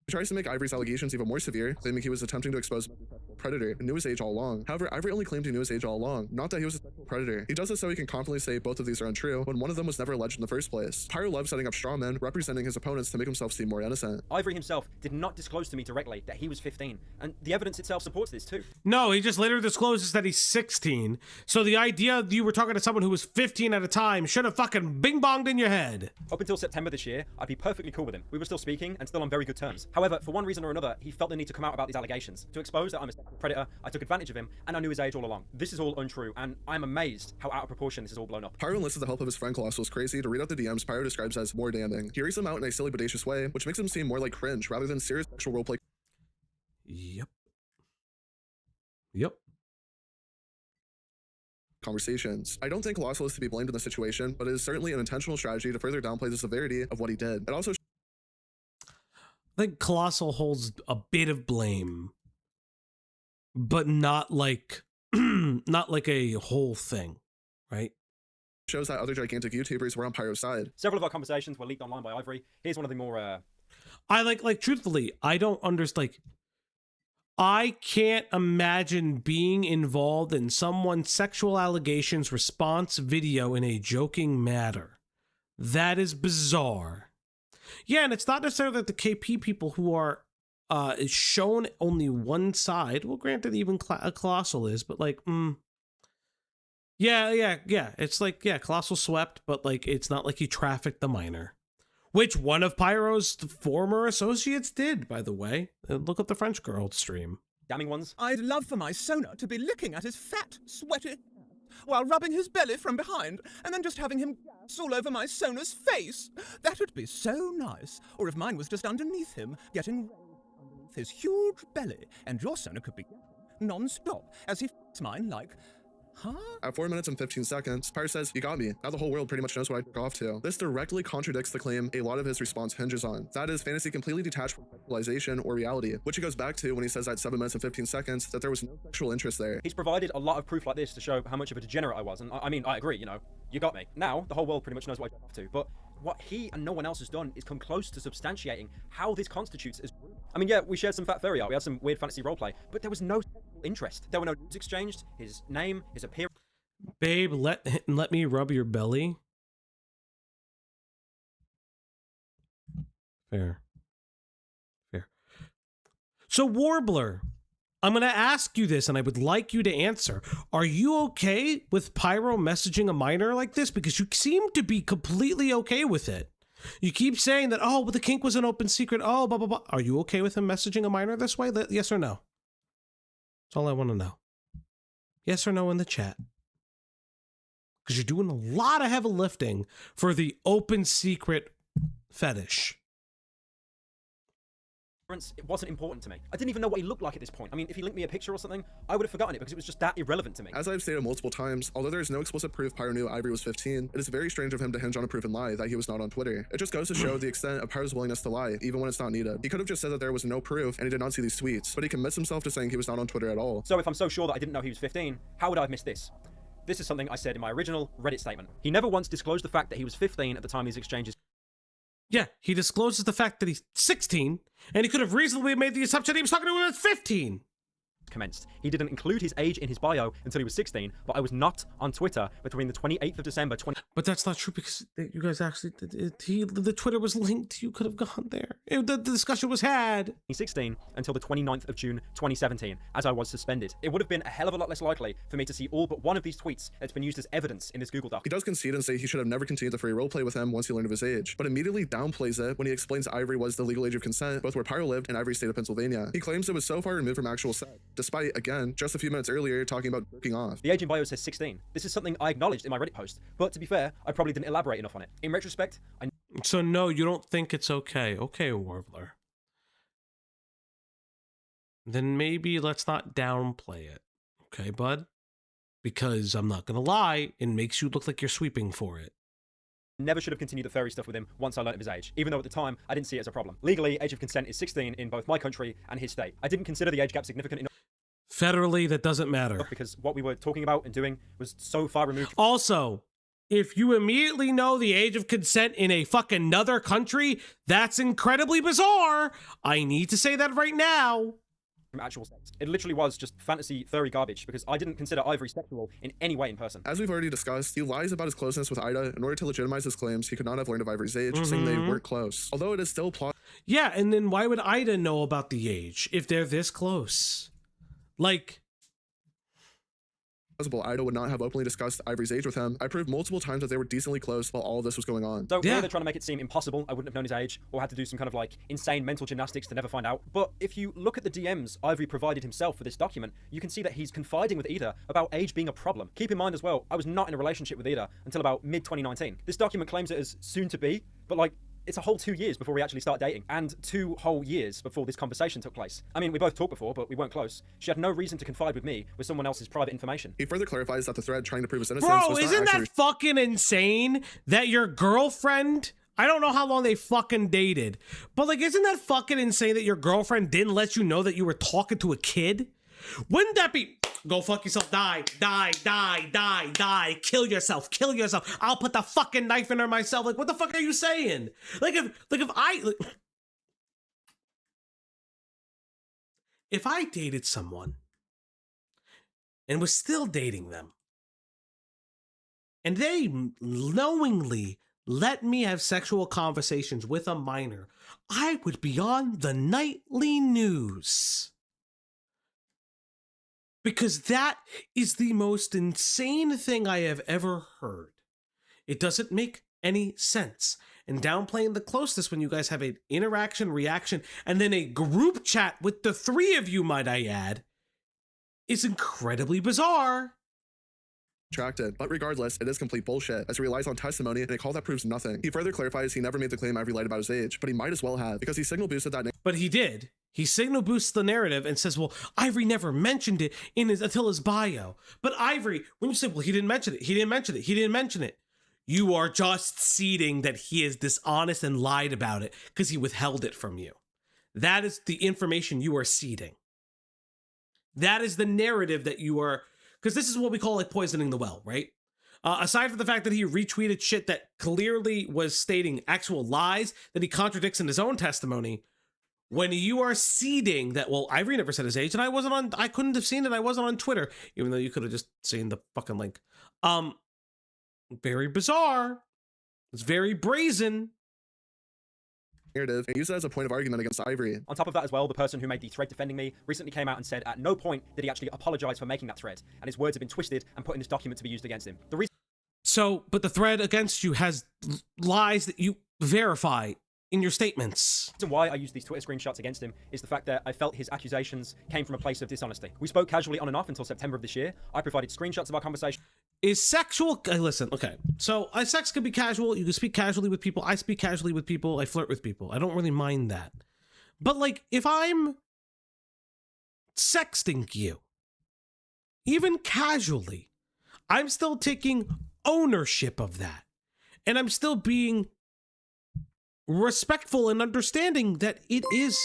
He tries to make Ivory's allegations even more severe, claiming he was attempting to expose a predator and knew his age all along. However, Ivory only claimed he knew his age all along, not that he was a sexual predator. He does this so he can confidently say both of these are untrue, when one of them was never alleged in the first place. Pyro loves setting up straw men, representing his opponents to make himself seem more innocent. Ivory himself did not disclose to me directly that he was 15, and the evidence itself supports this too. No, he just later discloses that he's 16, so the idea you were talking to someone who was 15 at a time should have fucking bing-bonged in your head. Up until September this year, I'd be perfectly cool with him. We were still speaking and still on very good terms. However, for one reason or another, he felt the need to come out about these allegations. To expose that I'm a sexual predator, I took advantage of him, and I knew his age all along. This is all untrue, and I'm amazed how out of proportion this is all blown up. Pyro enlisted the help of his friend Colossal's Crazy to read out the DMs Pyro describes as more damning. He reads them out in a silly bodacious way, which makes them seem more like cringe rather than serious sexual roleplay. Yep. Conversations. I don't think Colossal is to be blamed in the situation, but it is certainly an intentional strategy to further downplay the severity of what he did. It also I think Colossal holds a bit of blame, but not like not like a whole thing, right? Shows that other gigantic YouTubers were on Pyro's side. Several of our conversations were leaked online by Ivory. Here's one of the more I like truthfully, I don't understand. I can't imagine being involved in someone's sexual allegations response video in a joking manner. That is bizarre. Yeah, and it's not necessarily that the KP people who are shown only one side. Well, granted, even Colossal is, but like, yeah. It's like, yeah, Colossal swept, but like, it's not like he trafficked the minor, which one of Pyro's former associates did, by the way. Look up the French girl stream. damning ones. I'd love for my Sona to be licking at his fat, sweaty, while rubbing his belly from behind, and then just having him gas all over my Sona's face. That would be so nice. Or if mine was just underneath him, getting underneath his huge belly, and your Sona could be non-stop, as he f***s mine like... Huh? At 4 minutes and 15 seconds, Pyro says, "You got me." Now the whole world pretty much knows what I took off to. This directly contradicts the claim a lot of his response hinges on. That is fantasy completely detached from sexualization or reality, which he goes back to when he says at 7 minutes and 15 seconds that there was no sexual interest there. He's provided a lot of proof like this to show how much of a degenerate I was, and I mean, I agree, you know, you got me. Now, the whole world pretty much knows what I took off to, but what he and no one else has done is come close to substantiating how this constitutes as... I mean, yeah, we shared some fat furry art, we had some weird fantasy roleplay, but there was no interest. There were no news exchanged, his name, his appearance... Babe, let me rub your belly. Fair. So Warbler, I'm going to ask you this and I would like you to answer. Are you okay with Pyro messaging a minor like this? Because you seem to be completely okay with it. You keep saying that, oh, but the kink was an open secret. Oh, blah, blah, blah. Are you okay with him messaging a minor this way? Yes or no? That's all I want to know. Yes or no in the chat. Because you're doing a lot of heavy lifting for the open secret fetish. It wasn't important to me. I didn't even know what he looked like at this point. I mean, if he linked me a picture or something, I would have forgotten it because it was just that irrelevant to me. As I've stated multiple times, although there is no explicit proof Pyro knew Ivory was 15, it is very strange of him to hinge on a proven lie that he was not on Twitter. It just goes to show the extent of Pyro's willingness to lie, even when it's not needed. He could have just said that there was no proof and he did not see these tweets, but he commits himself to saying he was not on Twitter at all. So if I'm so sure that I didn't know he was 15, how would I have missed this? This is something I said in my original Reddit statement. He never once disclosed the fact that he was 15 at the time these exchanges. Yeah, he discloses the fact that he's 16, and he could have reasonably made the assumption he was talking to him at 15. Commenced. He didn't include his age in his bio until he was 16, but I was not on Twitter between the 28th of December 20... But that's not true because you guys actually... the Twitter was linked. You could have gone there. The discussion was had. 16 until the 29th of June 2017, as I was suspended. It would have been a hell of a lot less likely for me to see all but one of these tweets that's been used as evidence in this Google Doc. He does concede and say he should have never continued the free roleplay with him once he learned of his age, but immediately downplays it when he explains Ivory was the legal age of consent, both where Pyro lived in Ivory state of Pennsylvania. He claims it was so far removed from actual sex, despite, again, just a few minutes earlier talking about jerking off. The age in bio says 16. This is something I acknowledged in my Reddit post, but to be fair, I probably didn't elaborate enough on it. In retrospect, I... So no, you don't think it's okay. Okay, Warbler. then maybe let's not downplay it. Okay, bud? Because I'm not gonna lie, it makes you look like you're sweeping for it. Never should have continued the furry stuff with him once I learned of his age, even though at the time I didn't see it as a problem. Legally, age of consent is 16 in both my country and his state. I didn't consider the age gap significant enough. Federally, that doesn't matter. Because what we were talking about and doing was so far removed. Also, if you immediately know the age of consent in a fucking another country, that's incredibly bizarre. I need to say that right now. From actual sex. It literally was just fantasy furry garbage because I didn't consider Ivory sexual in any way in person. As we've already discussed, he lies about his closeness with Ida in order to legitimize his claims he could not have learned of Ivory's age, saying they weren't close. Although it is still plausible. Yeah, and then why would Ida know about the age if they're this close? Like, Ida would not have openly discussed Ivory's age with him. I proved multiple times that they were decently close while all of this was going on. So they're trying to make it seem impossible I wouldn't have known his age or had to do some kind of like insane mental gymnastics to never find out. But if you look at the DMs Ivory provided himself for this document, you can see that he's confiding with Ida about age being a problem. Keep in mind as well, I was not in a relationship with Ida until about mid-2019. This document claims it as soon to be, but like, it's a whole 2 years before we actually start dating, and 2 whole years before this conversation took place. I mean, we both talked before, but we weren't close. She had no reason to confide with me with someone else's private information. He further clarifies that the thread trying to prove his innocence bro, was isn't not that fucking insane that your girlfriend, I don't know how long they fucking dated, but like, isn't that fucking insane that your girlfriend didn't let you know that you were talking to a kid? Wouldn't that be, go fuck yourself, die, kill yourself, I'll put the fucking knife in her myself. Like, what the fuck are you saying? If I dated someone and was still dating them, and they knowingly let me have sexual conversations with a minor, I would be on the nightly news. Because that is the most insane thing I have ever heard. It doesn't make any sense. And downplaying the closeness when you guys have an interaction, reaction, and then a group chat with the 3 of you, might I add, is incredibly bizarre. Attracted, but regardless, it is complete bullshit, as he relies on testimony in a call that proves nothing. He further clarifies he never made the claim Ivory lied about his age, but he might as well have, because he signal boosted that. But he did. He signal boosts the narrative and says, well, Ivory never mentioned it until his bio. But Ivory, when you say, well, he didn't mention it, you are just seeding that he is dishonest and lied about it because he withheld it from you. That is the information you are seeding. That is the narrative that you are, because this is what we call like poisoning the well, right? Aside from the fact that he retweeted shit that clearly was stating actual lies that he contradicts in his own testimony, when you are seeding that, well, Ivory never said his age, and I couldn't have seen it, I wasn't on Twitter, even though you could have just seen the fucking link. Very bizarre. It's very brazen. Narrative and use it as a point of argument against Ivory. On top of that as well, the person who made the thread defending me recently came out and said at no point did he actually apologize for making that thread, and his words have been twisted and put in this document to be used against him. The reason but the thread against you has lies that you verify in your statements. The reason why I used these Twitter screenshots against him is the fact that I felt his accusations came from a place of dishonesty. We spoke casually on and off until September of this year. I provided screenshots of our conversation. Is sexual, listen, okay. So sex can be casual. You can speak casually with people. I speak casually with people. I flirt with people. I don't really mind that. But like, if I'm sexting you, even casually, I'm still taking ownership of that. And I'm still being respectful and understanding that it is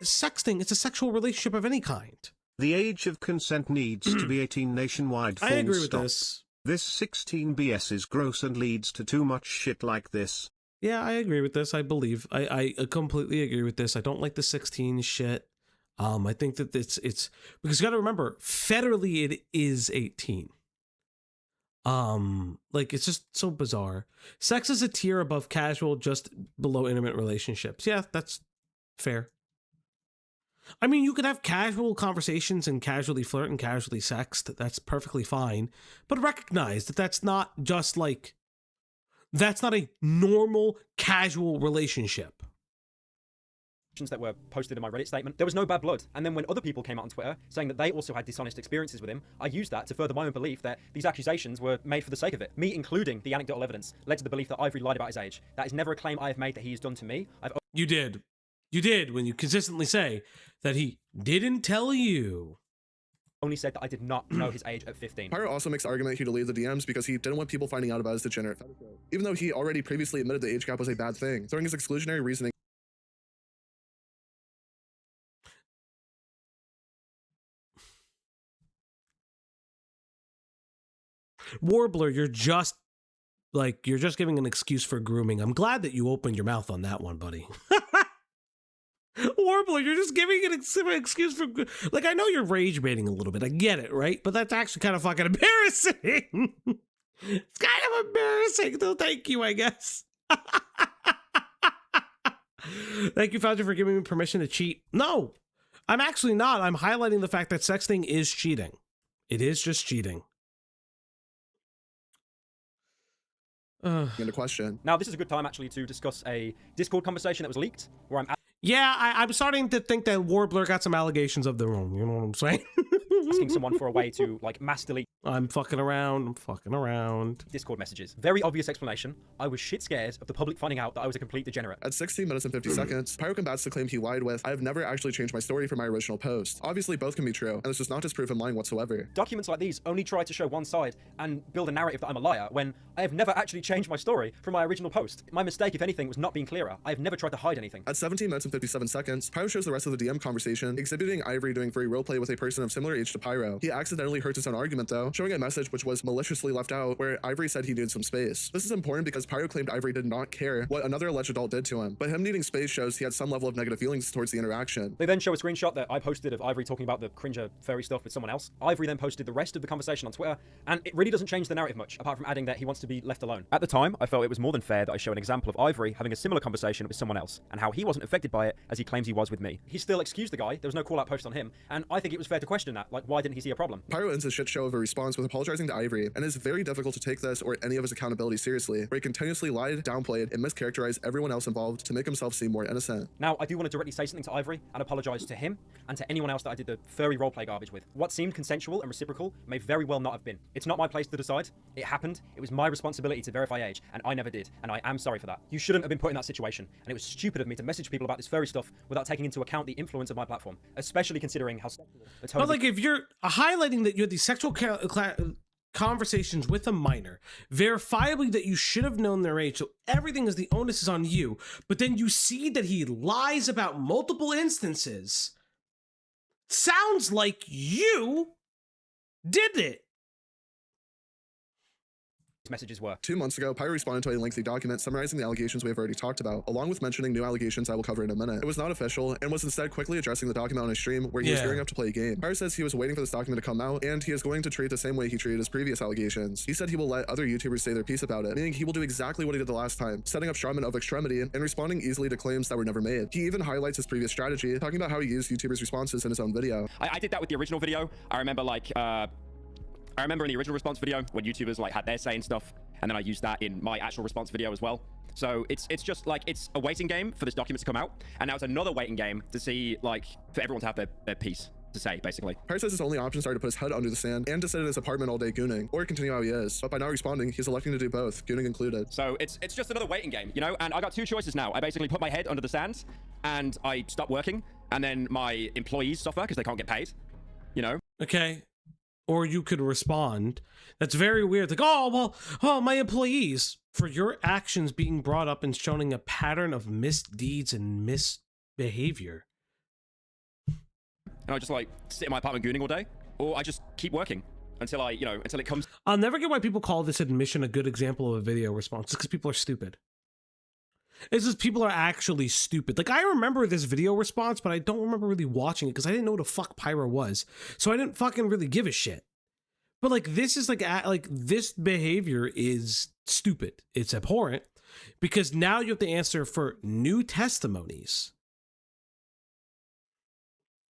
sexting. It's a sexual relationship of any kind. The age of consent needs to be 18 nationwide. I agree with this. This 16 BS is gross and leads to too much shit like this. Yeah, I agree with this. I believe. I completely agree with this. I don't like the 16 shit. I think that it's because you got to remember, federally it is 18. Like, it's just so bizarre. Sex is a tier above casual, just below intimate relationships. Yeah, that's fair. I mean, you could have casual conversations and casually flirt and casually sext. That's perfectly fine. But recognize that that's not just like, that's not a normal casual relationship. That were posted in my Reddit statement, there was no bad blood. And then when other people came out on Twitter saying that they also had dishonest experiences with him, I used that to further my own belief that these accusations were made for the sake of it. Me including the anecdotal evidence led to the belief that Ivory lied about his age. That is never a claim I have made that he has done to me. You did. You did, when you consistently say that he didn't tell you. Only said that I did not know his age at 15. Pyro also makes the argument he deleted the DMs because he didn't want people finding out about his degenerate fetishes, even though he already previously admitted the age gap was a bad thing, throwing his exclusionary reasoning. Warbler, you're just giving an excuse for grooming. I'm glad that you opened your mouth on that one, buddy. Warbler, you're just giving an excuse for, like, I know you're rage baiting a little bit. I get it, right? But that's actually kind of fucking embarrassing. It's kind of embarrassing, though. Thank you, I guess. Thank you, Founder, for giving me permission to cheat. No, I'm actually not. I'm highlighting the fact that sexting is cheating. It is just cheating. Into question. Now, this is a good time actually to discuss a Discord conversation that was leaked where I'm starting to think that Warbler got some allegations of their own. You know what I'm saying? asking someone for a way to like mass delete. I'm fucking around. Discord messages. Very obvious explanation. I was shit scared of the public finding out that I was a complete degenerate. At 16 minutes and 50 seconds, Pyro combats the claim he lied with, "I have never actually changed my story from my original post." Obviously, both can be true, and this does not disprove him lying whatsoever. Documents like these only try to show one side and build a narrative that I'm a liar when I have never actually changed my story from my original post. My mistake, if anything, was not being clearer. I have never tried to hide anything. At 17 minutes and 57 seconds, Pyro shows the rest of the DM conversation, exhibiting Ivory doing free roleplay with a person of similar age to Pyro. He accidentally hurts his own argument though, showing a message which was maliciously left out where Ivory said he needed some space. This is important because Pyro claimed Ivory did not care what another alleged adult did to him, but him needing space shows he had some level of negative feelings towards the interaction. They then show a screenshot that I posted of Ivory talking about the cringer furry stuff with someone else. Ivory then posted the rest of the conversation on Twitter, and it really doesn't change the narrative much, apart from adding that he wants to be left alone. At the time, I felt it was more than fair that I show an example of Ivory having a similar conversation with someone else, and how he wasn't affected by it as he claims he was with me. He still excused the guy, there was no call-out post on him, and I think it was fair to question that, like why didn't he see a problem? Pyro ends a shit show of a response with apologizing to Ivory, and it's very difficult to take this or any of his accountability seriously, where he continuously lied, downplayed, and mischaracterized everyone else involved to make himself seem more innocent. Now, I do want to directly say something to Ivory and apologize to him and to anyone else that I did the furry roleplay garbage with. What seemed consensual and reciprocal may very well not have been. It's not my place to decide. It happened. It was my responsibility to verify age, and I never did, and I am sorry for that. You shouldn't have been put in that situation, and it was stupid of me to message people about this furry stuff without taking into account the influence of my platform, especially considering how sexual the tone. But like, if you're highlighting that you had these sexual conversations with a minor, verifiably that you should have known their age, so everything is the onus is on you, but then you see that he lies about multiple instances, sounds like you did it. Messages were. 2 months ago, Pyro responded to a lengthy document summarizing the allegations we have already talked about, along with mentioning new allegations I will cover in a minute. It was not official, and was instead quickly addressing the document on a stream where he was gearing up to play a game. Pyro says he was waiting for this document to come out, and he is going to treat it the same way he treated his previous allegations. He said he will let other YouTubers say their piece about it, meaning he will do exactly what he did the last time, setting up strawmen of extremity and responding easily to claims that were never made. He even highlights his previous strategy, talking about how he used YouTubers' responses in his own video. I did that with the original video. I remember in the original response video when YouTubers like had their say and stuff, and then I used that in my actual response video as well. So it's just like, it's a waiting game for this document to come out, and now it's another waiting game to see, like, for everyone to have their piece to say, basically. Pyro says his only options are to put his head under the sand and to sit in his apartment all day gooning, or continue how he is. But by not responding, he's electing to do both, gooning included. So it's just another waiting game, you know? And I got two choices now. I basically put my head under the sand, and I stop working, and then my employees suffer because they can't get paid, you know? Okay. Or you could respond. That's very weird. Like, oh, well, my employees, for your actions being brought up and showing a pattern of misdeeds and misbehavior. And I just like sit in my apartment gooning all day, or I just keep working until until it comes. I'll never get why people call this admission a good example of a video response. It's because people are stupid. It's just people are actually stupid. Like, I remember this video response, but I don't remember really watching it because I didn't know what the fuck Pyro was. So I didn't fucking really give a shit. But like, this is like this behavior is stupid. It's abhorrent because now you have to answer for new testimonies.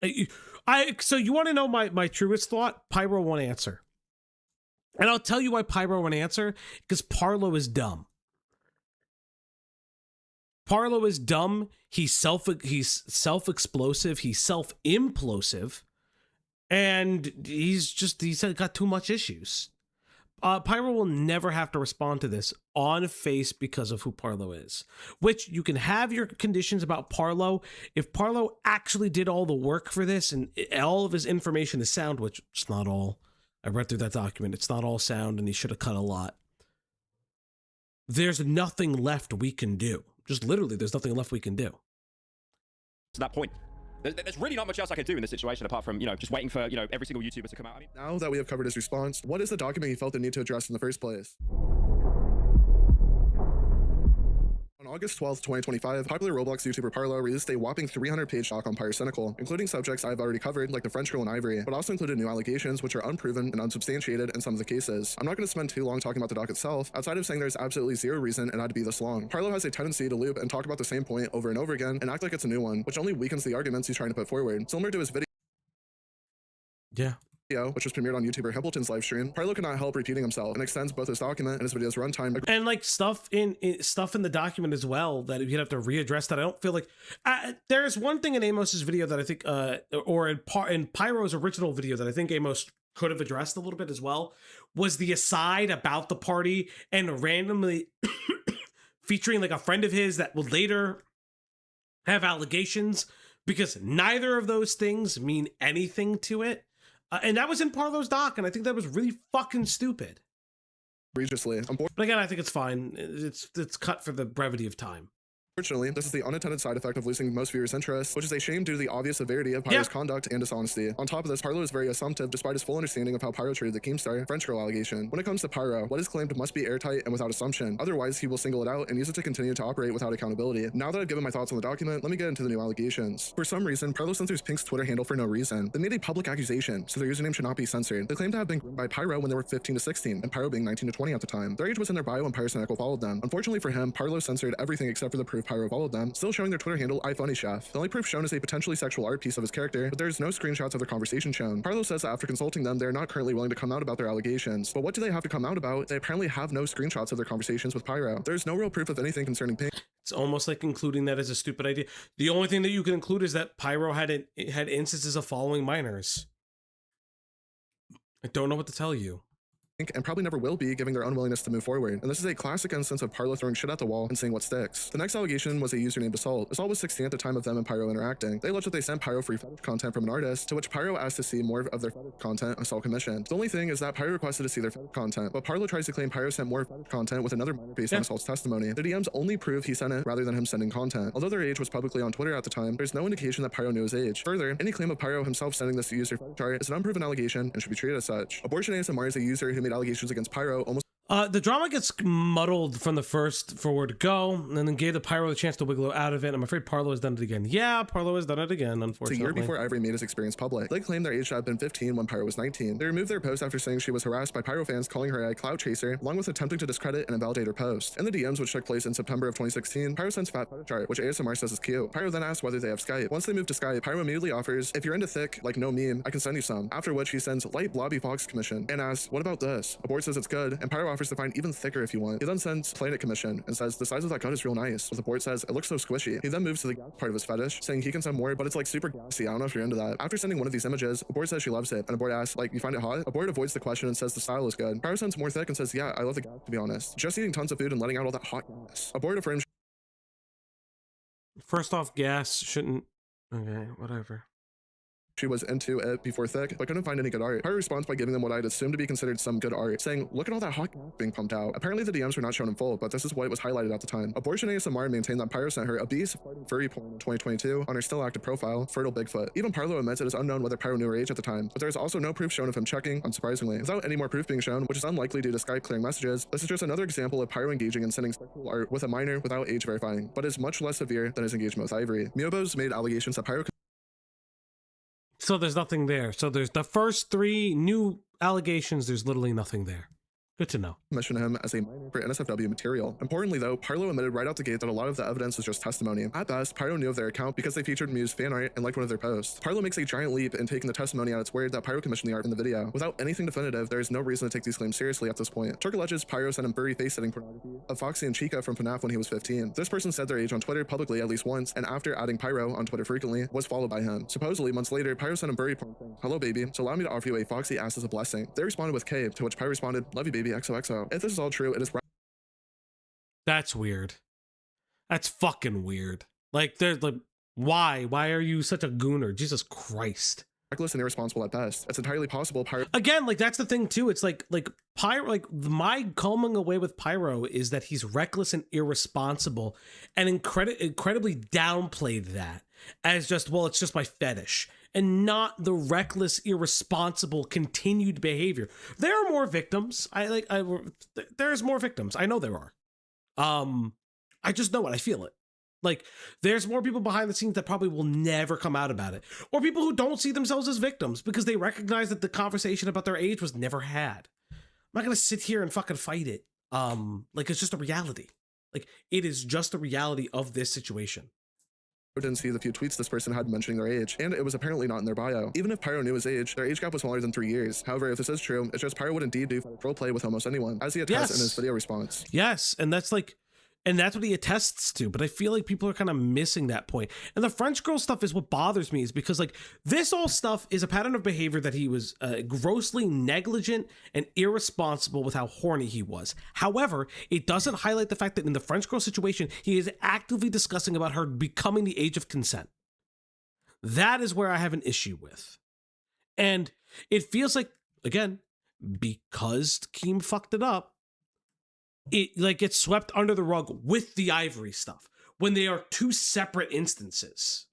So you want to know my truest thought? Pyro won't answer. And I'll tell you why Pyro won't answer, because Parlo is dumb. Parlo is dumb. He's self-explosive. He's self-implosive. And he's got too much issues. Pyro will never have to respond to this on face because of who Parlo is. Which you can have your conditions about Parlo. If Parlo actually did all the work for this and all of his information is sound, which it's not all. I read through that document. It's not all sound and he should have cut a lot. There's nothing left we can do. Just literally, there's nothing left we can do. To that point. There's really not much else I could do in this situation apart from, just waiting for, every single YouTuber to come out. Now that we have covered his response, what is the document he felt the need to address in the first place? On August 12th, 2025, popular Roblox YouTuber Parlo released a whopping 300-page doc on Pyrocynical, including subjects I've already covered, like the French girl and Ivory, but also included new allegations which are unproven and unsubstantiated in some of the cases. I'm not going to spend too long talking about the doc itself, outside of saying there's absolutely zero reason it had to be this long. Parlo has a tendency to loop and talk about the same point over and over again and act like it's a new one, which only weakens the arguments he's trying to put forward. Similar to his video. Yeah. Which was premiered on YouTuber Himpleton's livestream, Parlo could not help repeating himself and extends both his document and his video's runtime. And like stuff in the document as well that you'd have to readdress that. I don't feel like there's one thing in Amos's video that I think or in Pyro's original video that I think Amos could have addressed a little bit as well, was the aside about the party and randomly featuring like a friend of his that would later have allegations, because neither of those things mean anything to it. And that was in Parlo's doc, and I think that was really fucking stupid. Egregiously. But again, I think it's fine. It's cut for the brevity of time. Unfortunately, this is the unintended side effect of losing most viewers' interest, which is a shame due to the obvious severity of Pyro's conduct and dishonesty. On top of this, Parlo is very assumptive despite his full understanding of how Pyro treated the Keemstar French girl allegation. When it comes to Pyro, what is claimed must be airtight and without assumption. Otherwise, he will single it out and use it to continue to operate without accountability. Now that I've given my thoughts on the document, let me get into the new allegations. For some reason, Parlo censors Pink's Twitter handle for no reason. They made a public accusation, so their username should not be censored. They claim to have been groomed by Pyro when they were 15 to 16, and Pyro being 19 to 20 at the time. Their age was in their bio when Pyrocynical followed them. Unfortunately for him, Parlo censored everything except for the proof Pyro followed them, still showing their Twitter handle iFunnyChef. The only proof shown is a potentially sexual art piece of his character, but there's no screenshots of their conversation shown. Parlo says that after consulting them, they're not currently willing to come out about their allegations. But what do they have to come out about? They apparently have no screenshots of their conversations with Pyro. There's no real proof of anything concerning Pink. It's almost like including that as a stupid idea. The only thing that you can include is that Pyro had instances of following minors. I don't know what to tell you. And probably never will be, given their unwillingness to move forward. And this is a classic instance of Parlo throwing shit at the wall and seeing what sticks. The next allegation was a user named Assault. Assault was 16 at the time of them and Pyro interacting. They alleged that they sent Pyro free fetish content from an artist, to which Pyro asked to see more of their fetish content Assault commissioned. The only thing is that Pyro requested to see their fetish content, but Parlo tries to claim Pyro sent more fetish content with another minor based on Assault's testimony. The DMs only prove he sent it rather than him sending content. Although their age was publicly on Twitter at the time, there's no indication that Pyro knew his age. Further, any claim of Pyro himself sending this user fetish art is an unproven allegation and should be treated as such. Abortion ASMR is a user who made allegations against Pyro almost. The drama gets muddled from the first forward go, and then gave the Pyro the chance to wiggle out of it. I'm afraid Parlo has done it again. Yeah, Parlo has done it again, unfortunately. A year before Ivory made his experience public. They claimed their age had been 15 when Pyro was 19. They removed their post after saying she was harassed by Pyro fans calling her a clout chaser, along with attempting to discredit and invalidate her post. In the DMs, which took place in September of 2016, Pyro sends fat fetish art, which ASMR says is cute. Pyro then asks whether they have Skype. Once they move to Skype, Pyro immediately offers, if you're into thick, like no meme, I can send you some. After which he sends light blobby fox commission and asks, what about this? Abort says it's good, and Pyro offers to find even thicker if you want. He then sends Planet Commission and says the size of that gut is real nice. The board says it looks so squishy. He then moves to the gas part of his fetish, saying he can send more, but it's like super gassy. I don't know if you're into that. After sending one of these images, Abort says she loves it, and Abort asks, like, you find it hot? Abort avoids the question and says the style is good. Pyro sends more thick and says, yeah, I love the gas, to be honest. Just eating tons of food and letting out all that hot gas. Abort affirms. First off, gas shouldn't. Okay, whatever. She was into it before thick, but couldn't find any good art. Pyro responds by giving them what I'd assume to be considered some good art, saying, look at all that hot gas being pumped out. Apparently the DMs were not shown in full, but this is what was highlighted at the time. Abortion ASMR maintained that Pyro sent her a beast furry porn in 2022 on her still active profile, Fertile Bigfoot. Even Parlo admits it is unknown whether Pyro knew her age at the time, but there is also no proof shown of him checking, unsurprisingly. Without any more proof being shown, which is unlikely due to Skype clearing messages, this is just another example of Pyro engaging in sending sexual art with a minor without age verifying, but is much less severe than his engagement with Ivory. Miobos made allegations that Pyro. So there's nothing there. So there's the first three new allegations. There's literally nothing there. Good to know. Commission him as a minor for NSFW material. Importantly though, Parlo admitted right out the gate that a lot of the evidence was just testimony. At best, Pyro knew of their account because they featured Muse fan art and liked one of their posts. Parlo makes a giant leap in taking the testimony at its word that Pyro commissioned the art in the video. Without anything definitive, there is no reason to take these claims seriously at this point. Turk alleges Pyro sent him furry face-sitting pornography of Foxy and Chica from FNAF when he was 15. This person said their age on Twitter publicly at least once, and after adding Pyro on Twitter frequently, was followed by him. Supposedly, months later, Pyro sent him furry porn saying, hello baby, so allow me to offer you a Foxy ass as a blessing. They responded with K, to which Pyro responded, love you baby. maybe XOXO. If this is all true, it is That's weird. That's fucking weird. Like, there's like, why? Why are you such a gooner? Jesus Christ. reckless and irresponsible at best. It's entirely possible Pyro... Again, like, that's the thing too. It's like Pyro, like, my coming away with Pyro is that he's reckless and irresponsible and incredibly downplayed that as just, well, it's just my fetish, and not the reckless, irresponsible, continued behavior. There are more victims. There's more victims. I know there are. I just know it. I feel it. Like, there's more people behind the scenes that probably will never come out about it. Or people who don't see themselves as victims because they recognize that the conversation about their age was never had. I'm not going to sit here and fucking fight it. Like, it's just a reality. Like, it is just a reality of this situation. Didn't see the few tweets this person had mentioning their age, and it was apparently not in their bio. Even if Pyro knew his age, their age gap was smaller than 3 years. However, if this is true, it's just Pyro would indeed do roleplay with almost anyone, as he attests in his video response. Yes, and that's like... And that's what he attests to, but I feel like people are kind of missing that point. And the French girl stuff is what bothers me, is because like this all stuff is a pattern of behavior that he was grossly negligent and irresponsible with how horny he was. However, it doesn't highlight the fact that in the French girl situation, he is actively discussing about her becoming the age of consent. That is where I have an issue with. And it feels like, again, because Keem fucked it up, it like gets swept under the rug with the Ivory stuff when they are two separate instances.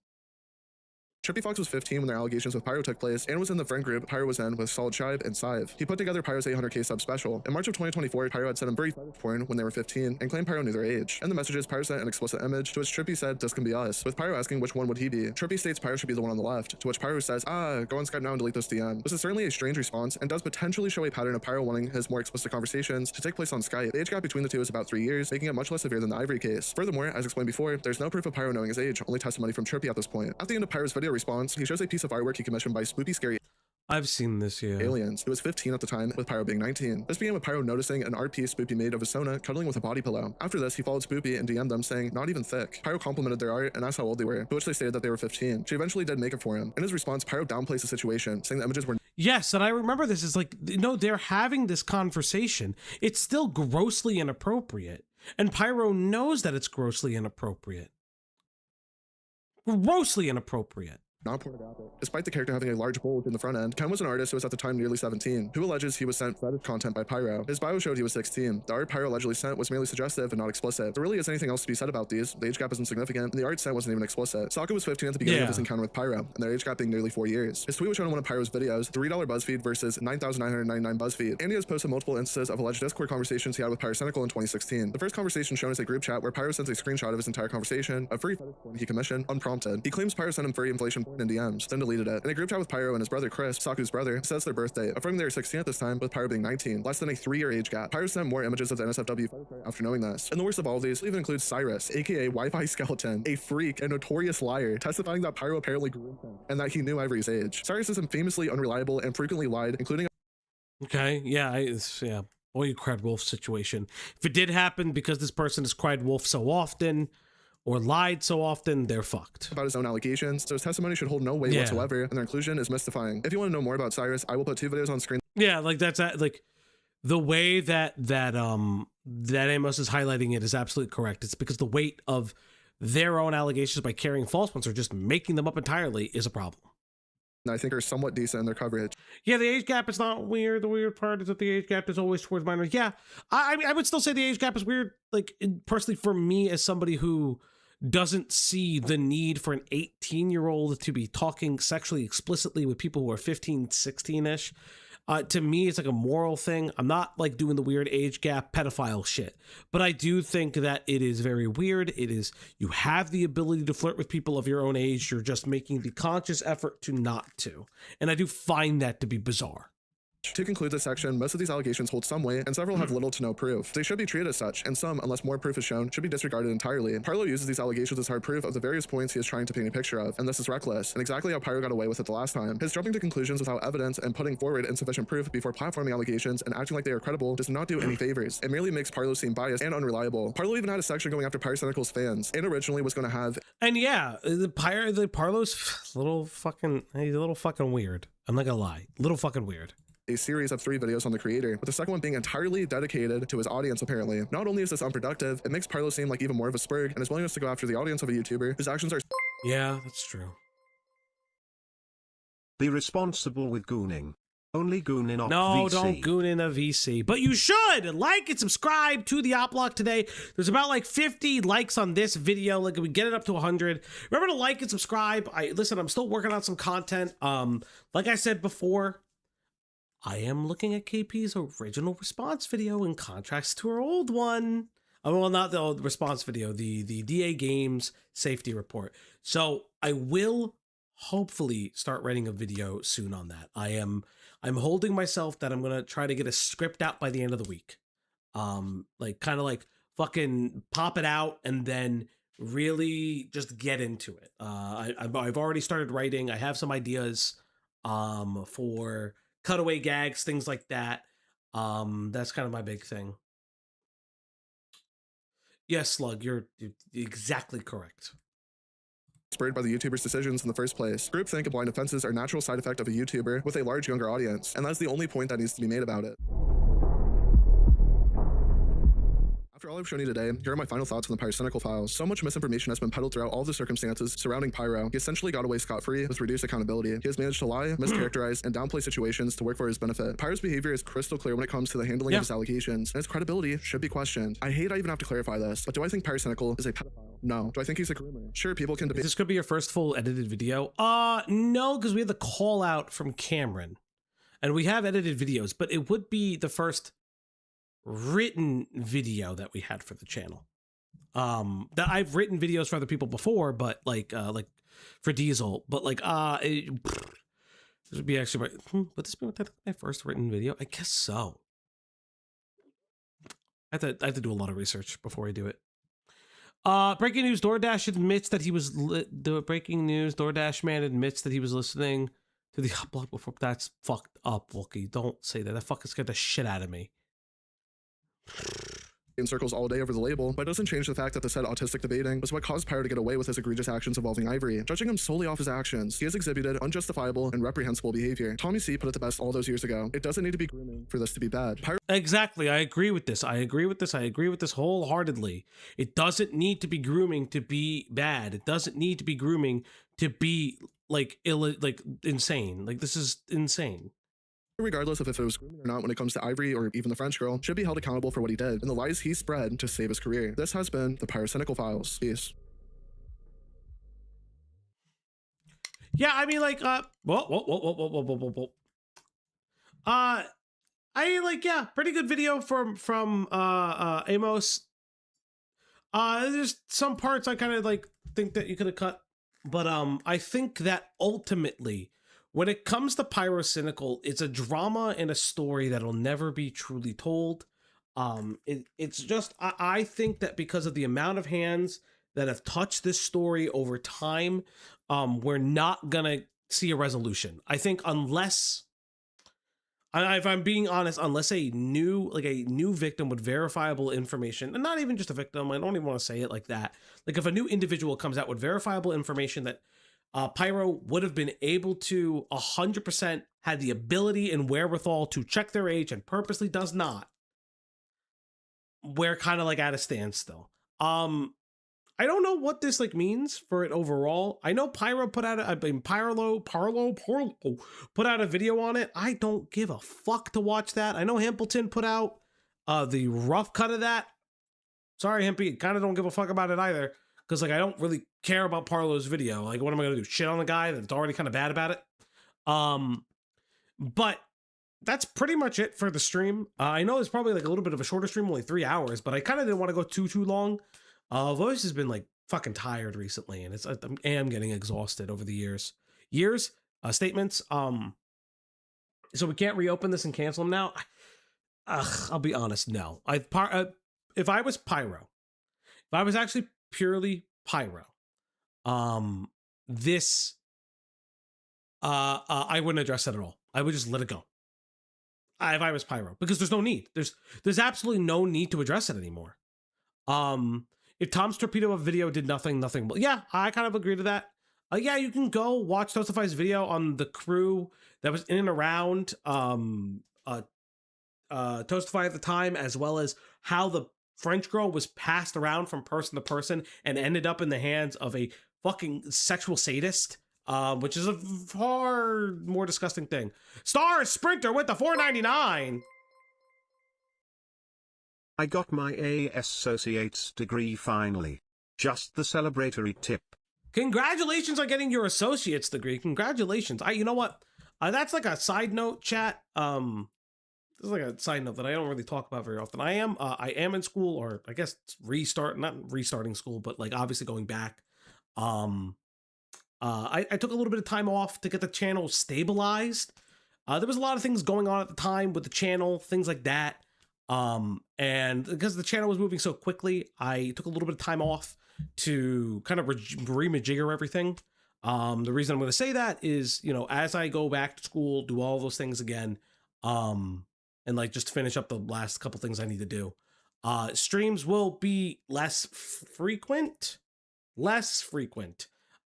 Trippy Fox was 15 when their allegations with Pyro took place and was in the friend group Pyro was in with Solid Shive and Sive. He put together Pyro's 800k sub special. In March of 2024, Pyro had sent him very porn when they were 15 and claimed Pyro knew their age. In the messages, Pyro sent an explicit image to which Trippy said, "This can be us," with Pyro asking which one would he be. Trippy states Pyro should be the one on the left, to which Pyro says, go on Skype now and delete this DM. This is certainly a strange response and does potentially show a pattern of Pyro wanting his more explicit conversations to take place on Skype. The age gap between the two is about 3 years, making it much less severe than the Ivory case. Furthermore, as explained before, there's no proof of Pyro knowing his age, only testimony from Trippy at this point. At the end of Pyro's video response, he shows a piece of artwork he commissioned by Spoopy Scary I've seen this, yeah. Aliens. He was 15 at the time, with Pyro being 19. This began with Pyro noticing an art piece Spoopy made of a Sona cuddling with a body pillow. After this, he followed Spoopy and DM'd them saying, "Not even thick." Pyro complimented their art and asked how old they were, to which they stated that they were 15. She eventually did make it for him. In his response, Pyro downplays the situation, saying the images were... Yes, and I remember this is like, no, they're having this conversation. It's still grossly inappropriate. And Pyro knows that it's grossly inappropriate. Grossly inappropriate. Not pornographic. Despite the character having a large bulge in the front end, Ken was an artist who was at the time nearly 17, who alleges he was sent fetish content by Pyro. His bio showed he was 16. The art Pyro allegedly sent was merely suggestive and not explicit. If there really is anything else to be said about these, the age gap isn't significant, and the art sent wasn't even explicit. Sokka was 15 at the beginning of his encounter with Pyro, and their age gap being nearly 4 years. His tweet was shown in one of Pyro's videos, $3 BuzzFeed versus 9,999 BuzzFeed, and he has posted multiple instances of alleged Discord conversations he had with Pyrocynical in 2016. The first conversation shown is a group chat where Pyro sends a screenshot of his entire conversation, a furry fetish porn he commissioned, unprompted. He claims Pyro sent him furry inflation porn in DMs, then deleted it. In a group chat with Pyro and his brother Chris, Saku's brother, says their birthday, affirming they were 16 at this time, with Pyro being 19, less than a 3-year age gap. Pyro sent more images of the NSFW after knowing this. And the worst of all of these even includes Cyrus, aka Wi-Fi Skeleton, a freak and notorious liar, testifying that Pyro apparently groomed him and that he knew Ivory's age. Cyrus is infamously unreliable and frequently lied, including... Okay, yeah, yeah. Boy, you cried wolf situation. If it did happen because this person has cried wolf so often, or lied so often, they're fucked. About his own allegations, so his testimony should hold no weight whatsoever, and their inclusion is mystifying. If you want to know more about Cyrus, I will put 2 videos on screen. Yeah, like that's like the way that Amos is highlighting it is absolutely correct. It's because the weight of their own allegations by carrying false ones or just making them up entirely is a problem. I think are somewhat decent in their coverage. Yeah, the age gap is not weird. The weird part is that the age gap is always towards minors. Yeah, I would still say the age gap is weird. Like, personally, for me as somebody who doesn't see the need for an 18-year-old to be talking sexually explicitly with people who are 15, 16-ish. To me, it's like a moral thing. I'm not like doing the weird age gap pedophile shit, but I do think that it is very weird. It is, you have the ability to flirt with people of your own age. You're just making the conscious effort to not to. And I do find that to be bizarre. To conclude this section, most of these allegations hold some weight, and several have little to no proof. They should be treated as such, and some, unless more proof is shown, should be disregarded entirely. Pyro uses these allegations as hard proof of the various points he is trying to paint a picture of, and this is reckless, and exactly how Pyro got away with it the last time. His jumping to conclusions without evidence and putting forward insufficient proof before platforming allegations and acting like they are credible does not do any favors. It merely makes Pyro seem biased and unreliable. Pyro even had a section going after Pyrocynical's fans, and originally was going to have... And yeah, Pyro's he's a little fucking weird. I'm not gonna lie. Little fucking weird. a series of 3 videos on the creator, with the second one being entirely dedicated to his audience apparently. Not only is this unproductive, it makes Pyro seem like even more of a spurg, and his willingness to go after the audience of a YouTuber whose actions are— Yeah, that's true. Be responsible with gooning. Only goon in op No, VC. don't goon in a VC. But you should like and subscribe to the Op Block today. There's about like 50 likes on this video. Like, we get it up to 100. Remember to like and subscribe. Listen, I'm still working on some content. Like I said before, I am looking at KP's original response video in contrast to her old one. Well, not the old response video, the DA Games safety report. So I will hopefully start writing a video soon on that. I'm holding myself that I'm gonna try to get a script out by the end of the week. Like kind of like fucking pop it out and then really just get into it. I've already started writing. I have some ideas for cutaway gags, things like that. That's kind of my big thing. Yes, Slug, you're exactly correct. Spurred by the YouTuber's decisions in the first place. Groupthink and blind offenses are a natural side effect of a YouTuber with a large younger audience, and that's the only point that needs to be made about it. After all I've shown you today, here are my final thoughts on the Pyrocynical files. So much misinformation has been peddled throughout all the circumstances surrounding Pyro. He essentially got away scot-free with reduced accountability. He has managed to lie, mischaracterize, and downplay situations to work for his benefit. Pyro's behavior is crystal clear when it comes to the handling of his allegations, and his credibility should be questioned. I hate I even have to clarify this, but do I think Pyrocynical is a pedophile? No. Do I think he's a groomer? Sure, people can debate— This could be your first full edited video. No, because we had the call out from Cameron, and we have edited videos, but it would be the first written video that we had for the channel. That I've written videos for other people before, but like for Diesel, but like this would be actually would this be my first written video? I guess so. I have to do a lot of research before I do it. Breaking news: DoorDash admits that he was breaking news. DoorDash man admits that he was listening to the upload before. That's fucked up, Wookie. Don't say that. That fucking scared the shit out of me. in circles all day over the label, but it doesn't change the fact that the said autistic debating was what caused Pyro to get away with his egregious actions involving Ivory. Judging him solely off his actions, he has exhibited unjustifiable and reprehensible behavior. Tommy C put it the best all those years ago. It doesn't need to be grooming for this to be bad. Exactly. I agree with this. I agree with this wholeheartedly. It doesn't need to be grooming to be bad. It doesn't need to be grooming to be like insane. Like, this is insane. Regardless of if it was grooming or not, when it comes to Ivory or even the French girl, should be held accountable for what he did and the lies he spread to save his career. This has been the Pyrocynical Files. Peace. Yeah, I mean, like, yeah, pretty good video from Amos. There's some parts I kind of like think that you could have cut, but I think that ultimately, when it comes to Pyrocynical, it's a drama and a story that'll never be truly told. It's just, I think that because of the amount of hands that have touched this story over time, we're not gonna see a resolution. I think unless, if I'm being honest, unless a new victim with verifiable information, and not even just a victim, I don't even want to say it like that. Like, if a new individual comes out with verifiable information that Pyro would have been able to 100% had the ability and wherewithal to check their age and purposely does not, we're kind of like at a standstill. I don't know what this like means for it overall. I know Pyro put out Parlo put out a video on it. I don't give a fuck to watch that. I know Hempleton put out the rough cut of that. Sorry, Hempy, kind of don't give a fuck about it either. Because, like, I don't really care about Parlo's video. Like, what am I going to do? Shit on the guy that's already kind of bad about it? But that's pretty much it for the stream. I know it's probably, like, a little bit of a shorter stream, only 3 hours, but I kind of didn't want to go too long. Voice has been, like, fucking tired recently, and I am getting exhausted over the years. Statements. So we can't reopen this and cancel them now? I'll be honest, no. If I was Pyro, if I was actually purely Pyro, I wouldn't address that at all. I would just let it go. If I was Pyro, because there's no need. There's absolutely no need to address it anymore. If Tom's torpedo video did nothing, well, yeah, I kind of agree to that. yeah, you can go watch Toastify's video on the crew that was in and around Toastify at the time, as well as how the French girl was passed around from person to person and ended up in the hands of a fucking sexual sadist, which is a far more disgusting thing. Star Sprinter with the $4.99. I got my associate's degree finally. Just the celebratory tip. Congratulations on getting your associate's degree. Congratulations. You know what? That's like a side note, chat. This is like a side note that I don't really talk about very often. I am in school, or I guess not restarting school, but like obviously going back. I took a little bit of time off to get the channel stabilized. There was a lot of things going on at the time with the channel, things like that. And because the channel was moving so quickly, I took a little bit of time off to kind of remajigger everything. The reason I'm going to say that is, you know, as I go back to school, do all those things again, and like just finish up the last couple things I need to do. Streams will be less frequent.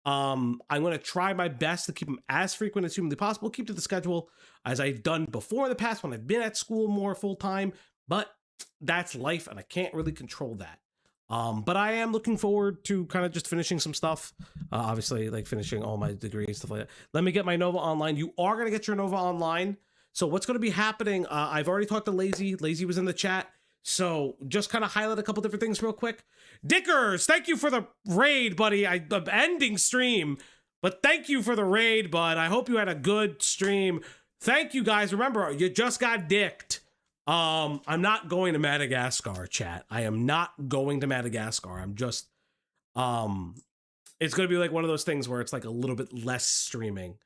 I'm going to try my best to keep them as frequent as humanly possible, keep to the schedule as I've done before in the past when I've been at school more full time, but that's life and I can't really control that. But I am looking forward to kind of just finishing some stuff. Obviously, like finishing all my degrees and stuff like that. Let me get my Nova Online. You are going to get your Nova Online. So what's going to be happening? I've already talked to Lazy. Lazy was in the chat. So just kind of highlight a couple different things real quick. Dickers, thank you for the raid, buddy. I'm ending stream, but thank you for the raid, bud. I hope you had a good stream. Thank you, guys. Remember, you just got dicked. I'm not going to Madagascar, chat. I am not going to Madagascar. I'm just, it's going to be like one of those things where it's like a little bit less streaming,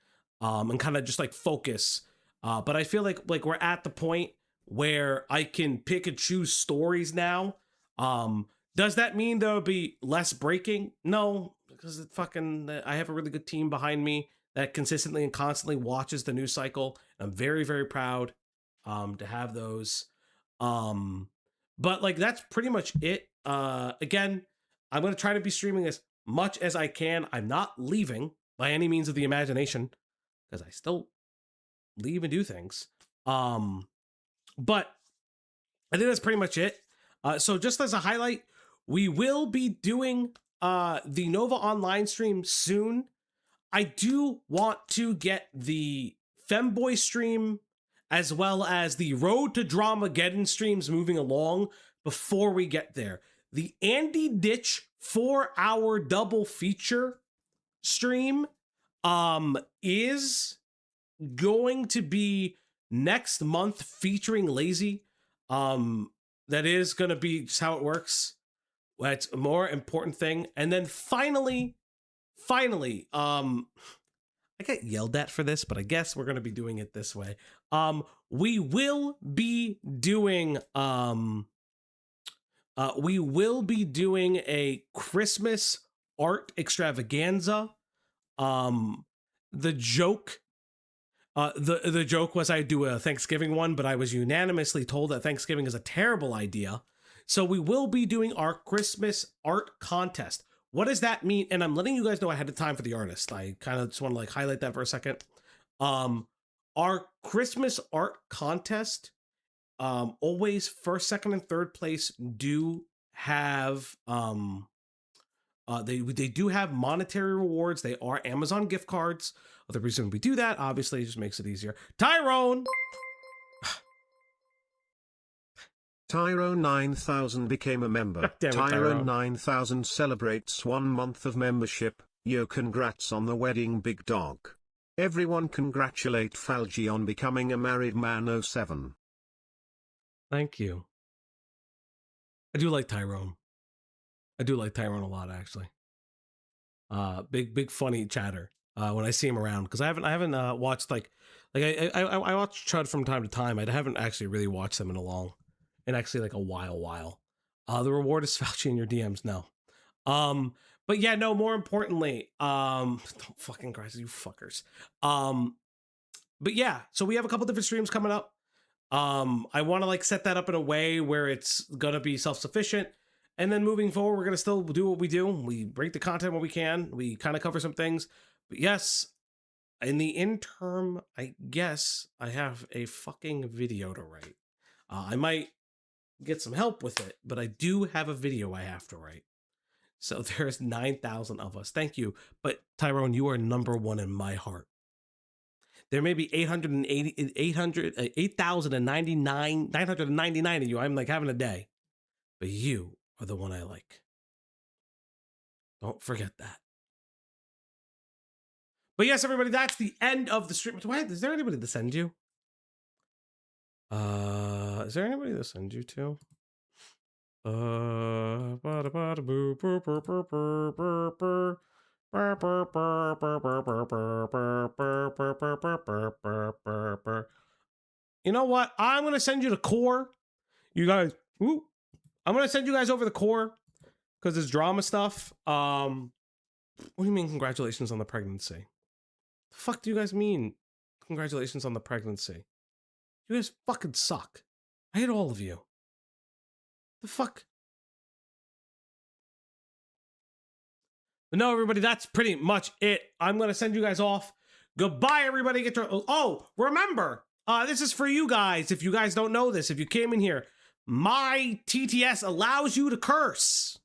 and kind of just like focus. But I feel like we're at the point where I can pick and choose stories now. Does that mean there'll be less breaking? No, because I have a really good team behind me that consistently and constantly watches the news cycle. I'm very, very proud to have those. But like that's pretty much it. Again, I'm going to try to be streaming as much as I can. I'm not leaving by any means of the imagination because I still leave and do things. But I think that's pretty much it. So just as a highlight, we will be doing the Nova Online stream soon. I do want to get the Femboy stream as well as the Road to Dramageddon streams moving along before we get there. The Andy Ditch 4-hour double feature stream is going to be next month featuring Lazy. That is going to be just how it works. That's a more important thing. And then finally, I get yelled at for this, but I guess we're going to be doing it this way. We will be doing a Christmas art extravaganza. The joke was I do a Thanksgiving one, but I was unanimously told that Thanksgiving is a terrible idea. So we will be doing our Christmas art contest. What does that mean? And I'm letting you guys know ahead of time for the artist. I kind of just want to like highlight that for a second. Our Christmas art contest, always first, second, and third place do have they do have monetary rewards. They are Amazon gift cards. The reason we do that, obviously, just makes it easier. Tyrone! Tyrone 9000 became a member. Damn it, Tyrone 9000 celebrates 1 month of membership. Yo, congrats on the wedding, big dog. Everyone congratulate Falgi on becoming a married man 07. Thank you. I do like Tyrone. I do like Tyrone a lot, actually. Big funny chatter. When I see him around, because I haven't watched I watch Chud from time to time. I haven't actually really watched them in a while. The reward is Fauci in your DMs now. But yeah, no, more importantly, don't fucking Christ, you fuckers. But yeah, so we have a couple different streams coming up. I want to like set that up in a way where it's gonna be self-sufficient. And then moving forward, we're going to still do what we do. We break the content when we can. We kind of cover some things. But yes, in the interim, I guess I have a fucking video to write. I might get some help with it, but I do have a video I have to write. So there's 9,000 of us. Thank you. But Tyrone, you are number one in my heart. There may be 8,099 of you. I'm like having a day. But you are the one I like. Don't forget that. But yes, everybody, that's the end of the stream. Wait, is there anybody to send you? Is there anybody to send you to? You know what? I'm gonna send you to Core. You guys, I'm gonna send you guys over the Core because it's drama stuff. What do you mean congratulations on the pregnancy? The fuck do you guys mean congratulations on the pregnancy? You guys fucking suck. I hate all of you. The fuck? But no, everybody, that's pretty much it. I'm going to send you guys off. Goodbye, everybody. Get your... Oh, remember, this is for you guys. If you guys don't know this, if you came in here, my TTS allows you to curse.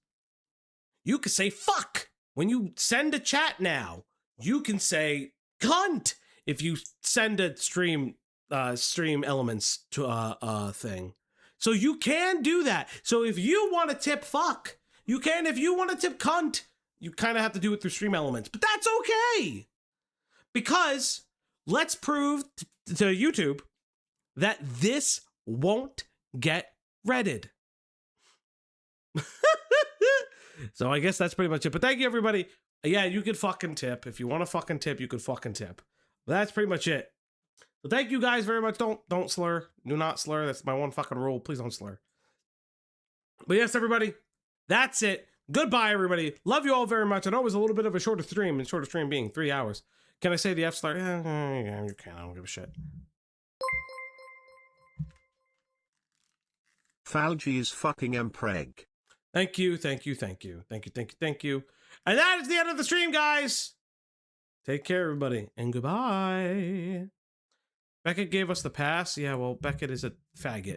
You can say fuck. When you send a chat now, you can say cunt if you send a stream elements to a thing. So you can do that. So if you want to tip fuck, you can. If you want to tip cunt, you kind of have to do it through stream elements. But that's okay. Because let's prove to YouTube that this won't get redded. So I guess that's pretty much it. But thank you, everybody. Yeah, you could fucking tip. If you want to fucking tip, you could fucking tip. But that's pretty much it. So thank you guys very much. Don't slur. Do not slur. That's my one fucking rule. Please don't slur. But yes, everybody, that's it. Goodbye, everybody. Love you all very much. I know it was a little bit of a shorter stream, and shorter stream being 3 hours. Can I say the F slur? Yeah, you can. I don't give a shit. Falgi is fucking empreg. Thank you, thank you, thank you. Thank you, thank you, thank you. And that is the end of the stream, guys. Take care, everybody, and goodbye. Beckett gave us the pass. Yeah, well, Beckett is a faggot.